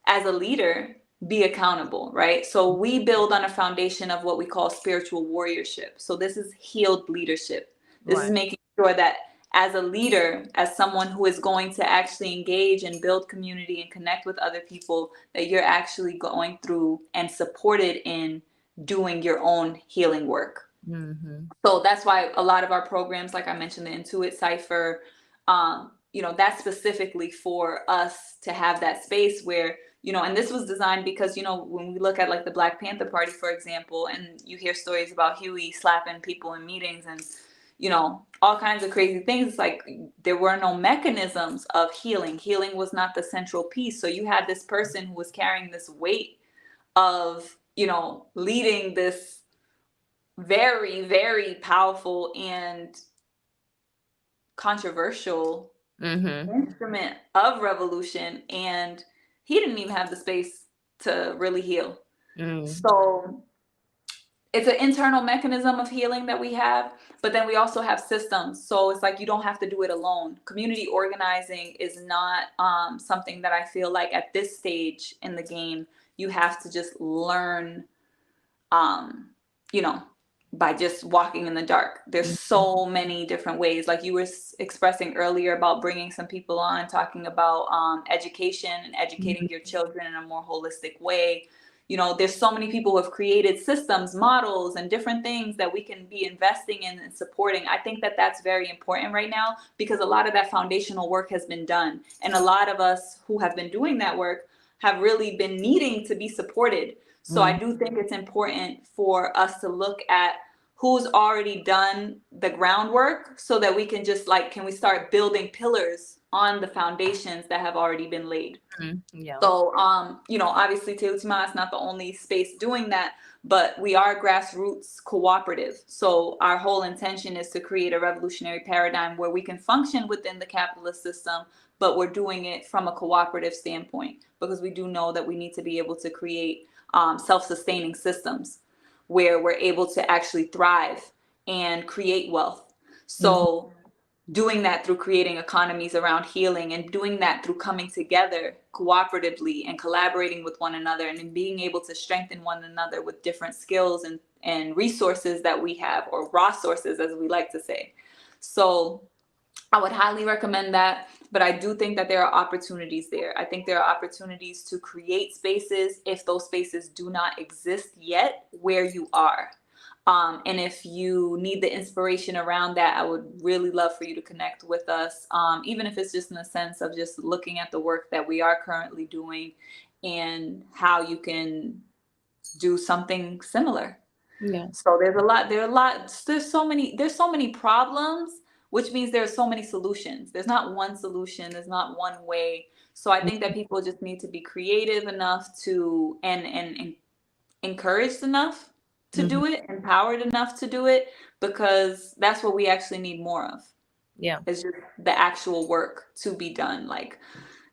as a leader, be accountable, right? So we build on a foundation of what we call spiritual warriorship. So this is healed leadership. This is making sure that as a leader, as someone who is going to actually engage and build community and connect with other people, that you're actually going through and supported in doing your own healing work. So that's why a lot of our programs, like I mentioned, the Intuit Cipher, that's specifically for us to have that space where, and this was designed because, when we look at like the Black Panther Party, for example, and you hear stories about Huey slapping people in meetings and, all kinds of crazy things, like there were no mechanisms of healing. Healing was not the central piece. So you had this person who was carrying this weight of, leading this very, very powerful and controversial instrument of revolution, and he didn't even have the space to really heal. So it's an internal mechanism of healing that we have, but then we also have systems. So it's like you don't have to do it alone. Community organizing is not something that I feel like at this stage in the game you have to just learn, by just walking in the dark. There's so many different ways. Like you were expressing earlier about bringing some people on, talking about education and educating your children in a more holistic way. There's so many people who have created systems, models, and different things that we can be investing in and supporting. I think that that's very important right now, because a lot of that foundational work has been done. And a lot of us who have been doing that work have really been needing to be supported. So I do think it's important for us to look at who's already done the groundwork so that we can just like, can we start building pillars on the foundations that have already been laid? Yeah. So, obviously Teotima is not the only space doing that, but we are grassroots cooperative. So our whole intention is to create a revolutionary paradigm where we can function within the capitalist system, but we're doing it from a cooperative standpoint, because we do know that we need to be able to create self-sustaining systems where we're able to actually thrive and create wealth. So doing that through creating economies around healing, and doing that through coming together cooperatively and collaborating with one another, and being able to strengthen one another with different skills and resources that we have, or raw sources, as we like to say. So I would highly recommend that. But I do think that there are opportunities there. I think there are opportunities to create spaces, if those spaces do not exist yet, where you are. And if you need the inspiration around that, I would really love for you to connect with us, even if it's just in the sense of just looking at the work that we are currently doing and how you can do something similar. Yeah. So there's so many problems, which means there's so many solutions. There's not one solution, there's not one way. So I think that people just need to be creative enough to and encouraged enough to do it, empowered enough to do it, because that's what we actually need more of. Yeah. It's just the actual work to be done.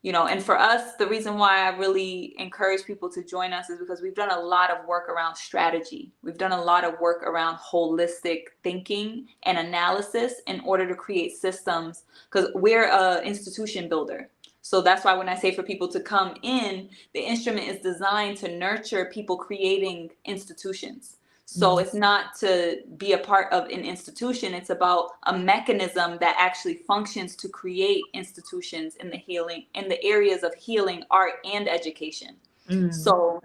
And for us, the reason why I really encourage people to join us is because we've done a lot of work around strategy. We've done a lot of work around holistic thinking and analysis in order to create systems, because we're an institution builder. So that's why when I say for people to come in, the instrument is designed to nurture people creating institutions. So it's not to be a part of an institution. It's about a mechanism that actually functions to create institutions in the areas of healing, art, and education. So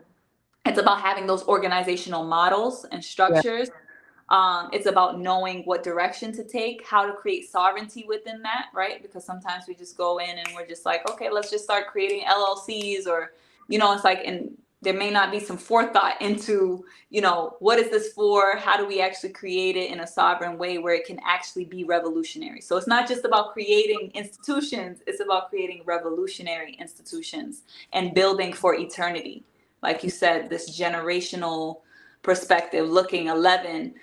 it's about having those organizational models and structures. It's about knowing what direction to take, how to create sovereignty within that, right? Because sometimes we just go in and we're just like, okay, let's just start creating LLCs, or, it's like, and there may not be some forethought into, what is this for? How do we actually create it in a sovereign way where it can actually be revolutionary? So it's not just about creating institutions, it's about creating revolutionary institutions and building for eternity. Like you said, this generational perspective, looking 1,000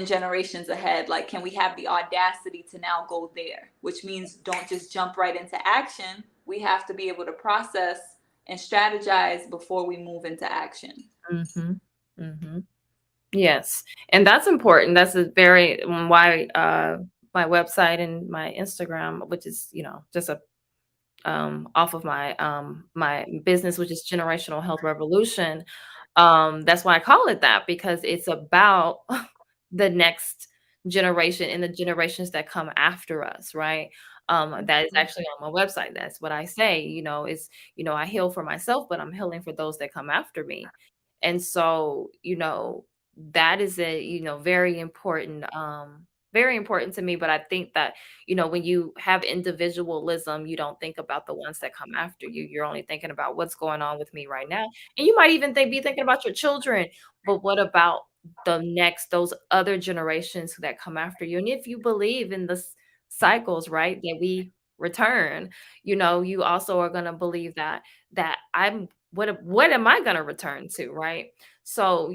generations ahead. Like, can we have the audacity to now go there? Which means don't just jump right into action. We have to be able to process and strategize before we move into action. Yes, and that's important. That's a very why my website and my Instagram, which is just a off of my business, which is Generational Health Revolution. That's why I call it that, because it's about the next generation and the generations that come after us, right? That is actually on my website. That's what I say, is, I heal for myself, but I'm healing for those that come after me. And so, that is very important to me. But I think that, when you have individualism, you don't think about the ones that come after you. You're only thinking about what's going on with me right now. And you might even be thinking about your children, but what about those other generations that come after you? And if you believe in the cycles, right, that we return, you also are going to believe that what am I going to return to, right? So,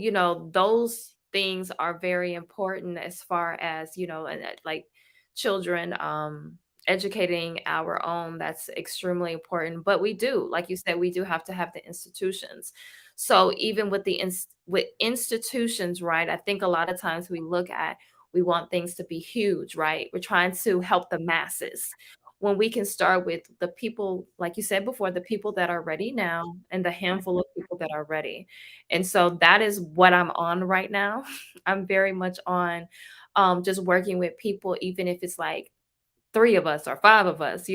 those things are very important as far as, like children, educating our own. That's extremely important. But we do, like you said, we do have to have the institutions. So even with with institutions, right, I think a lot of times we want things to be huge, right? We're trying to help the masses, when we can start with the people, like you said before, the people that are ready now, and the handful of people that are ready. And so that is what I'm on right now. I'm very much on just working with people, even if it's like 3 of us or 5 of us,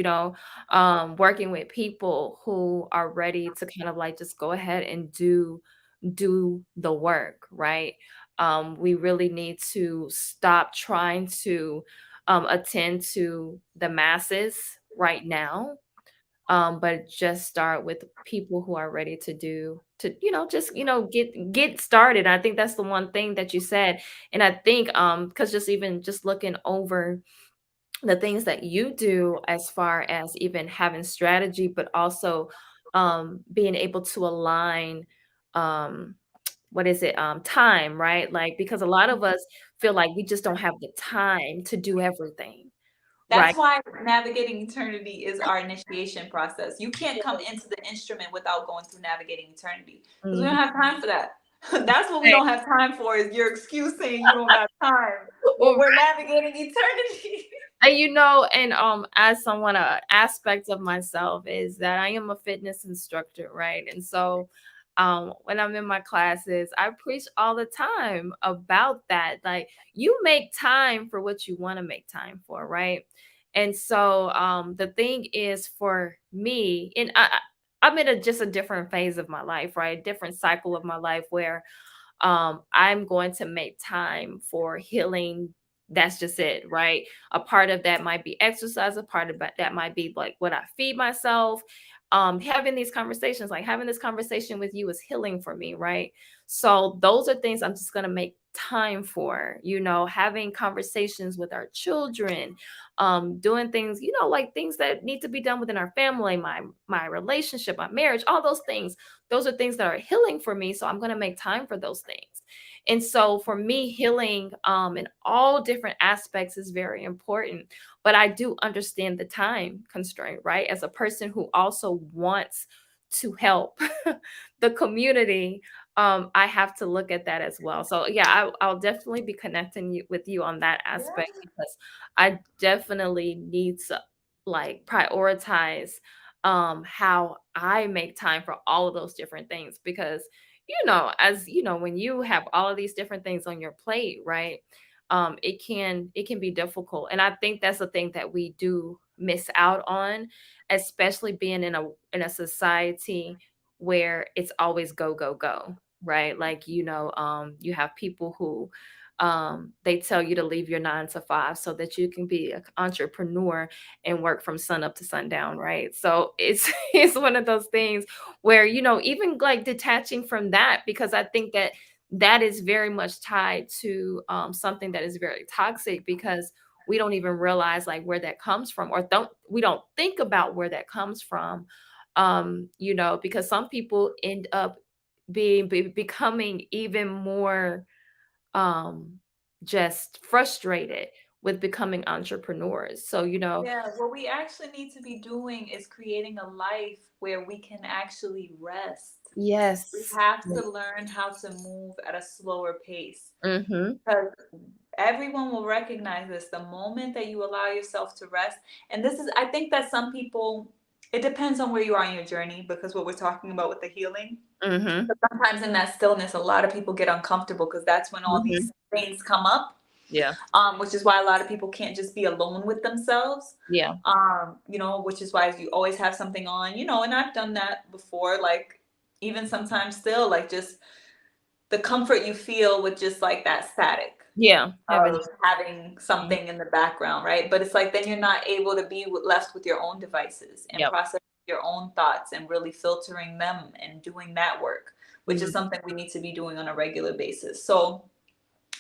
working with people who are ready to kind of like just go ahead and do the work, right? We really need to stop trying to attend to the masses right now, But just start with people who are ready to get started. I think that's the one thing that you said. And I think because just looking over the things that you do as far as even having strategy, but also being able to align what is it time, right? Like, because a lot of us feel like we just don't have the time to do everything, right? That's why navigating eternity is our initiation process. You can't come into the instrument without going through navigating eternity, because we don't have time for that. That's what we don't have time for, is your excuse saying you don't got time. Well, we're navigating eternity. And as someone, aspect of myself is that I am a fitness instructor, right? And so when I'm in my classes, I preach all the time about that. Like, you make time for what you want to make time for, right? And so the thing is, for me, and I'm in just a different phase of my life, right? Different cycle of my life, where I'm going to make time for healing. That's just it, right? A part of that might be exercise. A part of that might be like what I feed myself. Having these conversations, like having this conversation with you, is healing for me, right? So those are things I'm just going to make time for, having conversations with our children, doing things, like things that need to be done within our family, my relationship, my marriage, all those things. Those are things that are healing for me. So I'm going to make time for those things. And so for me, healing in all different aspects is very important. But I do understand the time constraint, right? As a person who also wants to help the community, I have to look at that as well. So yeah, I'll definitely be connecting with you on that aspect, because I definitely need to like prioritize how I make time for all of those different things. Because as you know, when you have all of these different things on your plate, right, it can be difficult. And I think that's the thing that we do miss out on, especially being in a society where it's always go go go, right? Like, you have people who they tell you to leave your 9 to 5 so that you can be an entrepreneur and work from sun up to sundown, right? So it's it's one of those things where, even like detaching from that, because I think that is very much tied to something that is very toxic, because we don't even realize like where that comes from, or we don't think about where that comes from. Because some people end up becoming even more just frustrated with becoming entrepreneurs. So, Yeah, what we actually need to be doing is creating a life where we can actually rest. yes. We have to learn how to move at a slower pace, Mm-hmm. because everyone will recognize this the moment that you allow yourself to rest. And I think that some people, it depends on where you are in your journey, because what we're talking about with the healing, Mm-hmm. but sometimes in that stillness, a lot of people get uncomfortable, because that's when all these things come up. Yeah. Which is why a lot of people can't just be alone with themselves. Yeah. Which is why you always have something on, and I've done that before, like even sometimes still, like just the comfort you feel with just like that static Yeah. of having something in the background, right? But it's like then you're not able to be left with your own devices and process your own thoughts and really filtering them and doing that work, which is something we need to be doing on a regular basis. So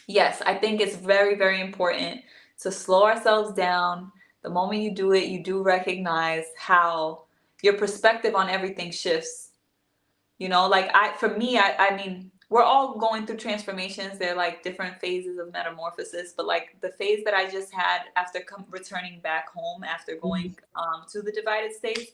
yes, I think it's very, very important to slow ourselves down. The moment you do it, you do recognize how your perspective on everything shifts. Like for me, I mean, we're all going through transformations. They're like different phases of metamorphosis, but like the phase that I just had after returning back home after going to the divided states,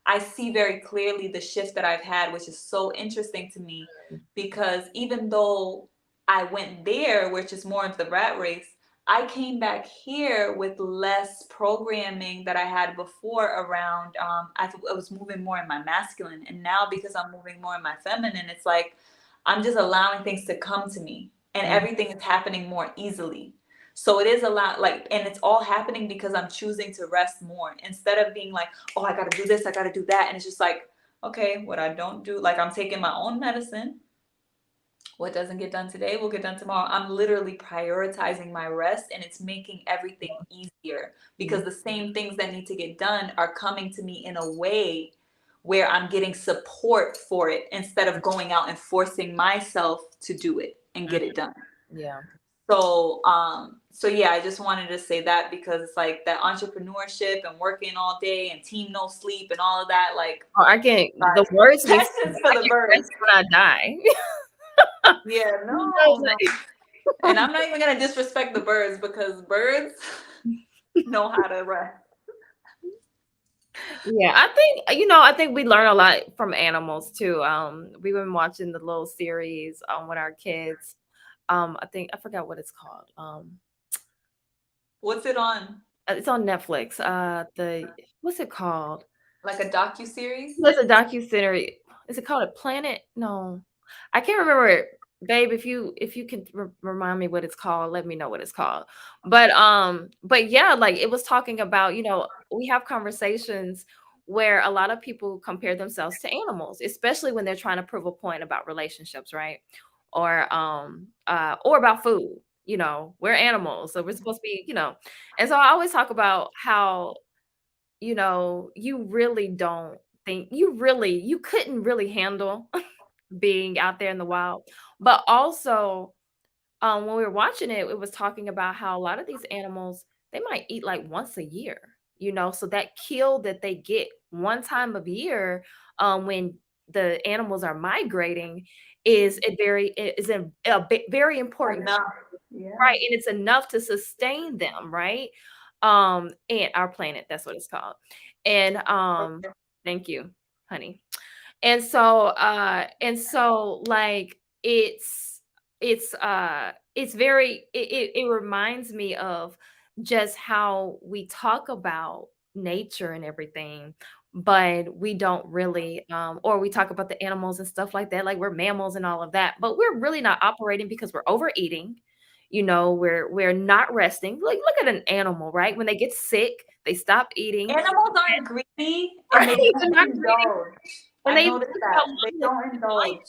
I see very clearly the shift that I've had, which is so interesting to me, because even though I went there, which is more of the rat race, I came back here with less programming that I had before around. I was moving more in my masculine, and now because I'm moving more in my feminine, it's like I'm just allowing things to come to me, and everything is happening more easily. So it is a lot, like, and it's all happening because I'm choosing to rest more instead of being like, oh, I got to do this, I got to do that. And it's just like, okay, what I don't do, like I'm taking my own medicine. what doesn't get done today will get done tomorrow. I'm literally prioritizing my rest, and it's making everything easier because the same things that need to get done are coming to me in a way where I'm getting support for it instead of going out and forcing myself to do it and get it done. Yeah. So yeah, I just wanted to say that because it's like that entrepreneurship and working all day and team no sleep and all of that. Like, Oh, I get the words we passions for the birds. when I die. Yeah, no. And I'm not even gonna disrespect the birds because birds know how to rest. Yeah, I think we learn a lot from animals too. We've been watching the little series with our kids. I forgot what it's called. What's it on? It's on Netflix. What's it called? Like a docuseries? It's a docuseries. Is it called A Planet? No, I can't remember it. Babe, if you can remind me what it's called, let me know what it's called. But yeah, like it was talking about, we have conversations where a lot of people compare themselves to animals, especially when they're trying to prove a point about relationships, right? Or about food. We're animals, so we're supposed to be, And so I always talk about how, you really don't think you couldn't really handle being out there in the wild. But also, when we were watching it, it was talking about how a lot of these animals, they might eat like once a year, so that kill that they get one time of year, when the animals are migrating is very important, Enough. Yeah. right? And it's enough to sustain them, right? And our planet, that's what it's called. And thank you, honey. And so like it reminds me of just how we talk about nature and everything, but we don't really or we talk about the animals and stuff like that, like we're mammals and all of that, but we're really not operating because we're overeating. We're not resting. Like, look at an animal, right? When they get sick, they stop eating. Animals aren't greedy and Right, they they're don't not greedy. indulge. And I they noticed think that. about They lions. don't indulge.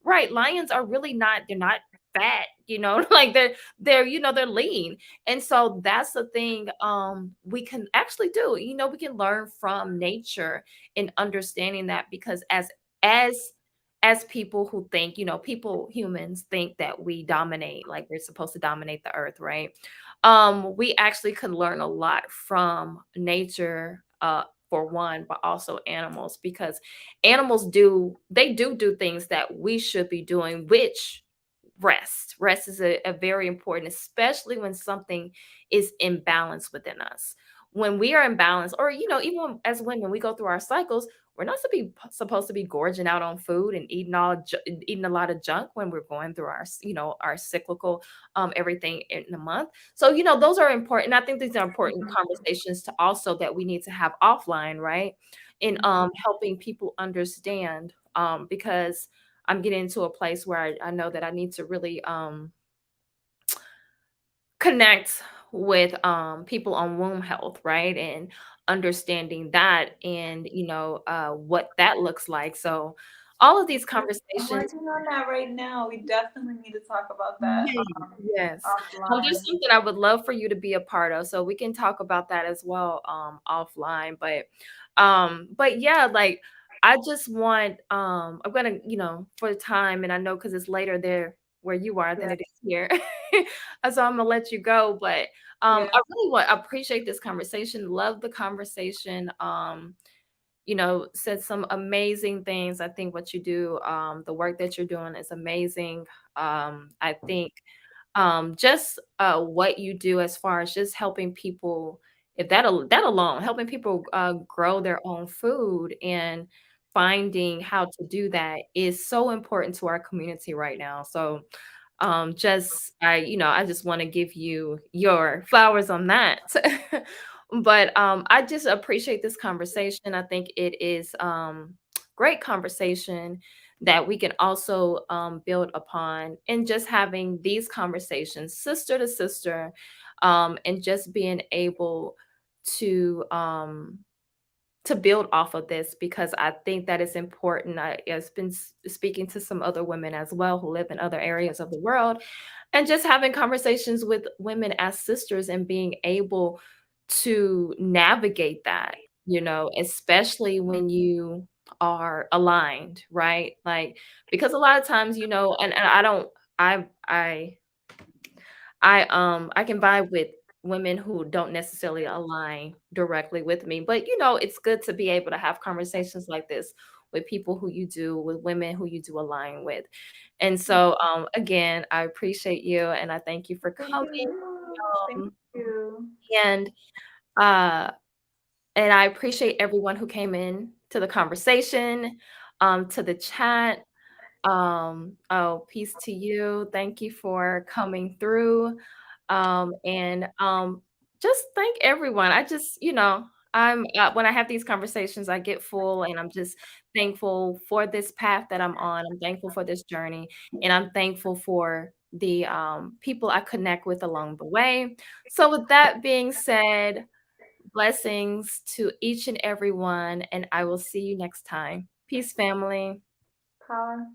Right, lions are really not, they're not fat, like they're lean. And so that's the thing we can actually do. We can learn from nature in understanding that, because as people who think, humans think that we dominate, like we're supposed to dominate the earth, right? We actually could learn a lot from nature, for one, but also animals, because animals do things that we should be doing, which rest is a very important, especially when something is imbalanced within us. When we are imbalanced, or even as women, we go through our cycles, we're not supposed to be gorging out on food and eating a lot of junk when we're going through our cyclical everything in the month. So those are important. I think these are important conversations to also that we need to have offline, right? In helping people understand, because I'm getting into a place where I know that I need to really connect with people on womb health, right? And understanding that, and what that looks like. So all of these I'm conversations. working on that right now. We definitely need to talk about that Yes. offline. There's something I would love for you to be a part of, so we can talk about that as well offline. But yeah, like I just want I'm gonna, for the time, and I know because it's later there where you are than it is here. So I'm gonna let you go. But I really appreciate this conversation, love the conversation. Said some amazing things. I think what you do, the work that you're doing is amazing. I think just what you do as far as just helping people, if that alone, helping people grow their own food and finding how to do that is so important to our community right now. So I just want to give you your flowers on that. But I just appreciate this conversation. I think it is great conversation that we can also build upon, and just having these conversations sister to sister, and just being able to to build off of this, because I think that is important. I've been speaking to some other women as well who live in other areas of the world, and just having conversations with women as sisters and being able to navigate that, especially when you are aligned, right? Like, because a lot of times, and I don't, I can vibe with women who don't necessarily align directly with me, but it's good to be able to have conversations like this with people with women who you do align with. And so again, I appreciate you and I thank you for coming. Thank Um, you. and uh and I appreciate everyone who came in to the conversation, to the chat. Oh, peace to you. Thank you for coming through. And just thank everyone. I just, I'm when I have these conversations, I get full, and I'm just thankful for this path that I'm on. I'm thankful for this journey, and I'm thankful for the people I connect with along the way. So, with that being said, blessings to each and every one, and I will see you next time. Peace, family. Power.